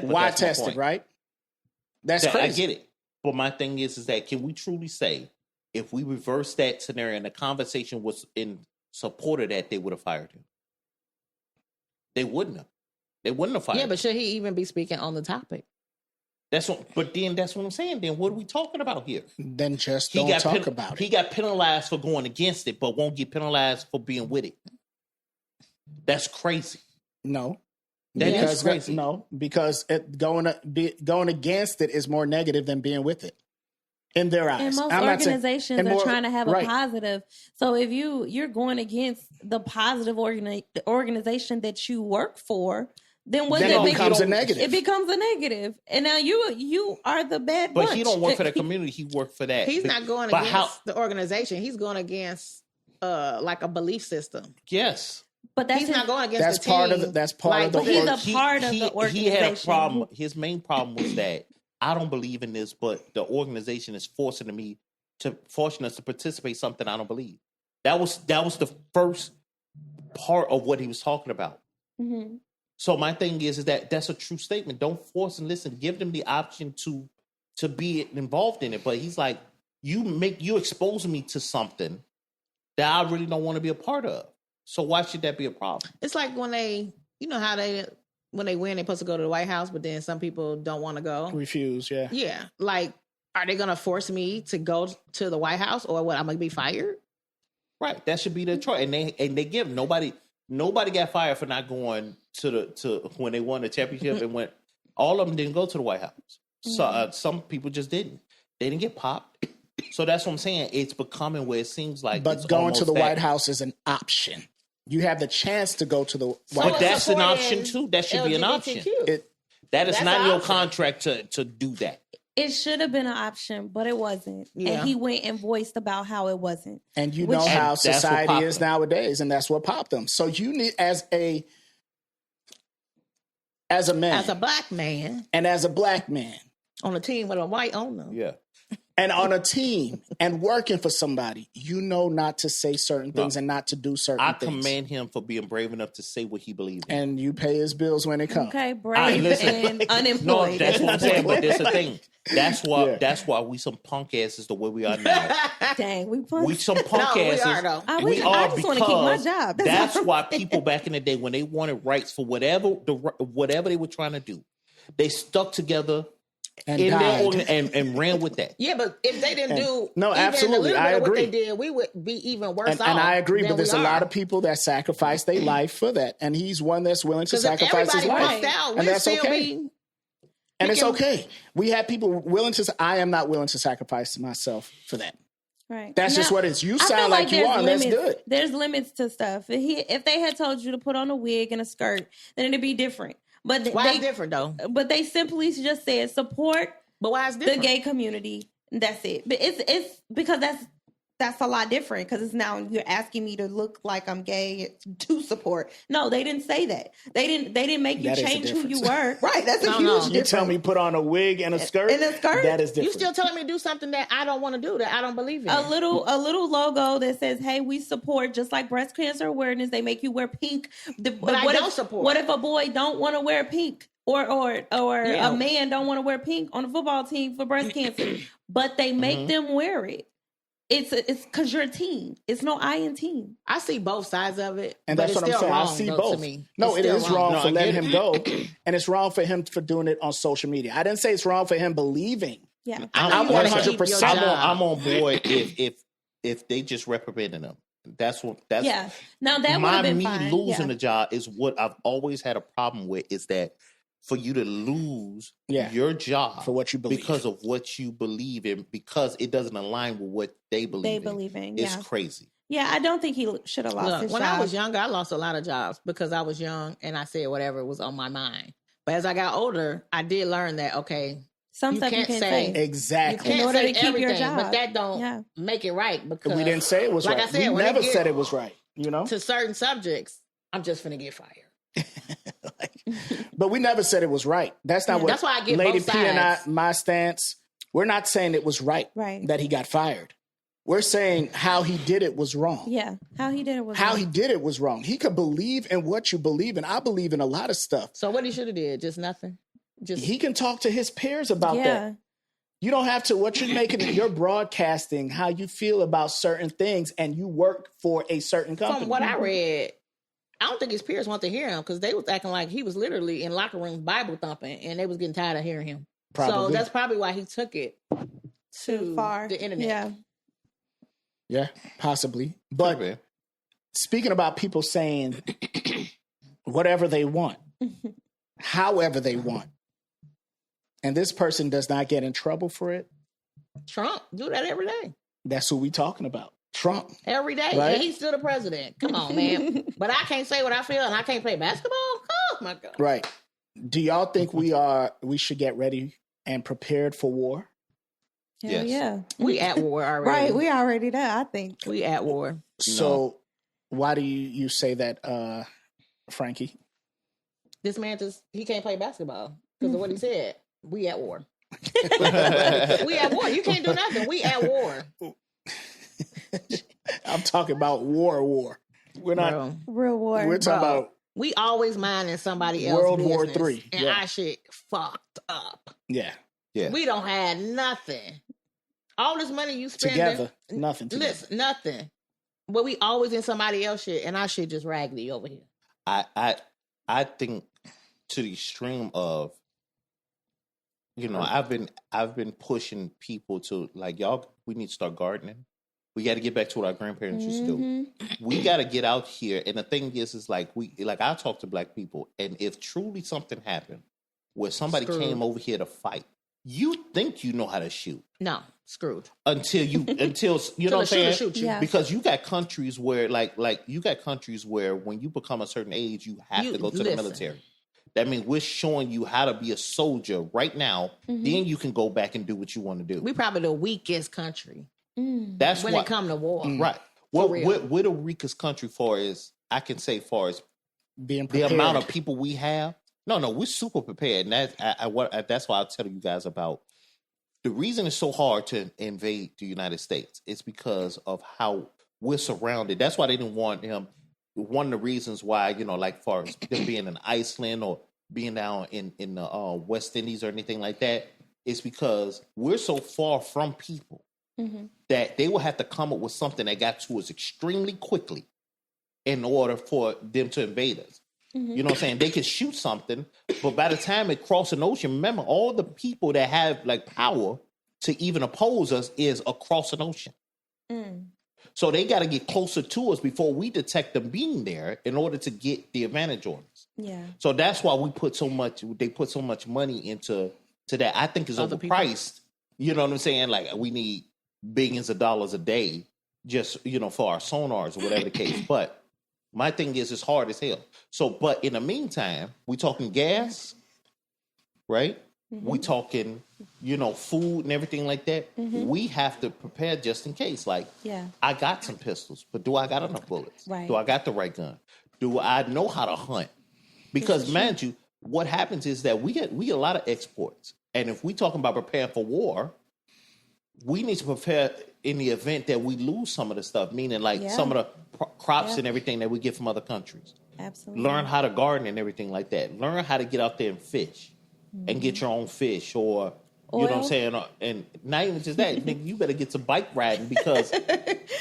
Why test it, right? That's crazy. I get it. But my thing is that can we truly say, if we reverse that scenario and the conversation was in support of that, they would have fired him? They wouldn't have. They wouldn't have fired him. Yeah, but should he even be speaking on the topic? That's what I'm saying. Then what are we talking about here? Then just don't talk about it. He got penalized for going against it, but won't get penalized for being with it. That's crazy. No. That's crazy. No, because going against it is more negative than being with it. In their eyes. And most organizations are trying to have a positive. So if you're going against the positive organization that you work for, then it becomes a negative. It becomes a negative. And now you are the bad bunch. But he don't work for that community. He worked for that. He's not going against the organization. He's going against like a belief system. Yes. But he's not going against the team. That's part of the he's a part of the organization. He had a problem. His main problem was that I don't believe in this, but the organization is forcing us to participate in something I don't believe. That was the first part of what he was talking about. Mm-hmm. So my thing is that that's a true statement. Don't force and listen. Give them the option to be involved in it. But he's like, you exposing me to something that I really don't want to be a part of. So why should that be a problem? It's like when when they win, they're supposed to go to the White House, but then some people don't want to go. Refuse, yeah. Yeah. Like, are they going to force me to go to the White House, or what? I'm going to be fired? Right. That should be their choice. And they give nobody got fired for not going to when they won the championship and went. All of them didn't go to the White House. So some people just didn't. They didn't get popped. So that's what I'm saying. It's becoming where it seems like But it's going to the almost White that- House is an option. You have the chance to go to the White But House. that's an option too. That should be an option. It- That is That's not an in your option. contract to do that. It should have been an option, but it wasn't. Yeah. And he went and voiced about how it wasn't. And you Which- know And how that's what society popped is them. nowadays, and that's what popped them. So you need, as a man, As a black man and as a black man, on a team with a white owner. Yeah. and on a team and working for somebody, you know not to say certain things and not to do certain I things. commend him for being brave enough to say what he believes in. And you pay his bills when it comes. Okay, All right, brave listen. and No, unemployed. that's what I'm saying. But there's a thing. That's why. Yeah. That's why we some punk asses the way we are now. Dang, we We some punk No, we asses. are, though. I We just are wanna keep my because job. That's all I'm why saying. people back in the day, when they wanted rights for whatever they were trying to do, they stuck together And in their died. and ran with that. Yeah, but if they didn't do no, even absolutely, a little I bit of what agree. they did, we would be even worse And off. I agree, than but there's we a lot are. of people that sacrifice their life for that. And he's one that's willing to 'Cause if sacrifice his everybody life. walked out, And we'd that's still okay. be. And it's can- okay. We have people willing to. I am not willing to sacrifice myself for that. Right. That's just Now, what it is. You I feel sound like you there's are, and that's limits. good. There's limits to stuff. If they had told you to put on a wig and a skirt, then it'd be different. But Why they is different though? But they simply just said support But why is the different? gay community. That's it. But it's because that's a lot different, because it's now you're asking me to look like I'm gay to support. No, they didn't say that. They didn't make you That is a change who you difference. were. Right. That's a No, huge no. difference. You tell me put on a wig and a skirt. And a skirt? That is You different. still telling me to do something that I don't want to do, that I don't believe in. a little logo that says, "Hey, we support," just like breast cancer awareness. They make you wear pink. But I don't support. What if a boy don't want to wear pink, or Yeah. a man don't want to wear pink on a football team for breast cancer, but they make them wear it? It's because you're a team. It's no I in team. I see both sides of it, And but that's it's what I'm still saying. wrong, I see though, both. To me. No, It's it still is wrong No, for I letting get him go, and it's wrong for him for doing it on social media. I didn't say it's wrong for him believing. Yeah. I know I'm you wanna keep 100%. your job. I'm on board if they just reprimanded him. That's Yeah. Now that would my have been me fine. losing Yeah. the job is what I've always had a problem with, is that for you to lose Yeah. your job For what you believe. because of what you believe in, because it doesn't align with what they believe in. It's Yeah. crazy. Yeah, I don't think he should have lost Look, his when job. I was younger, I lost a lot of jobs because I was young and I said whatever was on my mind. But as I got older, I did learn that, okay, Some you stuff you can't can't say- say. you Exactly. can't order say to keep your everything, job. but that don't Yeah. make it right, because We didn't say it was like right. I said, we when it never get said it was right. You know, to certain subjects, I'm just finna get fired. but we never said it was right. That's not Yeah. what. That's why I get Lady both P and I, sides. my stance. We're not saying it was right, Right. that he got fired. We're saying how he did it was wrong. Yeah, how he did it was How wrong. he did it was wrong. He could believe in what you believe in. I believe in a lot of stuff. So what he should have did, just nothing. Just He can talk to his peers about Yeah. that. You don't have to. What you're making, you're broadcasting how you feel about certain things, and you work for a certain company. from what I read, I don't think his peers want to hear him because they was acting like he was literally in locker rooms Bible thumping, and they was getting tired of hearing him. So Probably. that's probably why he took it Too far. the internet. Yeah. Yeah, possibly. But Could've been. speaking about people saying whatever they want, however they want, and this person does not get in trouble for it, Trump do that every day. that's who we talking about. Trump. Every day. Right? And he's still the president. Come on, man. But I can't say what I feel and I can't play basketball? Oh my God. Right. Do y'all think we should get ready and prepared for war? Hell Yes. yeah. We at war already. Right, we already there, I think. We at war. So why do you say that, Frankie? This man he can't play basketball because of what he said. We at war. We at war. You can't do nothing. We at war. I'm talking about war. We're not. Bro. Real war. We're talking Bro. about We always minding somebody else World War business, III, and yeah. our shit fucked up. yeah Yeah. We don't have nothing. All this money you spending together. Nothing together. Listen, nothing. But we always in somebody else shit, and our shit just raggedy over here. I think to the extreme of, I've been pushing people to, like, y'all, we need to start gardening. We got to get back to what our grandparents used to do. Mm-hmm. We got to get out here. And the thing is like I talk to black people, and if truly something happened where somebody Screwed. came over here to fight, you think you know how to shoot No, screwed. until you know what I'm Till the shooter saying? shoot you. Yeah. Because you got countries where like you got countries where when you become a certain age, you have to go to the listen. military. That means we're showing you how to be a soldier right now. Then you can go back and do what you want to do. We probably the weakest country That's when why, it come to war. right. For What real. we're the weakest country for is I can say far as Being the prepared. amount of people we have. No, we're super prepared, and that's why I'll tell you guys about the reason it's so hard to invade the United States. It's because of how we're surrounded. That's why they didn't want him. One of the reasons why, like far as them being in Iceland or being down in the West Indies or anything like that, is because we're so far from people that they will have to come up with something that got to us extremely quickly in order for them to invade us. You know what I'm saying? They could shoot something, but by the time it crosses an ocean, remember all the people that have like power to even oppose us is across an ocean. So they got to get closer to us before we detect them being there in order to get the advantage on us. Yeah. So that's why they put so much money into that. I think is Other people. overpriced. You know what I'm saying? Like we need billions of dollars a day just, for our sonars or whatever the case. But my thing is, it's hard as hell. So, but in the meantime, we talking gas, right? We talking, food and everything like that. We have to prepare just in case. Like, Yeah. I got some pistols, but do I got enough bullets? Right. Do I got the right gun? Do I know how to hunt? Because, mind you, what happens is that we get a lot of exports. And if we talking about preparing for war, we need to prepare in the event that we lose some of the stuff, meaning like Yeah. some of the crops Yeah. and everything that we get from other countries. Absolutely. Learn how to garden and everything like that. Learn how to get out there and fish and get your own fish or, you know what I'm Oil. saying? And not even just that, nigga, you better get some bike riding because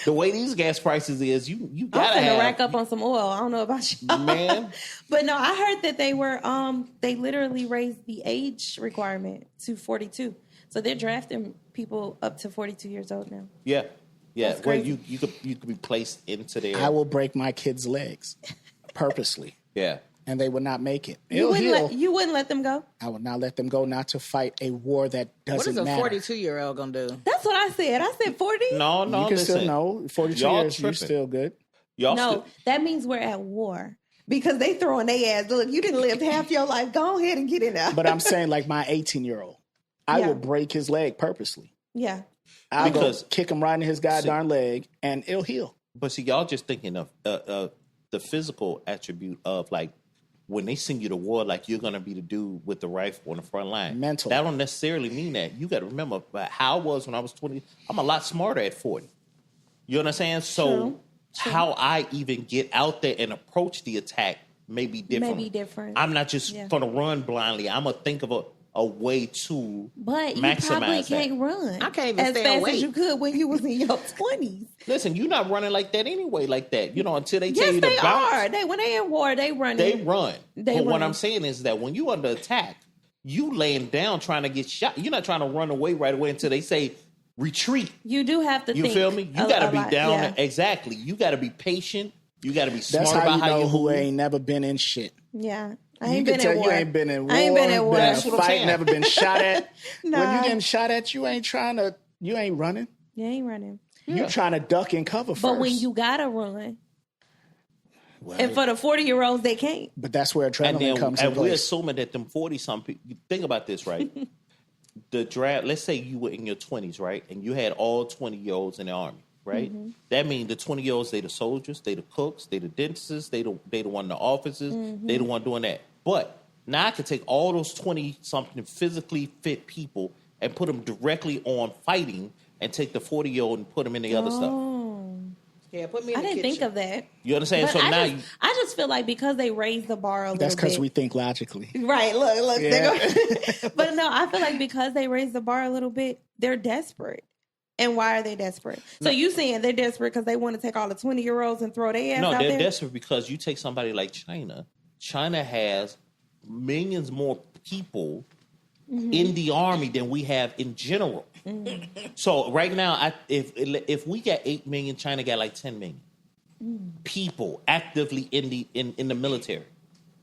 the way these gas prices is, you I'm gotta finna have, rack up on some oil. I don't know about you, man. But no, I heard that they were they literally raised the age requirement to 42. So they're drafting people up to 42 years old now. Yeah. That's Well, crazy. you could be placed into their I will break my kids' legs purposely, yeah. and they would not make it. You It'll heal. wouldn't let them go? I would not let them go, not to fight a war that What doesn't is a matter. 42-year-old gonna do? That's what I said. I said 40. No, You can listen. still know. 42 Y'all years, you're tripping. still good. Y'all No, still, that means we're at war. Because they throwing their ass. Look, you didn't live half your life. Go ahead and get in there. But I'm saying, like my 18-year-old, I Yeah. will break his leg purposely. Yeah. I'll Because- go kick him right in his goddamn leg, and it'll heal. but see, y'all just thinking of the physical attribute of like when they send you to war, like you're gonna be the dude with the rifle on the front line. Mental. That don't necessarily mean that. You got to remember how I was when I was 20. I'm a lot smarter at 40. You understand? So True. how I even get out there and approach the attack may be different. May be different. I'm not just Yeah. gonna run blindly. I'm gonna think of a way to But you maximize probably that. can't run. I can't even as stay fast awake. as you could when you was in your 20s. Listen, you're not running like that anyway, like that. Until they tell Yes, you they to bounce. are. When they in war, they running. They run. They but what run. I'm saying is that when you under attack, you laying down trying to get shot. You're not trying to run away right away until they say retreat. You do have to You think. feel me? You a got to be lot. down. Yeah. Exactly. You got to be patient. You got to be smart That's how about you how know you who move. ain't never been in shit. Yeah. I You ain't can been tell in war. you ain't been in war. I ain't been in war. Been in That's a what I'm fight, saying. never been shot at. When Nah. you getting shot at, you ain't running. You ain't running. You trying to duck and cover first. But when you gotta run, Well, and for the 40-year-olds, they can't. but that's where And adrenaline then comes and in we're place. assuming that them 40-some people. Think about this, right? The draft. Let's say you were in your 20s, right, and you had all 20-year-olds in the army, right? That means the 20-year-olds, they the soldiers, they the cooks, they the dentists, they the one in the offices, they the one doing that. But now I could take all those 20-something physically fit people and put them directly on fighting, and take the 40-year-old and put them in the other stuff. Oh. Yeah, put me in I the didn't kitchen. think of that. You understand? But So now I just feel like because they raised the bar a little That's bit. because we think logically. Right, look. Yeah. They go, but no, I feel like because they raised the bar a little bit, they're desperate. And why are they desperate? So you saying they're desperate because they want to take all the 20-year-olds and throw their ass no, out they're there? desperate because you take somebody like China. China has millions more people in the army than we have in general. So right now, if we got 8 million, China got like 10 million people actively in the military.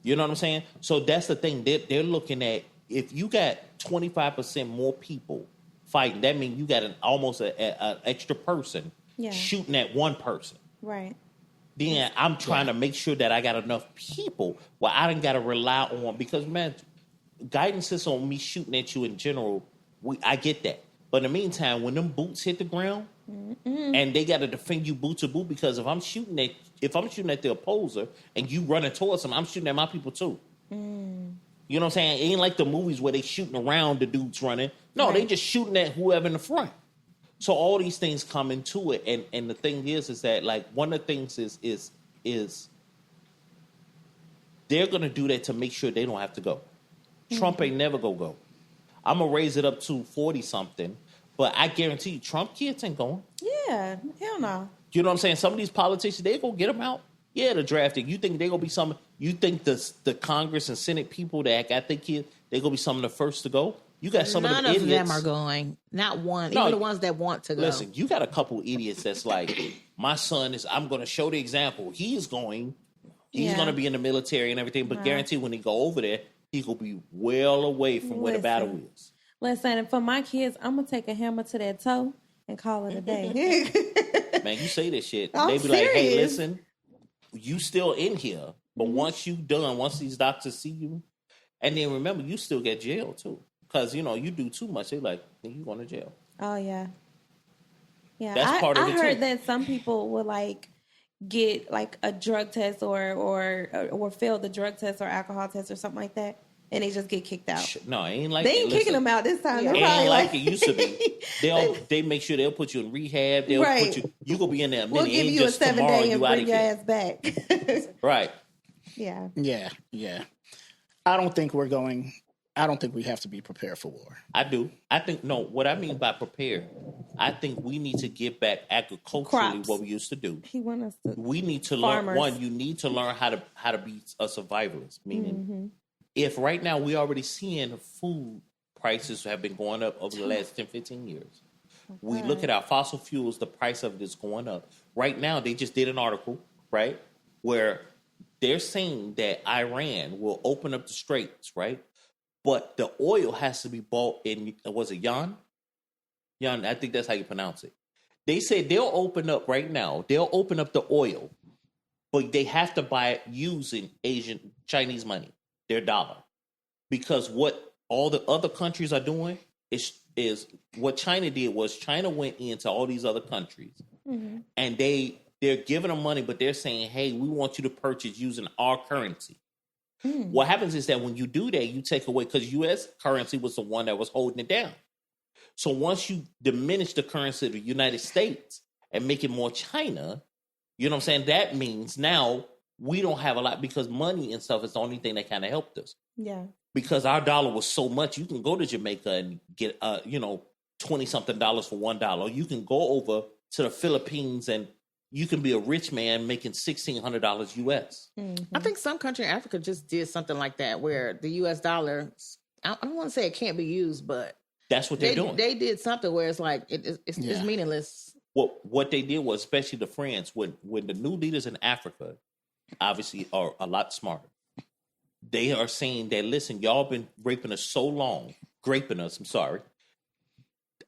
You know what I'm saying? So that's the thing. They're looking at if you got 25% more people fighting, that means you got almost an extra person shooting at one person. Right. Then I'm trying to make sure that I got enough people where I didn't got to rely on, because man, guidance is on me shooting at you in general. I get that. But in the meantime, when them boots hit the ground and they got to defend you boot to boot, because if I'm shooting at the opposer and you running towards them, I'm shooting at my people too. You know what I'm saying? It ain't like the movies where they shooting around the dudes running. No, they just shooting at whoever in the front. So all these things come into it, and the thing is that like one of the things is they're gonna do that to make sure they don't have to go. Trump ain't never go. I'm gonna raise it up to 40 something, but I guarantee you, Trump kids ain't going. Yeah, hell no. You know what I'm saying? Some of these politicians, they gonna get them out. Yeah, the drafting. You think they gonna be some? You think the Congress and Senate people that got their kids, they gonna be some of the first to go? You got some None of them idiots. them are going. Not one. No, even the ones that want to go. Listen, you got a couple idiots that's like, my son is. I'm gonna show the example. He's going. He's gonna be in the military and everything. But guarantee when he go over there, he gonna be well away from where the battle is. Listen, and for my kids, I'm gonna take a hammer to their toe and call it a day. Man, you say this shit. I'm They be like, hey, serious. listen, you still in here. But once you done, once these doctors see you, and then remember, you still get jail too. Because, you know, you do too much. They like, you going to jail. Oh, yeah. Yeah, That's part of I it, heard too. that some people will, like, get, like, a drug test or fail the drug test or alcohol test or something like that, and they just get kicked out. No, it ain't like They that. ain't kicking them out this time. Yeah. They're It probably ain't like it used to be. They make sure they'll put you in rehab. They'll Right. put you gonna be in there a we'll minute. give It ain't you a just 7 tomorrow day and you out bring of your here. ass back. Right. Yeah. Yeah. I don't think we have to be prepared for war. I do. I think, no, what I mean by prepared, I think we need to get back agriculturally Crops. what we used to do. He want us to. We need to Farmers. learn, you need to learn how to be a survivalist. Meaning, if right now we're already seeing food prices have been going up over the last 10, 15 years. We look at our fossil fuels, the price of it is going up. Right now, they just did an article, right, where they're saying that Iran will open up the straits, right? But the oil has to be bought in, was it yuan? Yuan, I think that's how you pronounce it. They said they'll open up right now, they'll open up the oil, but they have to buy it using Chinese money, their dollar. Because what all the other countries are doing is what China did was China went into all these other countries and they're giving them money, but they're saying, hey, we want you to purchase using our currency. What happens is that when you do that, you take away, because U.S. currency was the one that was holding it down. So once you diminish the currency of the United States and make it more China, you know what I'm saying? That means now we don't have a lot, because money and stuff is the only thing that kind of helped us. Yeah. Because our dollar was so much, you can go to Jamaica and get, $20-something for $1. You can go over to the Philippines and you can be a rich man making $1,600 US. I think some country in Africa just did something like that, where the U.S. dollar, I don't want to say it can't be used, but That's what they're doing. They did something where it's like, it's meaningless. What they did was, especially the friends, when the new leaders in Africa obviously are a lot smarter. They are saying that, listen, y'all been graping us,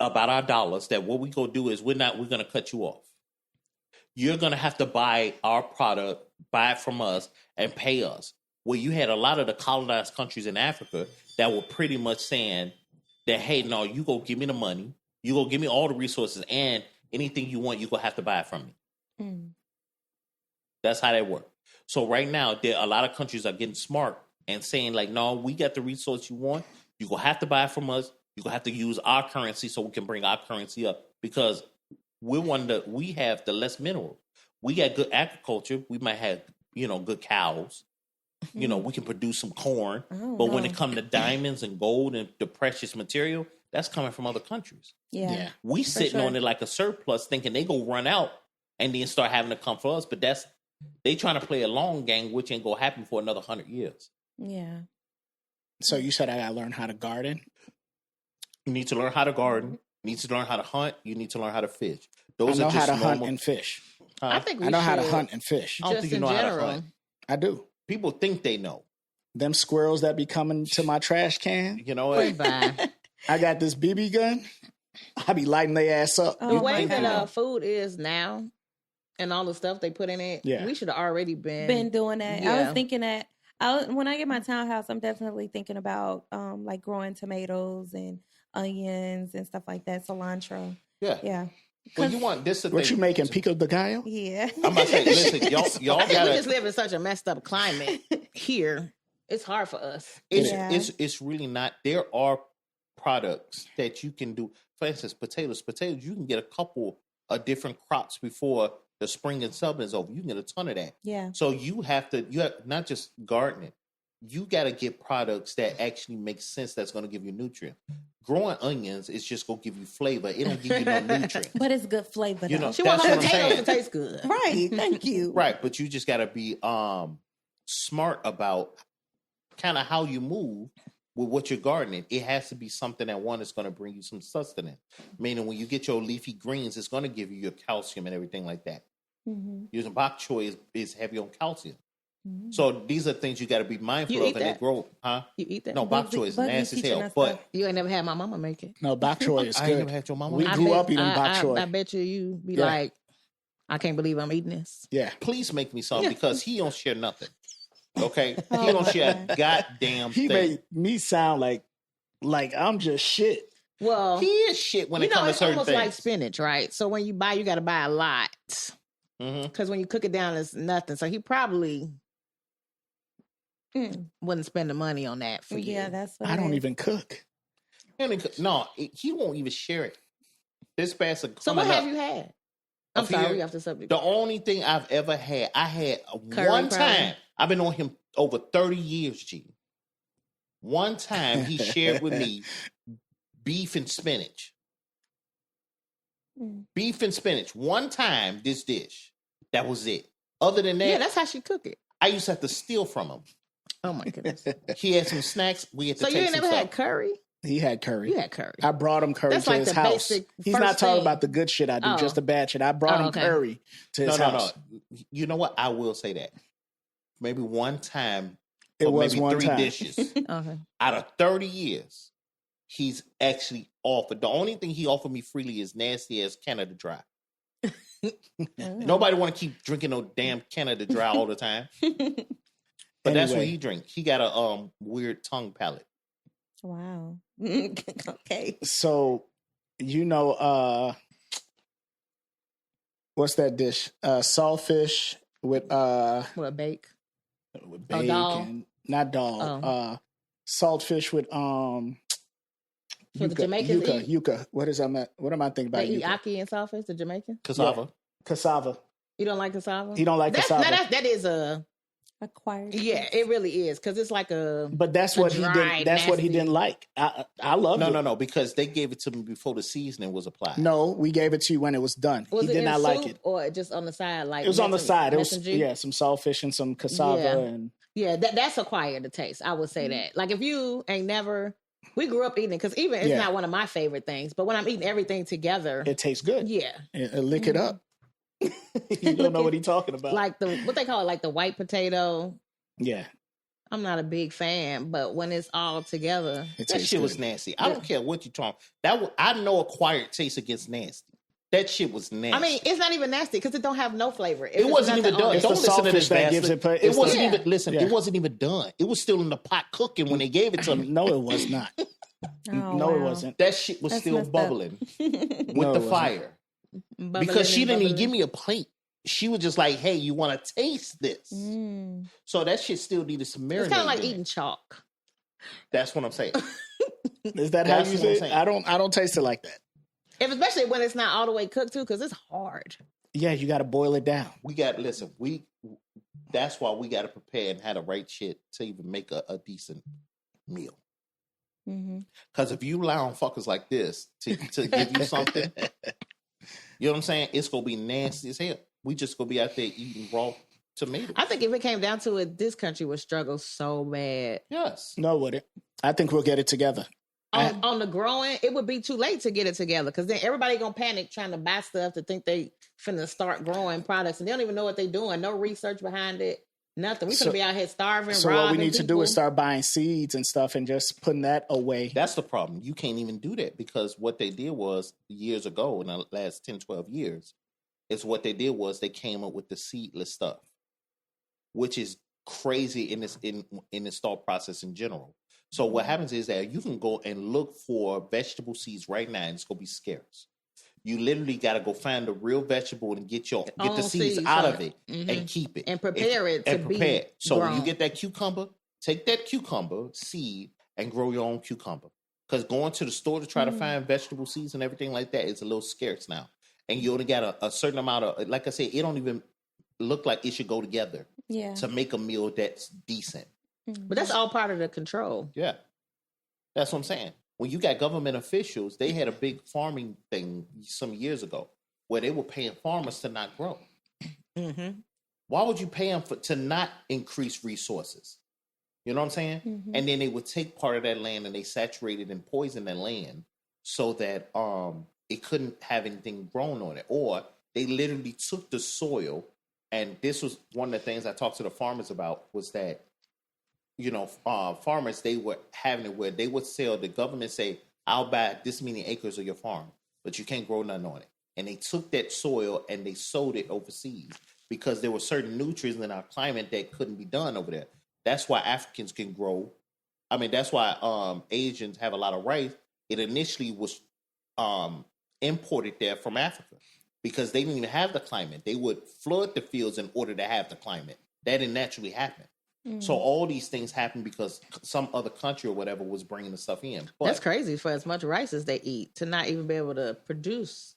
about our dollars, that what we gonna do is we're gonna cut you off. You're gonna have to buy our product, buy it from us, and pay us. Well, you had a lot of the colonized countries in Africa that were pretty much saying that, hey, no, you go give me the money, you go give me all the resources, and anything you want, you gonna have to buy it from me. That's how that works. So right now, a lot of countries are getting smart and saying, like, no, we got the resource you want. You're going to have to buy it from us. You're going to have to use our currency so we can bring our currency up, because we have the less minerals. We got good agriculture. We might have, good cows. We can produce some corn. But when it comes to diamonds and gold and the precious material, that's coming from other countries. Yeah. We sitting on it like a surplus, thinking they go run out and then start having to come for us. But they trying to play a long game, which ain't going to happen for another 100 years. Yeah. So you said I got to learn how to garden? You need to learn how to garden. You need to learn how to hunt. You need to learn how to fish. Those I know are just how to hunt normal. and fish. I think I know how to should, hunt and fish. I don't just think you in know how to general. hunt. I do. People think they know. them squirrels that be coming to my trash can. You know what? Goodbye. I got this BB gun. I be lighting their ass up. The Oh way my that God. food is now and all the stuff they put in it, Yeah. we should have already been doing that. I Yeah. was thinking that when I get my townhouse, I'm definitely thinking about like growing tomatoes and onions and stuff like that, cilantro. Yeah. Yeah. Well, you want this? What you making? Pico de gallo? Yeah. I'm about to say, listen, y'all I think we gotta. just live in such a messed up climate here. It's hard for us. Yeah. It's really not. There are products that you can do. For instance, potatoes. You can get a couple of different crops before the spring and summer is over. You can get a ton of that. Yeah. So you have not just gardening. You got to get products that actually make sense. That's going to give you nutrients. Growing onions is just going to give you flavor. It don't give you no nutrients. But it's good flavor. You know, though. She that's wants what I'm potatoes saying. to taste good. Right. Thank you. Right, but you just got to be smart about kind of how you move with what you're gardening. It has to be something that one is going to bring you some sustenance. Meaning, when you get your leafy greens, it's going to give you your calcium and everything like that. Mm-hmm. Using bok choy is heavy on calcium. Mm-hmm. So these are things you got to be mindful You of, eat and they that? grow. Huh? You eat that? No, bok Bugsy- choy is Bugsy's nasty as teaching hell. us But stuff. You ain't never had my mama make it. No, bok choy is I ain't good. never had your mama. We I grew bet- up eating bok choy. I bet you be Yeah. like, I can't believe I'm eating this. Yeah. Please make me some because he don't share nothing. Okay, he Oh don't my share God. a goddamn He thing. made me sound like I'm just shit. Well, He is shit when you it know, comes to it's certain almost things. like spinach, right? So when you buy, you got to buy a lot. Mhm. Because when you cook it down, it's nothing. So he probably wouldn't spend the money on that for you. Yeah, that's what I it don't is. even cook. He won't even share it. This bastard. So what coming have up, you had? I'm Of sorry, here, we off the subject. The only thing I've ever had, I had Curry, one probably? time. I've been on him over 30 years, G. One time he shared with me beef and spinach. Mm. Beef and spinach. One time, this dish. That was it. Other than that, Yeah, that's how she cook it. I used to have to steal from him. Oh my goodness. He had some snacks. We had to So you take ain't some never stuff. had curry? He had curry. You had curry. I brought him curry That's to like his the house. basic He's first not talking thing. about the good shit I do, Oh. just the bad shit. I brought him okay. curry to his No. house. You know what? I will say that. Maybe one time, It or was maybe one 3 time. dishes. Okay. Out of 30 years, he's actually offered. The only thing he offered me freely is nasty as Canada Dry. Nobody want to keep drinking no damn Canada Dry all the time. But that's what Anyway. he drink. He got a weird tongue palate. Wow. Okay. So, what's that dish? Saltfish with What, bake? with Oh, dal. bacon. Not dal. Oh. Saltfish with So the Jamaicans eat? yuca. What am I thinking about? They eat yuca? ackee and saltfish, the Jamaicans? Cassava. Cassava. You don't like cassava? He don't like cassava. That is a, Acquired. yeah, it really is. Because it's like a, But that's a what he dry, didn't. That's what he nasty- didn't like. I love it. No, because they gave it to me before the seasoning was applied. No, we gave it to you when it was done. was He it did in not like soup it. or just on the side? Like It was on the side. It was messenger? some saltfish and some cassava Yeah. and Yeah, that's acquired the taste. I would say that. Like if you ain't never, we grew up eating it because even it's Yeah. not one of my favorite things. But when I'm eating everything together, it tastes good. yeah, Lick it up. You don't know what he's talking about. like what they call it, like the white potato. Yeah, I'm not a big fan, but when it's all together, it That tastes shit good. was nasty. I don't care what you're talking. I know acquired taste against nasty. That shit was nasty. I mean, it's not even nasty because it don't have no flavor. If it it's wasn't even nothing on done. It's it. Don't the listen to saltfish this that gives bastard. it. It wasn't Yeah. even. Listen, Yeah. it wasn't even done. It was still in the pot cooking when they gave it to me. No, it was not. Oh, No, it wow. wasn't. That shit was That's still messed up. bubbling with No, it the wasn't. fire Bubbling because she and didn't even bubbling. give me a plate. She was just like, "Hey, you want to taste this?" Mm. So that shit still needed some marinade. It's kind of like in it. eating chalk. That's what I'm saying. Is that how That's you what I'm say? saying. I don't taste it like that. Especially when it's not all the way cooked too, because it's hard. Yeah, you got to boil it down. We got listen. That's why we got to prepare and have the right shit to even make a decent meal. Mm-hmm. Because if you allow fuckers like this to give you something, you know what I'm saying? It's gonna be nasty as hell. We just gonna be out there eating raw tomatoes. I think if it came down to it, this country would struggle so bad. Yes. No, would it? I think we'll get it together. On the growing, it would be too late to get it together because then everybody gonna panic trying to buy stuff to think they finna start growing products and they don't even know what they're doing. No research behind it. Nothing. We So- should be out here starving. So what we need to do people. is start buying seeds and stuff and just putting that away. That's the problem. You can't even do that because what they did was years ago, in the last 10, 12 years, is what they did was they came up with the seedless stuff, which is crazy in this thought process in general. So what happens is that you can go and look for vegetable seeds right now, and it's gonna be scarce. You literally got to go find the real vegetable and get the seeds out of it and keep it and prepare it to be it. So when you grown. get that cucumber, take that cucumber seed and grow your own cucumber. Because going to the store to try to find vegetable seeds and everything like that is a little scarce now. And you only got a certain amount of, like I said, it don't even look like it should go together to make a meal that's decent. But that's all part of the control. Yeah. That's what I'm saying. When you got government officials, they had a big farming thing some years ago where they were paying farmers to not grow. Mm-hmm. Why would you pay them to not increase resources? You know what I'm saying? And then they would take part of that land and they saturated and poisoned that land so that it couldn't have anything grown on it. Or they literally took the soil, and this was one of the things I talked to the farmers about, was that, you know, farmers, they were having it where they would sell, the government say, I'll buy this many acres of your farm, but you can't grow nothing on it. And they took that soil and they sold it overseas because there were certain nutrients in our climate that couldn't be done over there. That's why Africans can grow. I mean, that's why Asians have a lot of rice. It initially was imported there from Africa because they didn't even have the climate. They would flood the fields in order to have the climate. That didn't naturally happen. So all these things happen because some other country or whatever was bringing the stuff in. But That's crazy for as much rice as they eat to not even be able to produce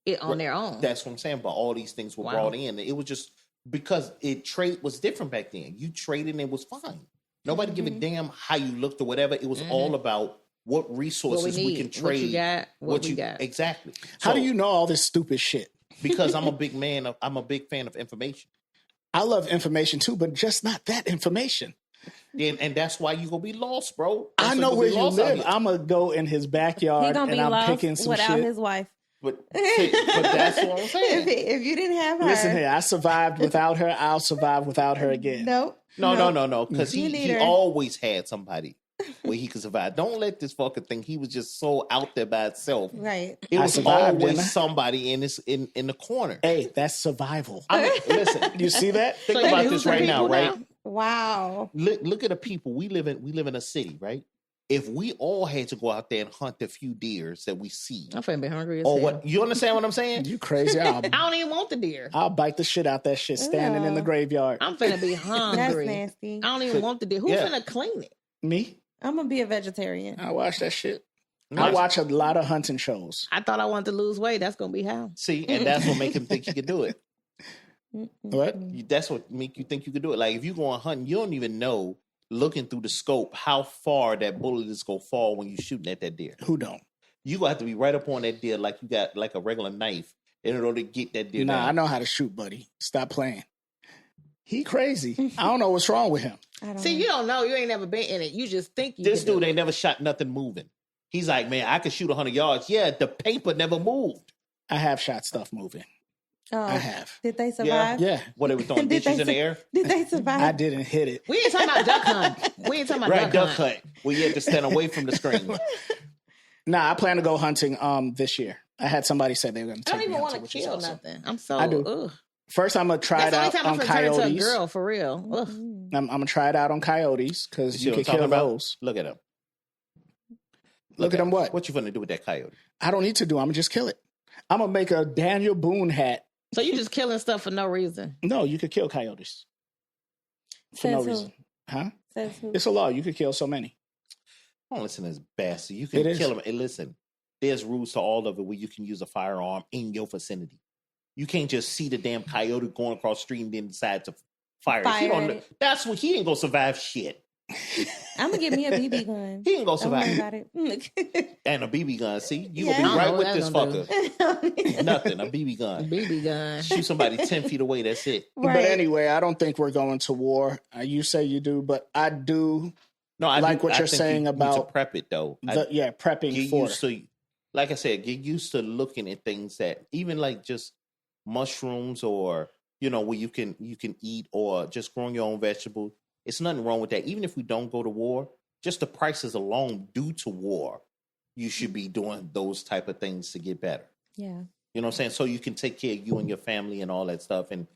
it on their own. That's what I'm saying. But all these things were brought in. It was just because trade was different back then. You traded and it was fine. Nobody give a damn how you looked or whatever. It was all about what resources we can trade. What you got, what we got. Exactly. How So, do you know all this stupid shit? Because I'm a big fan of information. I love information too, but just not that information. And that's why you gonna be lost, bro. I know where you live. I'm gonna go in his He backyard gonna and be I'm lost picking some without shit. his wife. But that's what I'm saying. If you didn't have her, Listen here, I survived without her. I'll survive without her again. Nope. No. Because You need he her. always had somebody where he could survive. Don't let this fucker think he was just so out there by itself. Right. It I was survived, didn't I? always somebody in the corner. Hey, that's survival. I mean, listen, You see that? think So about you this losing right now, people right? now? Wow. Look at the people we live in a city, right? If we all had to go out there and hunt a few deers that we see, I'm finna be hungry as or hell. what, you understand what I'm saying? You crazy? I don't even want the deer. I'll bite the shit out that shit standing in the graveyard. I'm finna be That's hungry. nasty. I don't even want the deer. Who's Yeah. finna clean it? Me? I'm gonna be a vegetarian. I watch that shit. I Nice. watch a lot of hunting shows. I thought I wanted to lose weight. That's gonna be how. See, and that's what make him think he could do it. What? That's what make you think you could do it. Like if you go hunting, you don't even know, looking through the scope, how far that bullet is gonna fall when you're shooting at that deer. Who don't? You gonna have to be right up on that deer like you got like a regular knife in order to get that deer Nah, down. I know how to shoot, buddy. Stop playing. He crazy. I don't know what's wrong with him. I don't See, know. you don't know. You ain't never been in it. You just think you. This can do dude it. ain't never shot nothing moving. He's like, man, I could shoot 100 yards. Yeah, the paper never moved. I have shot stuff moving. Oh, I have. Did they survive? Yeah, What, they were throwing Did ditches they in the su- air? Did they survive? I didn't hit it. We ain't talking about duck hunt. We ain't talking about Right, duck hunt. hunt. Where you had to stand away from the screen. Nah, I plan to go hunting this year. I had somebody say they were going to I take don't me even want hunting, to which is kill awesome. nothing. I'm so. I do. Ugh. First, I'm going to try That's it the only out time I'm on finna turn into a coyotes. girl for real. Ugh. I'm going to try it out on coyotes because See you what can I'm talking kill about? those. Look at him. Look at them what? What you gonna do with that coyote? I don't need to do. I'm going to just kill it. I'm going to make a Daniel Boone hat. So you just killing stuff for no reason. No, you could kill coyotes for no Says who? reason. Huh? Says who? It's a law. You could kill so many. Don't listen to this bastard. You can It is. kill him. And listen, there's rules to all of it where you can use a firearm in your vicinity. You can't just see the damn coyote going across the street and then decide to fire. He Fire don't, it. that's what he ain't gonna survive shit. I'm gonna get me a BB gun. He ain't gonna Don't worry survive. about it. And a BB gun. See, you Yeah. gonna I be don't right know with what this that's gonna fucker. Nothing. A BB gun. BB gun. Shoot somebody 10 feet away. That's it. But Right. anyway, I don't think we're going to war. You say you do, but I do. No, I Like do- what I you're think saying you need to about prep it though. Prepping Get for used to, like I said, get used to looking at things that even like just mushrooms or where you can eat or just growing your own vegetables. It's nothing wrong with that. Even if we don't go to war, just the prices alone due to war, you should be doing those type of things to get better. Yeah. You know what I'm saying? So you can take care of you and your family and all that stuff and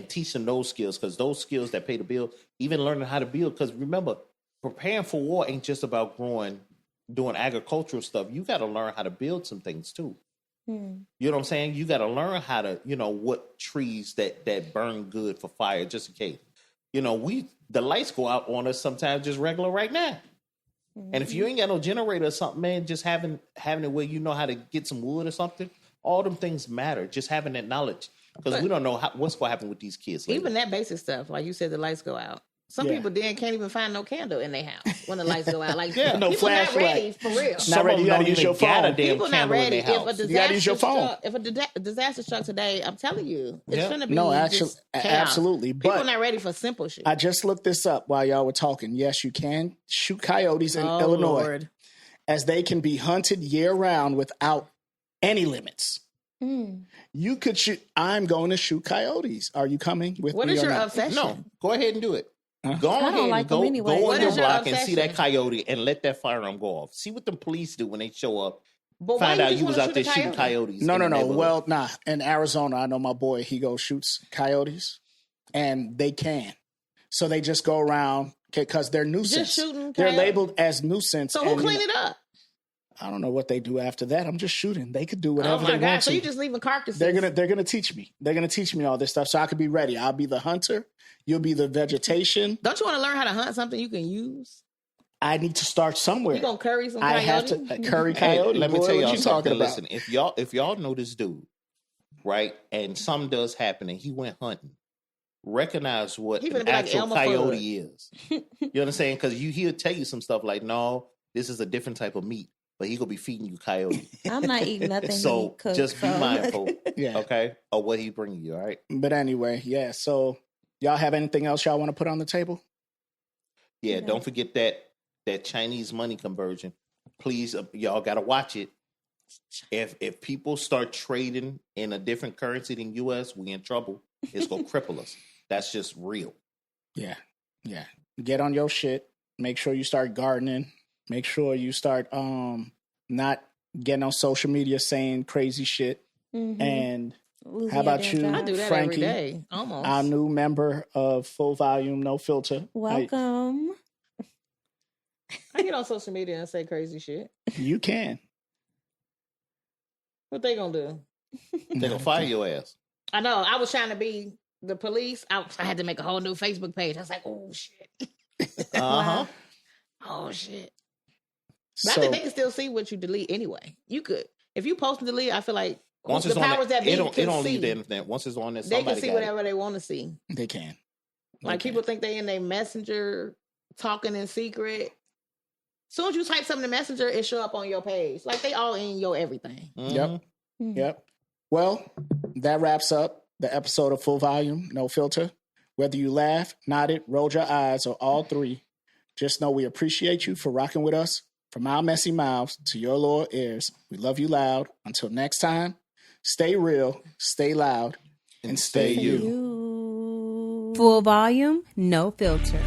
teach them those skills, because those skills that pay the bill, even learning how to build. Because remember, preparing for war ain't just about doing agricultural stuff. You got to learn how to build some things too. You know what I'm saying? You got to learn how to, what trees that burn good for fire, just in case. The lights go out on us sometimes just regular right now. And if you ain't got no generator or something, man, just having it where you know how to get some wood or something, all them things matter. Just having that knowledge, because we don't know what's going to happen with these kids later. Even that basic stuff, like you said, the lights go out. Some people then can't even find no candle in their house when the lights go out. Like, no people not ready for real. Not ready. You got to use your phone. People not ready. If a you got to use your phone. If a disaster struck today, I'm telling you, it's going to be actually, chaos. absolutely. People but not ready for simple shit. I just looked this up while y'all were talking. Yes, you can shoot coyotes in Illinois, Lord. as they can be hunted year round without any limits. You could shoot. I'm going to shoot coyotes. Are you coming with me? What is your not? obsession? No, go ahead and do it. Go I ahead don't like and go, them anyway. go What on your is your block and see that obsession? coyote and let that firearm go off. See what the police do when they show up. But why Find out just you was wanna out there shoot a shooting coyote? coyotes. No. in the neighborhood. Well, nah. In Arizona, I know my boy. He goes shoots coyotes, and they can. So they just go around because they're nuisance. Just shooting They're coyotes? labeled as nuisance. So who and, clean it up? I don't know what they do after that. I'm just shooting. They could do whatever Oh my they God! want So to. you just leaving carcasses? They're gonna teach me. They're gonna teach me all this stuff, so I could be ready. I'll be the hunter. You'll be the vegetation. Don't you want to learn how to hunt something you can use? I need to start somewhere. You gonna curry some I coyote? have to curry Hey, coyote. let me boy, tell what y'all you something. talking about? Listen, if y'all know this dude, right, and something does happen and he went hunting, recognize what He finna an be like actual Elmer coyote Fudd. is. You know what I'm saying? Because he'll tell you some stuff like, no, this is a different type of meat, but he gonna be feeding you coyote. I'm not eating nothing So he cooked. just be mindful, Yeah. okay, of what he bringing you. All right. But anyway, yeah. So y'all have anything else y'all want to put on the table? Yeah. Don't forget that Chinese money conversion. Please, y'all got to watch it. If people start trading in a different currency than U.S., we in trouble. It's gonna cripple us. That's just real. Yeah. Get on your shit. Make sure you start gardening. Make sure you start not getting on social media saying crazy shit. And Losing how about your damn you, I job. do that Frankie, every day, almost. our new member of Full Volume, No Filter? Welcome. I get on social media and say crazy shit. You can. What they gonna do? They gonna fire your ass. I know. I was trying to be the police. I had to make a whole new Facebook page. I was like, oh shit. Uh-huh. Oh shit. But I So think they can still see what you delete anyway. You could. If you post and delete, I feel like Once the it's on, powers that be it can don't see. leave the internet. Once it's on there, They somebody can see got whatever they want to see. they can. Like Okay. people think they in their messenger talking in secret. Soon as you type something in Messenger, it show up on your page. Like they all in your everything. it. Yep. Mhm. Yep. Well, that wraps up the episode of Full Volume, No Filter. Whether you laughed, nodded, rolled your eyes, or all three, just know we appreciate you for rocking with us. From our messy mouths to your loyal ears, we love you loud. Until next time, stay real, stay loud, and stay you. Full volume, no filter.